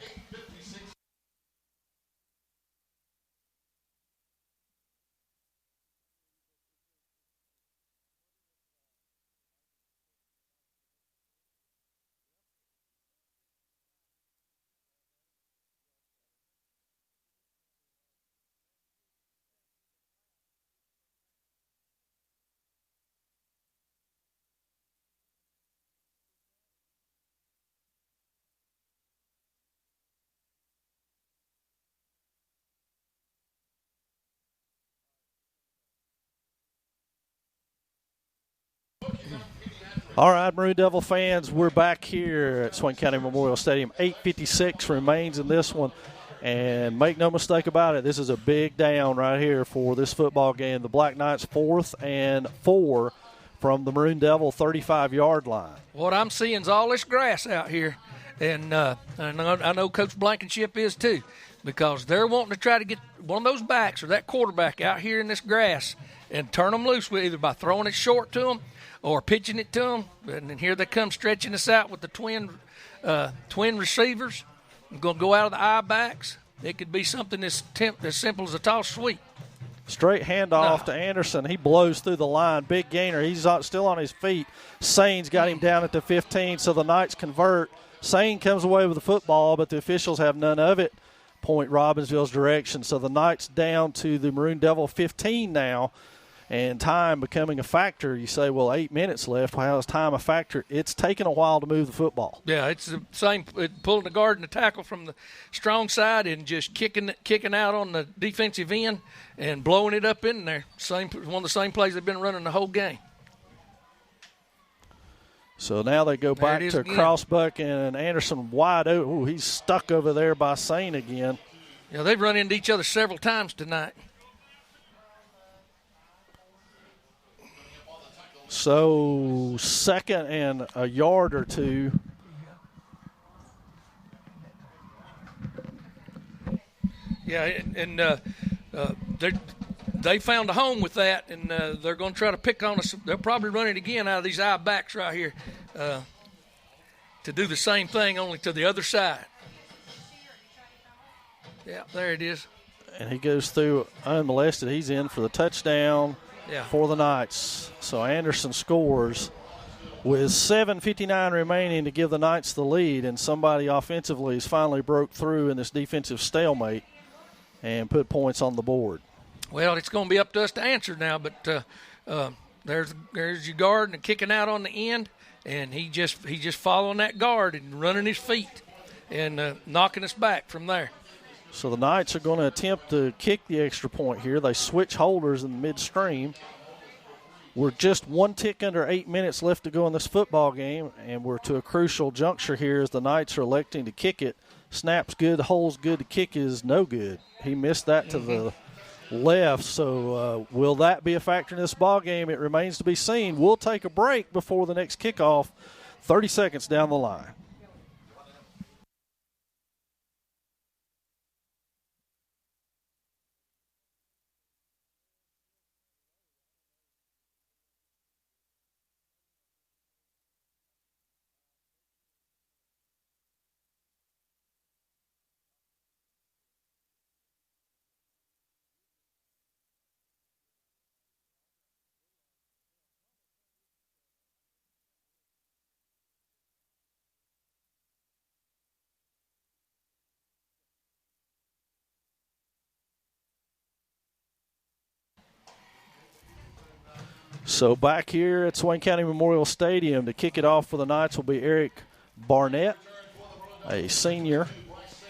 All right, Maroon Devil fans, we're back here at Swain County Memorial Stadium. 8:56 remains in this one. And make no mistake about it, this is a big down right here for this football game. The Black Knights 4th and 4 from the Maroon Devil 35-yard line. What I'm seeing is all this grass out here, and I know Coach Blankenship is too, because they're wanting to try to get one of those backs or that quarterback out here in this grass and turn them loose, with either by throwing it short to them or pitching it to them. And then here they come stretching us out with the twin receivers. I'm going to go out of the I backs. It could be something as simple as a toss sweep. Straight handoff to Anderson. He blows through the line. Big gainer. He's still on his feet. Sain's got him down at the 15, so the Knights convert. Sain comes away with the football, but the officials have none of it. Point Robbinsville's direction. So the Knights down to the Maroon Devil 15 now, and time becoming a factor. You say, well, 8 minutes left. Well, how is time a factor? It's taken a while to move the football. Yeah, it's the same, pulling the guard and the tackle from the strong side and just kicking out on the defensive end and blowing it up in there. One of the same plays they've been running the whole game. So now they go back to Crossbuck, and Anderson wide open. Ooh, he's stuck over there by Sain again. Yeah, they've run into each other several times tonight. So second and a yard or two. Yeah, and they found a home with that, and they're going to try to pick on us. They'll probably run it again out of these eye backs right here to do the same thing, only to the other side. Yeah, there it is. And he goes through unmolested. He's in for the touchdown. Yeah. For the Knights. So Anderson scores with 7:59 remaining to give the Knights the lead, and somebody offensively has finally broke through in this defensive stalemate and put points on the board. Well, it's going to be up to us to answer now, but there's your guard and kicking out on the end, and he just following that guard and running his feet and knocking us back from there. So the Knights are going to attempt to kick the extra point here. They switch holders in the midstream. We're just one tick under 8 minutes left to go in this football game, and we're to a crucial juncture here as the Knights are electing to kick it. Snap's good, hole's good, the kick is no good. He missed that to the left, so will that be a factor in this ball game? It remains to be seen. We'll take a break before the next kickoff, 30 seconds down the line. So back here at Swain County Memorial Stadium to kick it off for the Knights will be Eric Barnett, a senior,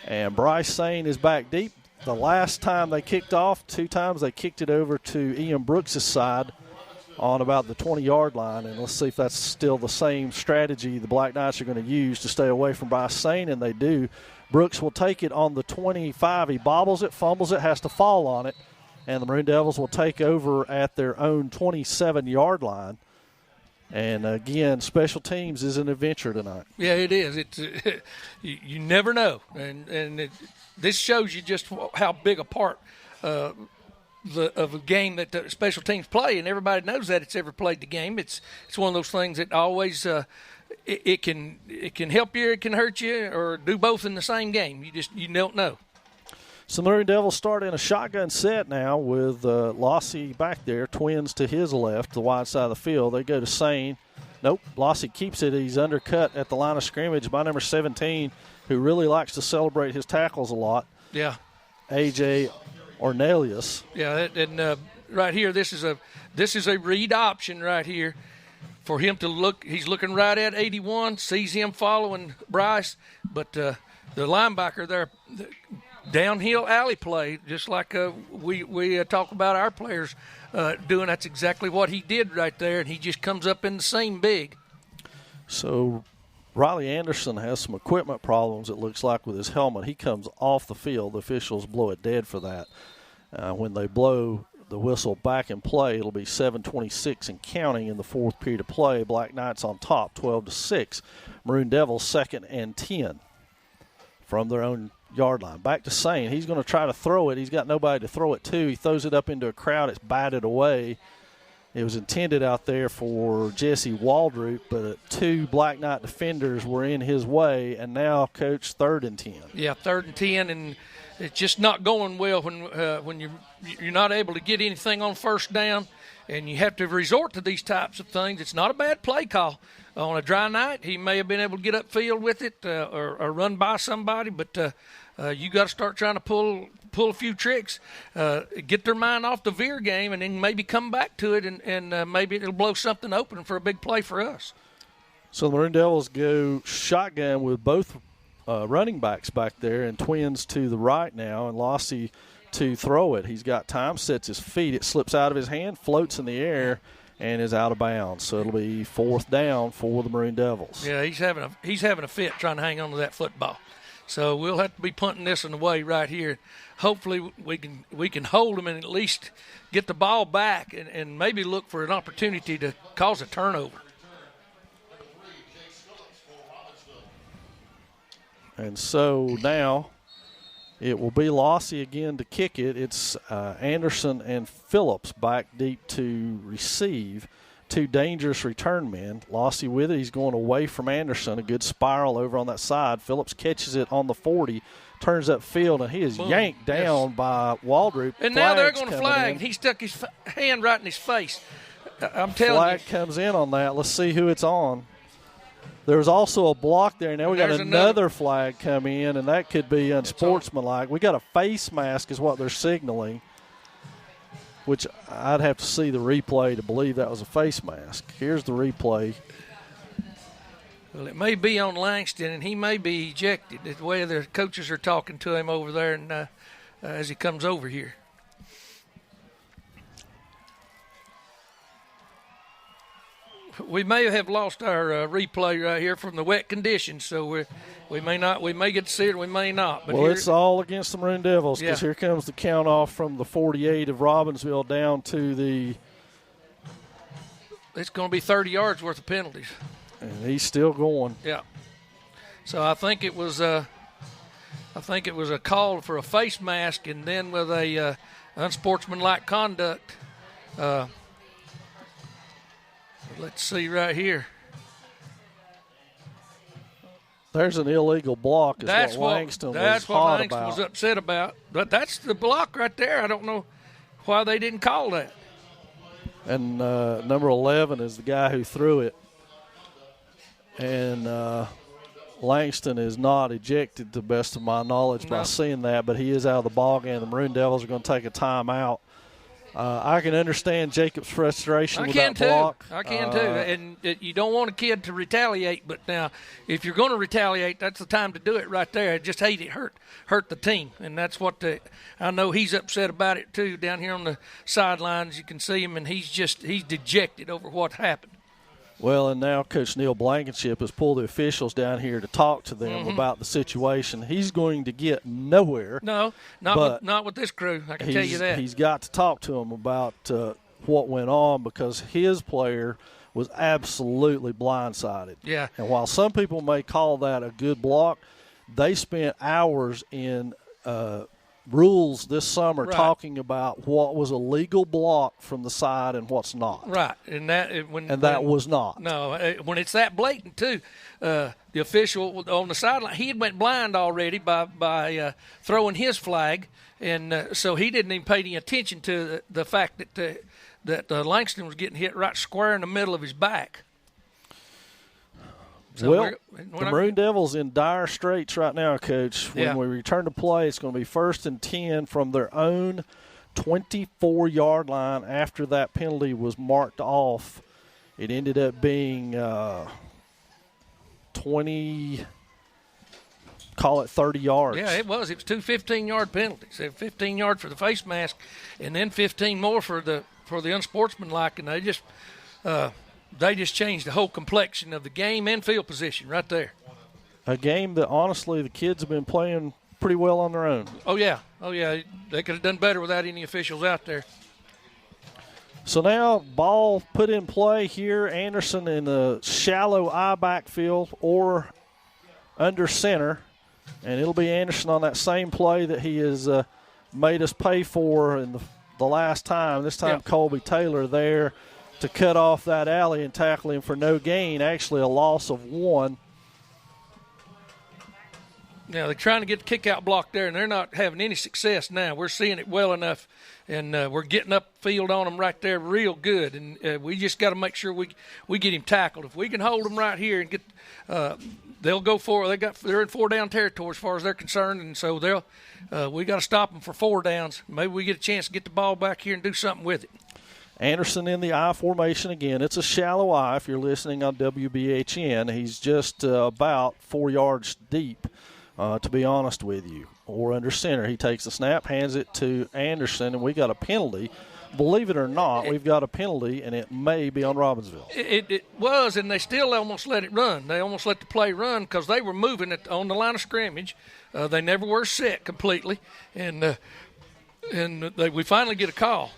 and Bryce Sain is back deep. The last time they kicked off, 2 times they kicked it over to Ian Brooks' side on about the 20-yard line, and let's see if that's still the same strategy the Black Knights are going to use to stay away from Bryce Sain, and they do. Brooks will take it on the 25. He bobbles it, fumbles it, has to fall on it. And the Maroon Devils will take over at their own 27-yard line. And, again, special teams is an adventure tonight. Yeah, it is. It's you never know. And this shows you just how big a part of a game that the special teams play. And everybody knows that it's ever played the game. It's one of those things that always it can help you, it can hurt you, or do both in the same game. You don't know. So the Maroon Devils start in a shotgun set now with Lossie back there, twins to his left, the wide side of the field. They go to Sain. Nope, Lossie keeps it. He's undercut at the line of scrimmage by number 17, who really likes to celebrate his tackles a lot. Yeah. A.J. Ornelius. Yeah, and right here, this is a read option right here for him to look. He's looking right at 81, sees him following Bryce, but the linebacker there – downhill alley play, just like we talk about our players doing. That's exactly what he did right there, and he just comes up in the seam big. So Riley Anderson has some equipment problems, it looks like, with his helmet. He comes off the field. The officials blow it dead for that. When they blow the whistle back in play. It'll be 7:26 and counting in the fourth period of play. Black Knights on top, 12-6. Maroon Devils 2nd and 10 from their own yard line. Back to Swain. He's going to try to throw it. He's got nobody to throw it to. He throws it up into a crowd. It's batted away. It was intended out there for Jesse Waldrop, but 2 Black Knight defenders were in his way, and now, Coach, 3rd and 10. Yeah, 3rd and 10, and it's just not going well when you're not able to get anything on first down, and you have to resort to these types of things. It's not a bad play call. On a dry night, he may have been able to get upfield with it or run by somebody, but you got to start trying to pull a few tricks, get their mind off the veer game, and then maybe come back to it, and maybe it'll blow something open for a big play for us. So the Maroon Devils go shotgun with both running backs back there, and twins to the right now, and Lossie to throw it. He's got time, sets his feet, it slips out of his hand, floats in the air, and is out of bounds. So it'll be 4th down for the Maroon Devils. Yeah, he's having a fit trying to hang on to that football. So we'll have to be punting this one away right here. Hopefully we can hold him and at least get the ball back and maybe look for an opportunity to cause a turnover. And so now it will be Lossie again to kick it. It's Anderson and Phillips back deep to receive. 2 dangerous return men. Lossie with it. He's going away from Anderson. A good spiral over on that side. Phillips catches it on the 40, turns upfield, and he is yanked down by Waldrop. And now they're going to flag. He stuck his hand right in his face. I'm telling you. Flag comes in on that. Let's see who it's on. There's also a block there. Now we got another flag come in, and that could be unsportsmanlike. We got a face mask is what they're signaling, which I'd have to see the replay to believe that was a face mask. Here's the replay. Well, it may be on Langston, and he may be ejected. The way the coaches are talking to him over there and as he comes over here. We may have lost our replay right here from the wet conditions, so we may get to see it, we may not. But well, it's all against the Maroon Devils because here comes the count off from the 48 of Robbinsville down to the. It's going to be 30 yards worth of penalties. And he's still going. Yeah. So I think it was a call for a face mask, and then with a unsportsmanlike conduct. Let's see right here. There's an illegal block. That's what Langston was upset about. But that's the block right there. I don't know why they didn't call that. And number 11 is the guy who threw it. And Langston is not ejected, to the best of my knowledge, by seeing that. But he is out of the ballgame. The Maroon Devils are going to take a timeout. I can understand Jacob's frustration with that block. I can too. And you don't want a kid to retaliate, but now if you're going to retaliate, that's the time to do it right there. I just hate it hurt the team, and that's what I know he's upset about it too. Down here on the sidelines, you can see him, and he's dejected over what happened. Well, and now Coach Neil Blankenship has pulled the officials down here to talk to them about the situation. He's going to get nowhere. No, not with this crew, I can tell you that. He's got to talk to them about what went on because his player was absolutely blindsided. Yeah. And while some people may call that a good block, they spent hours in rules this summer talking about what was a legal block from the side and what's not. Right, and that was not. No, when it's that blatant too, the official on the sideline, he had went blind already by throwing his flag, and so he didn't even pay any attention to the fact that Langston was getting hit right square in the middle of his back. So well, the Maroon Devils in dire straits right now, Coach. When we return to play, it's going to be 1st and 10 from their own 24-yard line after that penalty was marked off. It ended up being 20, call it 30 yards. Yeah, it was. It was 2 15-yard penalties. 15 yards for the face mask and then 15 more for the unsportsmanlike, and they just changed the whole complexion of the game and field position right there. A game that, honestly, the kids have been playing pretty well on their own. Oh, yeah. They could have done better without any officials out there. So now ball put in play here. Anderson in the shallow I backfield or under center. And it'll be Anderson on that same play that he has made us pay for in the last time. This time Colby Taylor there to cut off that alley and tackle him for no gain, actually a loss of 1. Now, they're trying to get the kick-out block there, and they're not having any success now. We're seeing it well enough, and we're getting upfield on them right there real good. And we just got to make sure we get him tackled. If we can hold them right here and get they'll go for it. They're in 4-down territory as far as they're concerned, and so we got to stop them for 4 downs. Maybe we get a chance to get the ball back here and do something with it. Anderson in the I formation again. It's a shallow I if you're listening on WBHN. He's just about 4 yards deep. To be honest with you, or under center. He takes the snap, hands it to Anderson, and we got a penalty. Believe it or not, we've got a penalty, and it may be on Robbinsville. It was, and they still almost let it run. They almost let the play run because they were moving it on the line of scrimmage. They never were set completely, and we finally get a call.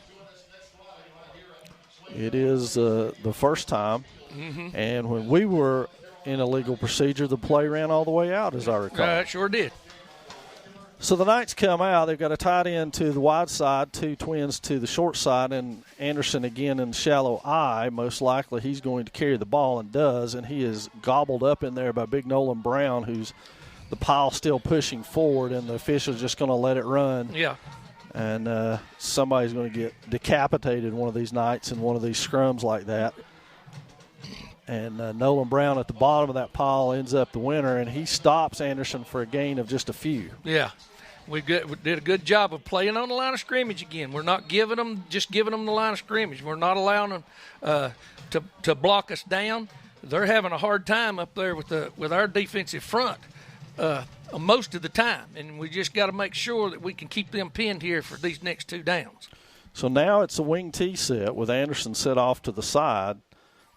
It is the first time, and when we were in a legal procedure, the play ran all the way out, as I recall. It sure did. So the Knights come out. They've got a tight end to the wide side, 2 twins to the short side, and Anderson again in shallow I. Most likely he's going to carry the ball and does, and he is gobbled up in there by Big Nolan Brown, who's the pile still pushing forward, and the official's just going to let it run. Yeah. And somebody's going to get decapitated one of these nights in one of these scrums like that. And Nolan Brown at the bottom of that pile ends up the winner, and he stops Anderson for a gain of just a few. Yeah. We did a good job of playing on the line of scrimmage again. We're not giving them the line of scrimmage. We're not allowing them to block us down. They're having a hard time up there with our defensive front most of the time, and we just got to make sure that we can keep them pinned here for these next 2 downs. So now it's a wing T set with Anderson set off to the side.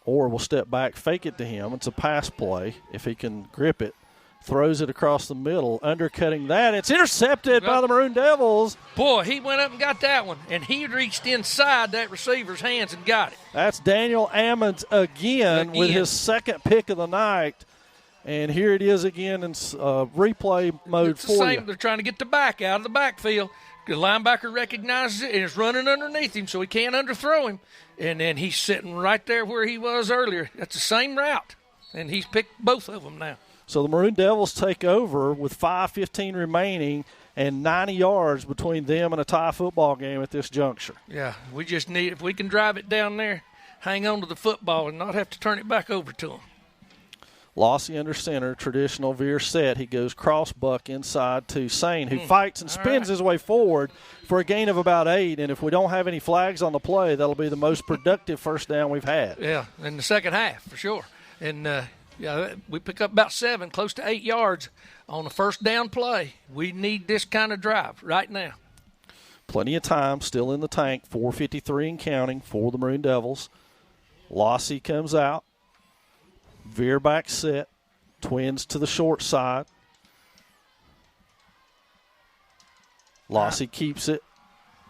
Or will step back, fake it to him. It's a pass play. If he can grip it, throws it across the middle, undercutting that. It's intercepted by the Maroon Devils. Boy, he went up and got that one, and he reached inside that receiver's hands and got it. That's Daniel Ammons again with his second pick of the night. And here it is again in replay mode it's for you. They're trying to get the back out of the backfield. The linebacker recognizes it and is running underneath him so he can't underthrow him. And then he's sitting right there where he was earlier. That's the same route. And he's picked both of them now. So the Maroon Devils take over with 5:15 remaining and 90 yards between them and a tie football game at this juncture. Yeah, we just need, if we can drive it down there, hang on to the football and not have to turn it back over to them. Lossy under center, traditional veer set. He goes cross buck inside to Swain, who fights and spins his way forward for a gain of about 8. And if we don't have any flags on the play, that'll be the most productive first down we've had. Yeah, in the second half for sure. And, we pick up about 7, close to 8 yards on the first down play. We need this kind of drive right now. Plenty of time still in the tank, 4:53 and counting for the Maroon Devils. Lossy comes out. Veer back set, twins to the short side. Lossy keeps it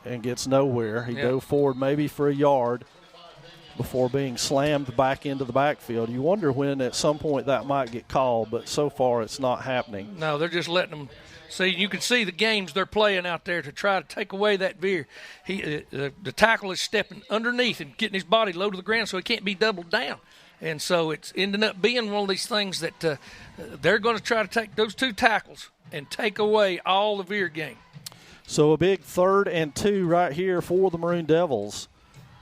and gets nowhere. He dove forward maybe for a yard before being slammed back into the backfield. You wonder when at some point that might get called, but so far it's not happening. No, they're just letting them see. You can see the games they're playing out there to try to take away that veer. The tackle is stepping underneath and getting his body low to the ground so he can't be doubled down. And so it's ending up being one of these things that they're going to try to take those 2 tackles and take away all the veer game. So a big 3rd and 2 right here for the Maroon Devils,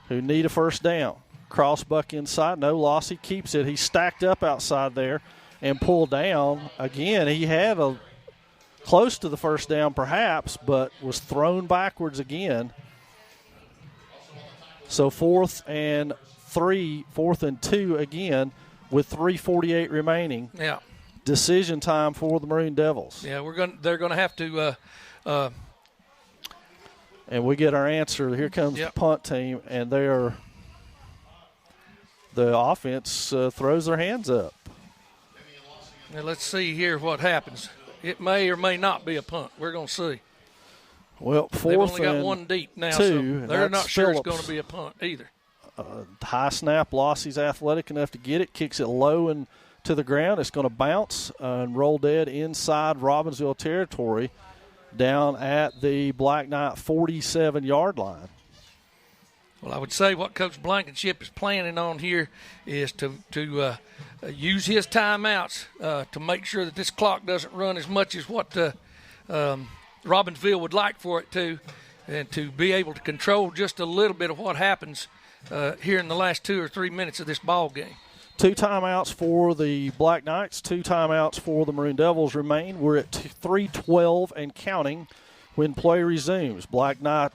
who need a first down. Cross buck inside. No, Lossy keeps it. He's stacked up outside there and pulled down. Again, he had a close to the first down perhaps, but was thrown backwards again. So 4th and 2 again with 3:48 remaining. Yeah. Decision time for the Maroon Devils. Yeah, they're going to have to and we get our answer. Here comes the punt team, and the offense throws their hands up. Now let's see here what happens. It may or may not be a punt. We're going to see. Well, They've fourth only got and one deep now, two, so they're not sure it's Phillips. going to be a punt either. High snap. Lossie's athletic enough to get it. Kicks it low and to the ground. It's going to bounce and roll dead inside Robbinsville territory down at the Black Knight 47-yard line. Well, I would say what Coach Blankenship is planning on here is to use his timeouts to make sure that this clock doesn't run as much as what Robbinsville would like for it to, and to be able to control just a little bit of what happens here in the last 2 or 3 minutes of this ball game. 2 timeouts for the Black Knights, 2 timeouts for the Maroon Devils remain. We're at 3:12 and counting when play resumes. Black Knight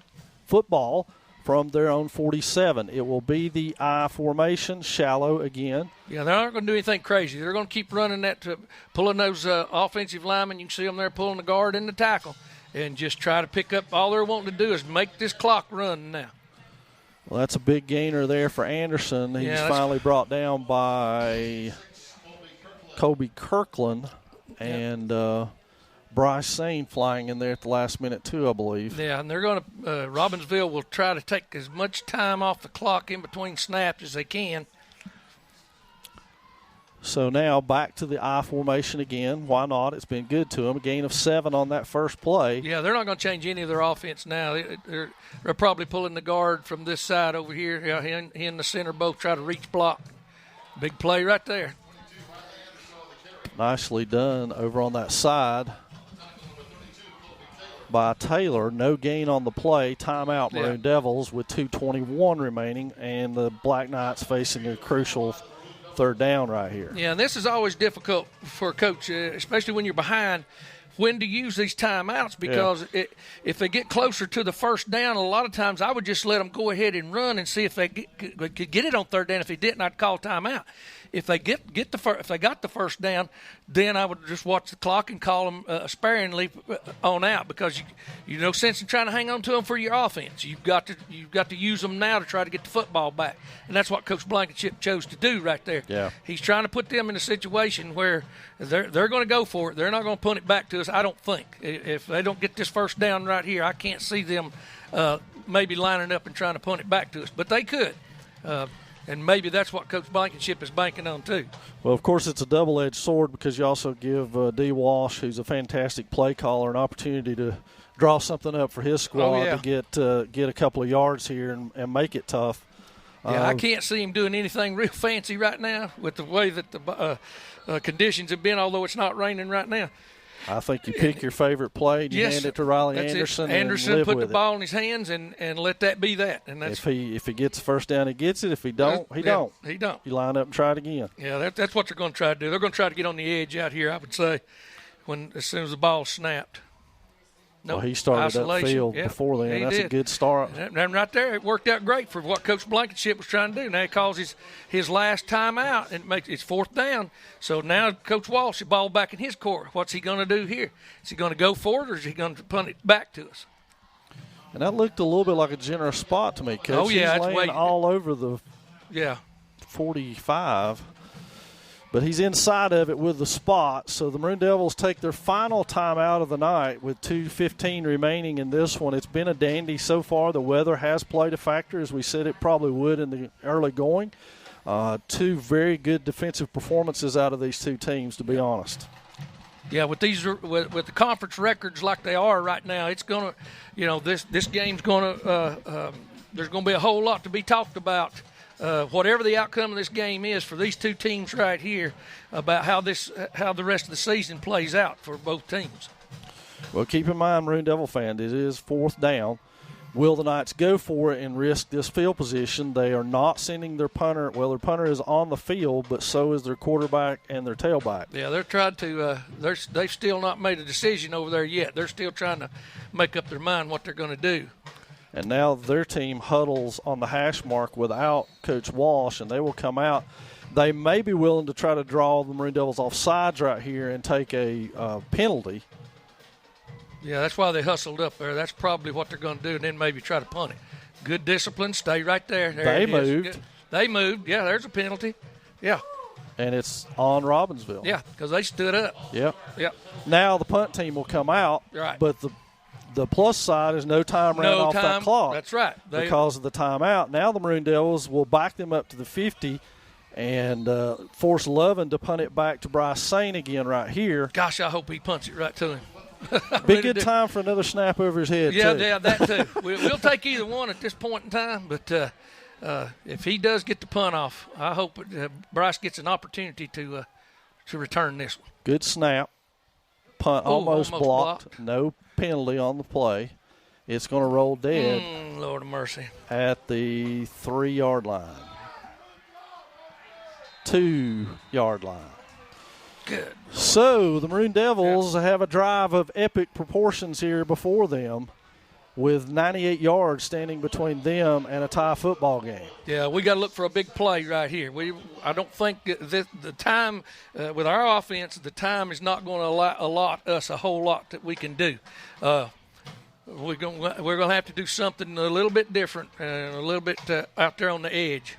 football from their own 47. It will be the I formation, shallow again. Yeah, they're not going to do anything crazy. They're going to keep running that, pulling those offensive linemen. You can see them there pulling the guard and the tackle, and just try to pick up. All they're wanting to do is make this clock run now. Well, that's a big gainer there for Anderson. He's finally brought down by Kobe Kirkland and Bryce Swain flying in there at the last minute too, I believe. Yeah, and they're going to Robbinsville will try to take as much time off the clock in between snaps as they can. So now back to the I formation again. Why not? It's been good to them. A gain of 7 on that first play. Yeah, they're not going to change any of their offense now. They're probably pulling the guard from this side over here. Yeah, he and the center both try to reach block. Big play right there. Nicely done over on that side by Taylor. No gain on the play. Timeout, Maroon Devils with 2:21 remaining, and the Black Knights facing a crucial third down right here. Yeah, and this is always difficult for a coach, especially when you're behind, when to use these timeouts, because if they get closer to the first down, a lot of times I would just let them go ahead and run and see if they could get it on third down. If they didn't, I'd call timeout. If they if they got the first down, then I would just watch the clock and call them sparingly on out, because you no sense in trying to hang on to them for your offense. You've got to use them now to try to get the football back, and that's what Coach Blankenship chose to do right there. Yeah, he's trying to put them in a situation where they're going to go for it. They're not going to punt it back to us. I don't think if they don't get this first down right here, I can't see them maybe lining up and trying to punt it back to us, but they could. And maybe that's what Coach Blankenship is banking on too. Well, of course, it's a double-edged sword, because you also give D. Walsh, who's a fantastic play caller, an opportunity to draw something up for his squad to get a couple of yards here and make it tough. Yeah, I can't see him doing anything real fancy right now with the way that the conditions have been, although it's not raining right now. I think you pick your favorite play and you hand it to Riley Anderson. Anderson put the ball it. in his hands and let that be that. And that's, if he gets the first down, he gets it. If he don't, he don't. He don't. You line up and try it again. Yeah, that's what they're going to try to do. They're going to try to get on the edge out here, I would say, as soon as the ball snapped. Well, he started upfield before then. That's a good start. And right there, it worked out great for what Coach Blankenship was trying to do. Now he calls his last timeout, and it's fourth down. So now Coach Walsh, the ball back in his court. What's he going to do here? Is he going to go for it, or is he going to punt it back to us? And that looked a little bit like a generous spot to me, Coach. Oh, yeah. He's laying all over the 45. But he's inside of it with the spot. So the Maroon Devils take their final timeout of the night with 2:15 remaining in this one. It's been a dandy so far. The weather has played a factor, as we said it probably would in the early going. 2 very good defensive performances out of these two teams, to be honest. Yeah, with the conference records like they are right now, it's going to, this game's going to, there's going to be a whole lot to be talked about. Whatever the outcome of this game is for these two teams right here, about how the rest of the season plays out for both teams. Well, keep in mind, Maroon Devil fan, it is fourth down. Will the Knights go for it and risk this field position? They are not sending their punter. Well, their punter is on the field, but so is their quarterback and their tailback. Yeah, they're trying to. They've still not made a decision over there yet. They're still trying to make up their mind what they're going to do. And now their team huddles on the hash mark without Coach Walsh, and they will come out. They may be willing to try to draw the Maroon Devils off sides right here and take a penalty. Yeah, that's why they hustled up there. That's probably what they're going to do, and then maybe try to punt it. Good discipline. Stay right there. They moved. They moved. Yeah, there's a penalty. Yeah. And it's on Robbinsville. Yeah, because they stood up. Yep. Yep. Now the punt team will come out. Right. But the plus side is no time ran off that clock. That's right. Because of the timeout. Now the Maroon Devils will back them up to the 50 and force Lovin to punt it back to Bryce Swain again right here. Gosh, I hope he punts it right to him. Be good time for another snap over his head, yeah, too. Yeah, that too. We'll take either one at this point in time, but if he does get the punt off, I hope Bryce gets an opportunity to return this one. Good snap. Punt almost blocked. No penalty on the play. It's going to roll dead. Lord of mercy. At the 3-yard line. 2-yard line. Good. So the Maroon Devils have a drive of epic proportions here before them with 98 yards standing between them and a tie football game. Yeah, we got to look for a big play right here. I don't think the time with our offense, the time is not going to allot us a whole lot that we can do. We're going to have to do something a little bit different and a little bit out there on the edge.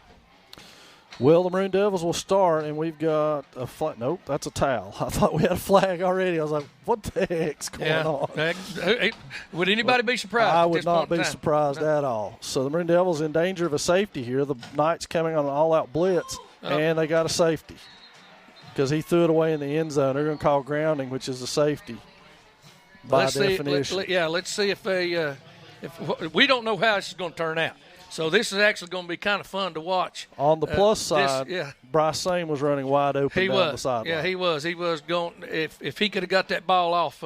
Well, the Maroon Devils will start, and we've got a flag. Nope, that's a towel. I thought we had a flag already. I was like, what the heck's going on? Would anybody be surprised? I would not be surprised at all. So the Maroon Devils in danger of a safety here. The Knights coming on an all-out blitz, and they got a safety because he threw it away in the end zone. They're going to call grounding, which is a safety by definition. Let's see if we don't know how this is going to turn out. So this is actually going to be kind of fun to watch. On the plus side, Bryce Swain was running wide open down the sideline. Yeah, he was. He was going. If he could have got that ball off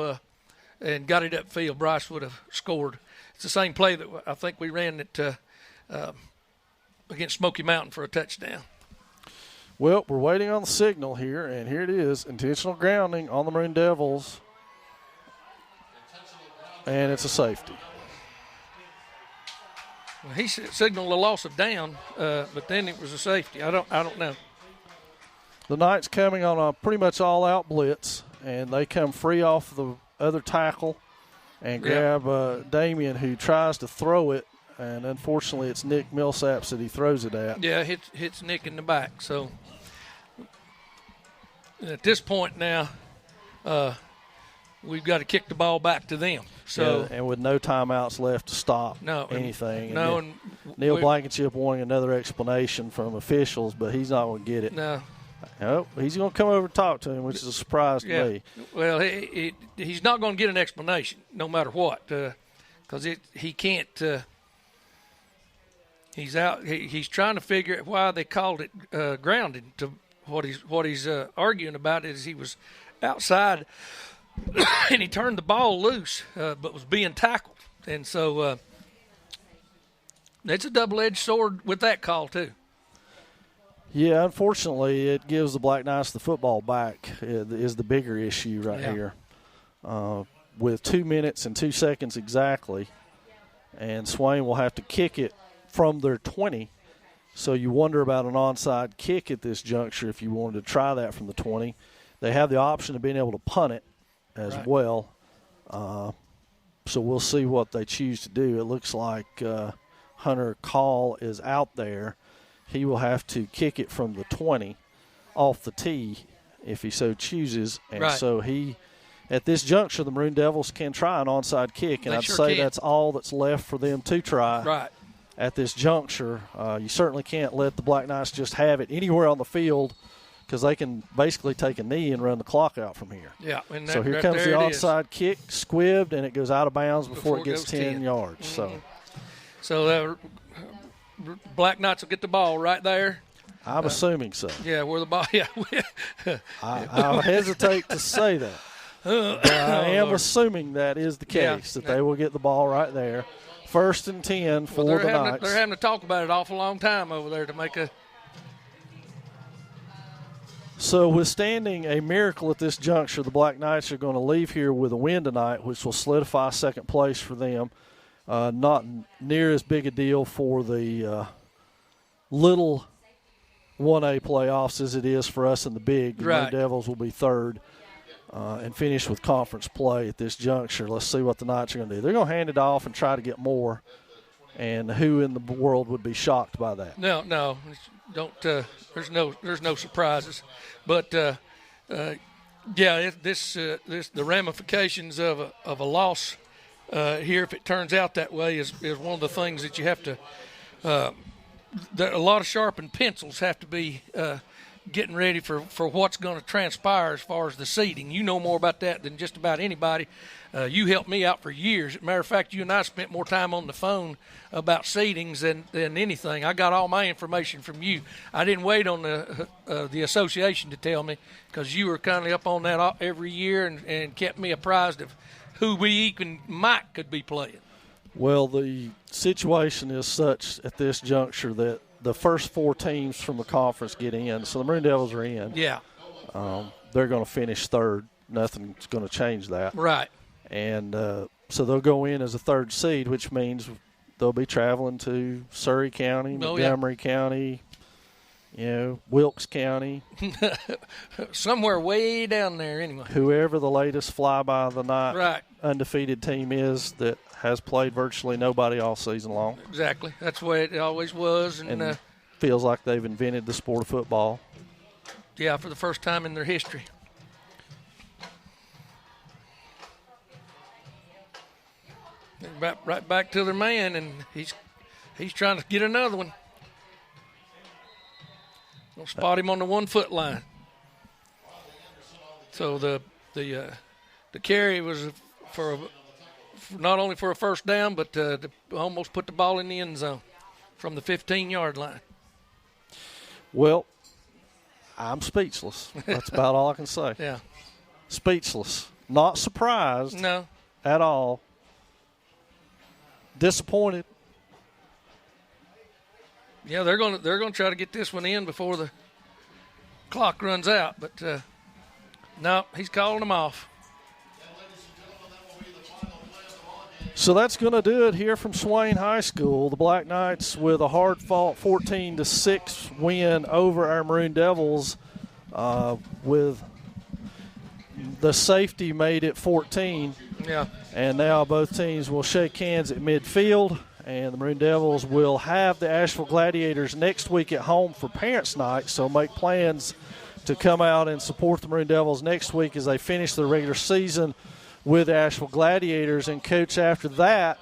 and got it upfield, Bryce would have scored. It's the same play that I think we ran it against Smoky Mountain for a touchdown. Well, we're waiting on the signal here, and here it is. Intentional grounding on the Maroon Devils. And it's a safety. Well, he signaled a loss of down, but then it was a safety. I don't know. The Knights coming on a pretty much all-out blitz, and they come free off the other tackle and grab Damien, who tries to throw it, and unfortunately it's Nick Millsaps that he throws it at. Yeah, hits Nick in the back. So at this point now, we've got to kick the ball back to them. So and with no timeouts left to stop anything. And Neil Blankenship wanting another explanation from officials, but he's not going to get it. No. Oh, he's going to come over and talk to him, which is a surprise to me. Well, he's not going to get an explanation no matter what, because he can't. He's out. He's trying to figure out why they called it grounded. To what he's arguing about is he was outside. And he turned the ball loose, but was being tackled. And so it's a double-edged sword with that call, too. Yeah, unfortunately, it gives the Black Knights the football back is the bigger issue here. With 2 minutes and 2 seconds exactly, and Swain will have to kick it from their 20. So you wonder about an onside kick at this juncture if you wanted to try that from the 20. They have the option of being able to punt it as well. So we'll see what they choose to do. It looks like Hunter Call is out there. He will have to kick it from the 20 off the tee if he so chooses. And so at this juncture, the Maroon Devils can try an onside kick, and I'd say that's all that's left for them to try at this juncture. You certainly can't let the Black Knights just have it anywhere on the field, because they can basically take a knee and run the clock out from here. Yeah. And so here comes the onside kick, squibbed, and it goes out of bounds before it gets 10 yards. Mm-hmm. So Black Knights will get the ball right there. I'm assuming so. Yeah, where the ball. Yeah. I hesitate to say that. But I am assuming that is the case, that they will get the ball right there. 1st and 10 for the Knights. They're having to talk about it an awful long time over there to make a. So withstanding a miracle at this juncture, the Black Knights are going to leave here with a win tonight, which will solidify second place for them. Not near as big a deal for the little 1A playoffs as it is for us in the big. The Maroon Devils will be third and finish with conference play at this juncture. Let's see what the Knights are going to do. They're going to hand it off and try to get more. And who in the world would be shocked by that? No, don't. There's no surprises, but the ramifications of a loss here if it turns out that way is one of the things that you have to a lot of sharpened pencils have to be getting ready for what's going to transpire as far as the seeding. You know more about that than just about anybody. You helped me out for years. As a matter of fact, you and I spent more time on the phone about seedings than anything. I got all my information from you. I didn't wait on the association to tell me, because you were kindly up on that every year and kept me apprised of who we even could be playing. Well, the situation is such at this juncture that the first 4 teams from the conference get in. So the Maroon Devils are in. Yeah. They're going to finish third. Nothing's going to change that. Right. And so they'll go in as a 3rd seed, which means they'll be traveling to Surrey County, Montgomery County, Wilkes County. Somewhere way down there anyway. Whoever the latest fly-by-the-night undefeated team is that has played virtually nobody all season long. Exactly. That's the way it always was. And feels like they've invented the sport of football. Yeah, for the first time in their history. Right back to their man, and he's trying to get another one. We'll spot him on the 1-foot line. So the carry was for not only for a first down, but to almost put the ball in the end zone from the 15-yard line. Well, I'm speechless. That's about all I can say. Yeah. Speechless. Not surprised. No. At all. Disappointed. Yeah, they're going to try to get this one in before the clock runs out, but no, he's calling them off. So that's going to do it here from Swain High School. The Black Knights with a hard-fought 14-6 win over our Maroon Devils, with the safety made it 14. Yeah. And now both teams will shake hands at midfield, and the Maroon Devils will have the Asheville Gladiators next week at home for Parents' Night, so make plans to come out and support the Maroon Devils next week as they finish their regular season with the Asheville Gladiators. And, Coach, after that,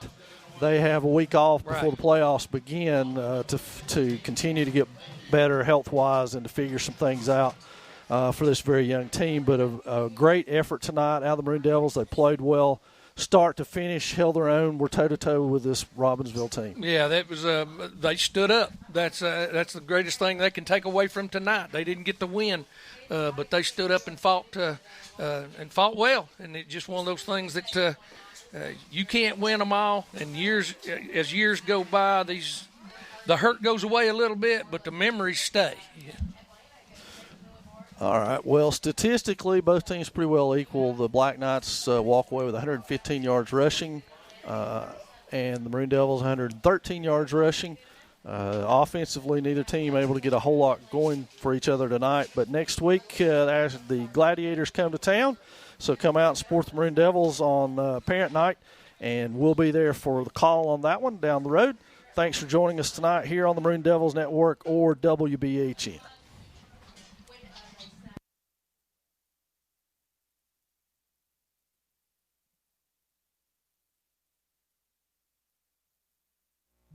they have a week off before the playoffs begin to continue to get better health-wise and to figure some things out for this very young team. But a great effort tonight out of the Maroon Devils. They played well. Start to finish, held their own. We're toe-to-toe with this Robbinsville team. Yeah, that was they stood up. That's the greatest thing they can take away from tonight. They didn't get the win, but they stood up and fought well. And it's just one of those things that you can't win them all. And as years go by, the hurt goes away a little bit, but the memories stay. Yeah. All right. Well, statistically, both teams pretty well equal. The Black Knights walk away with 115 yards rushing, and the Maroon Devils 113 yards rushing. Offensively, neither team able to get a whole lot going for each other tonight. But next week, as the Gladiators come to town, so come out and support the Maroon Devils on Parent Night, and we'll be there for the call on that one down the road. Thanks for joining us tonight here on the Maroon Devils Network or WBHN.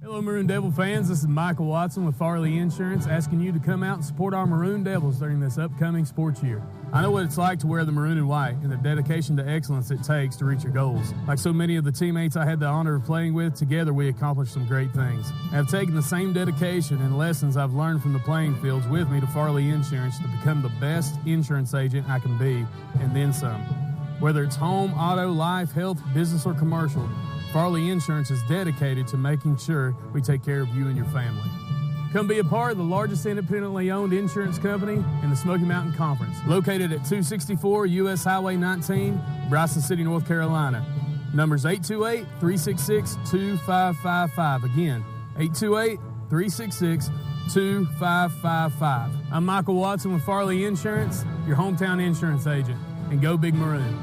Hello, Maroon Devil fans. This is Michael Watson with Farley Insurance, asking you to come out and support our Maroon Devils during this upcoming sports year. I know what it's like to wear the maroon and white and the dedication to excellence it takes to reach your goals. Like so many of the teammates I had the honor of playing with, together we accomplished some great things. I've taken the same dedication and lessons I've learned from the playing fields with me to Farley Insurance to become the best insurance agent I can be, and then some. Whether it's home, auto, life, health, business, or commercial, Farley Insurance is dedicated to making sure we take care of you and your family. Come be a part of the largest independently owned insurance company in the Smoky Mountain Conference, located at 264 U.S. Highway 19, Bryson City, North Carolina. Numbers 828-366-2555. Again, 828-366-2555. I'm Michael Watson with Farley Insurance, your hometown insurance agent. And go Big Maroon.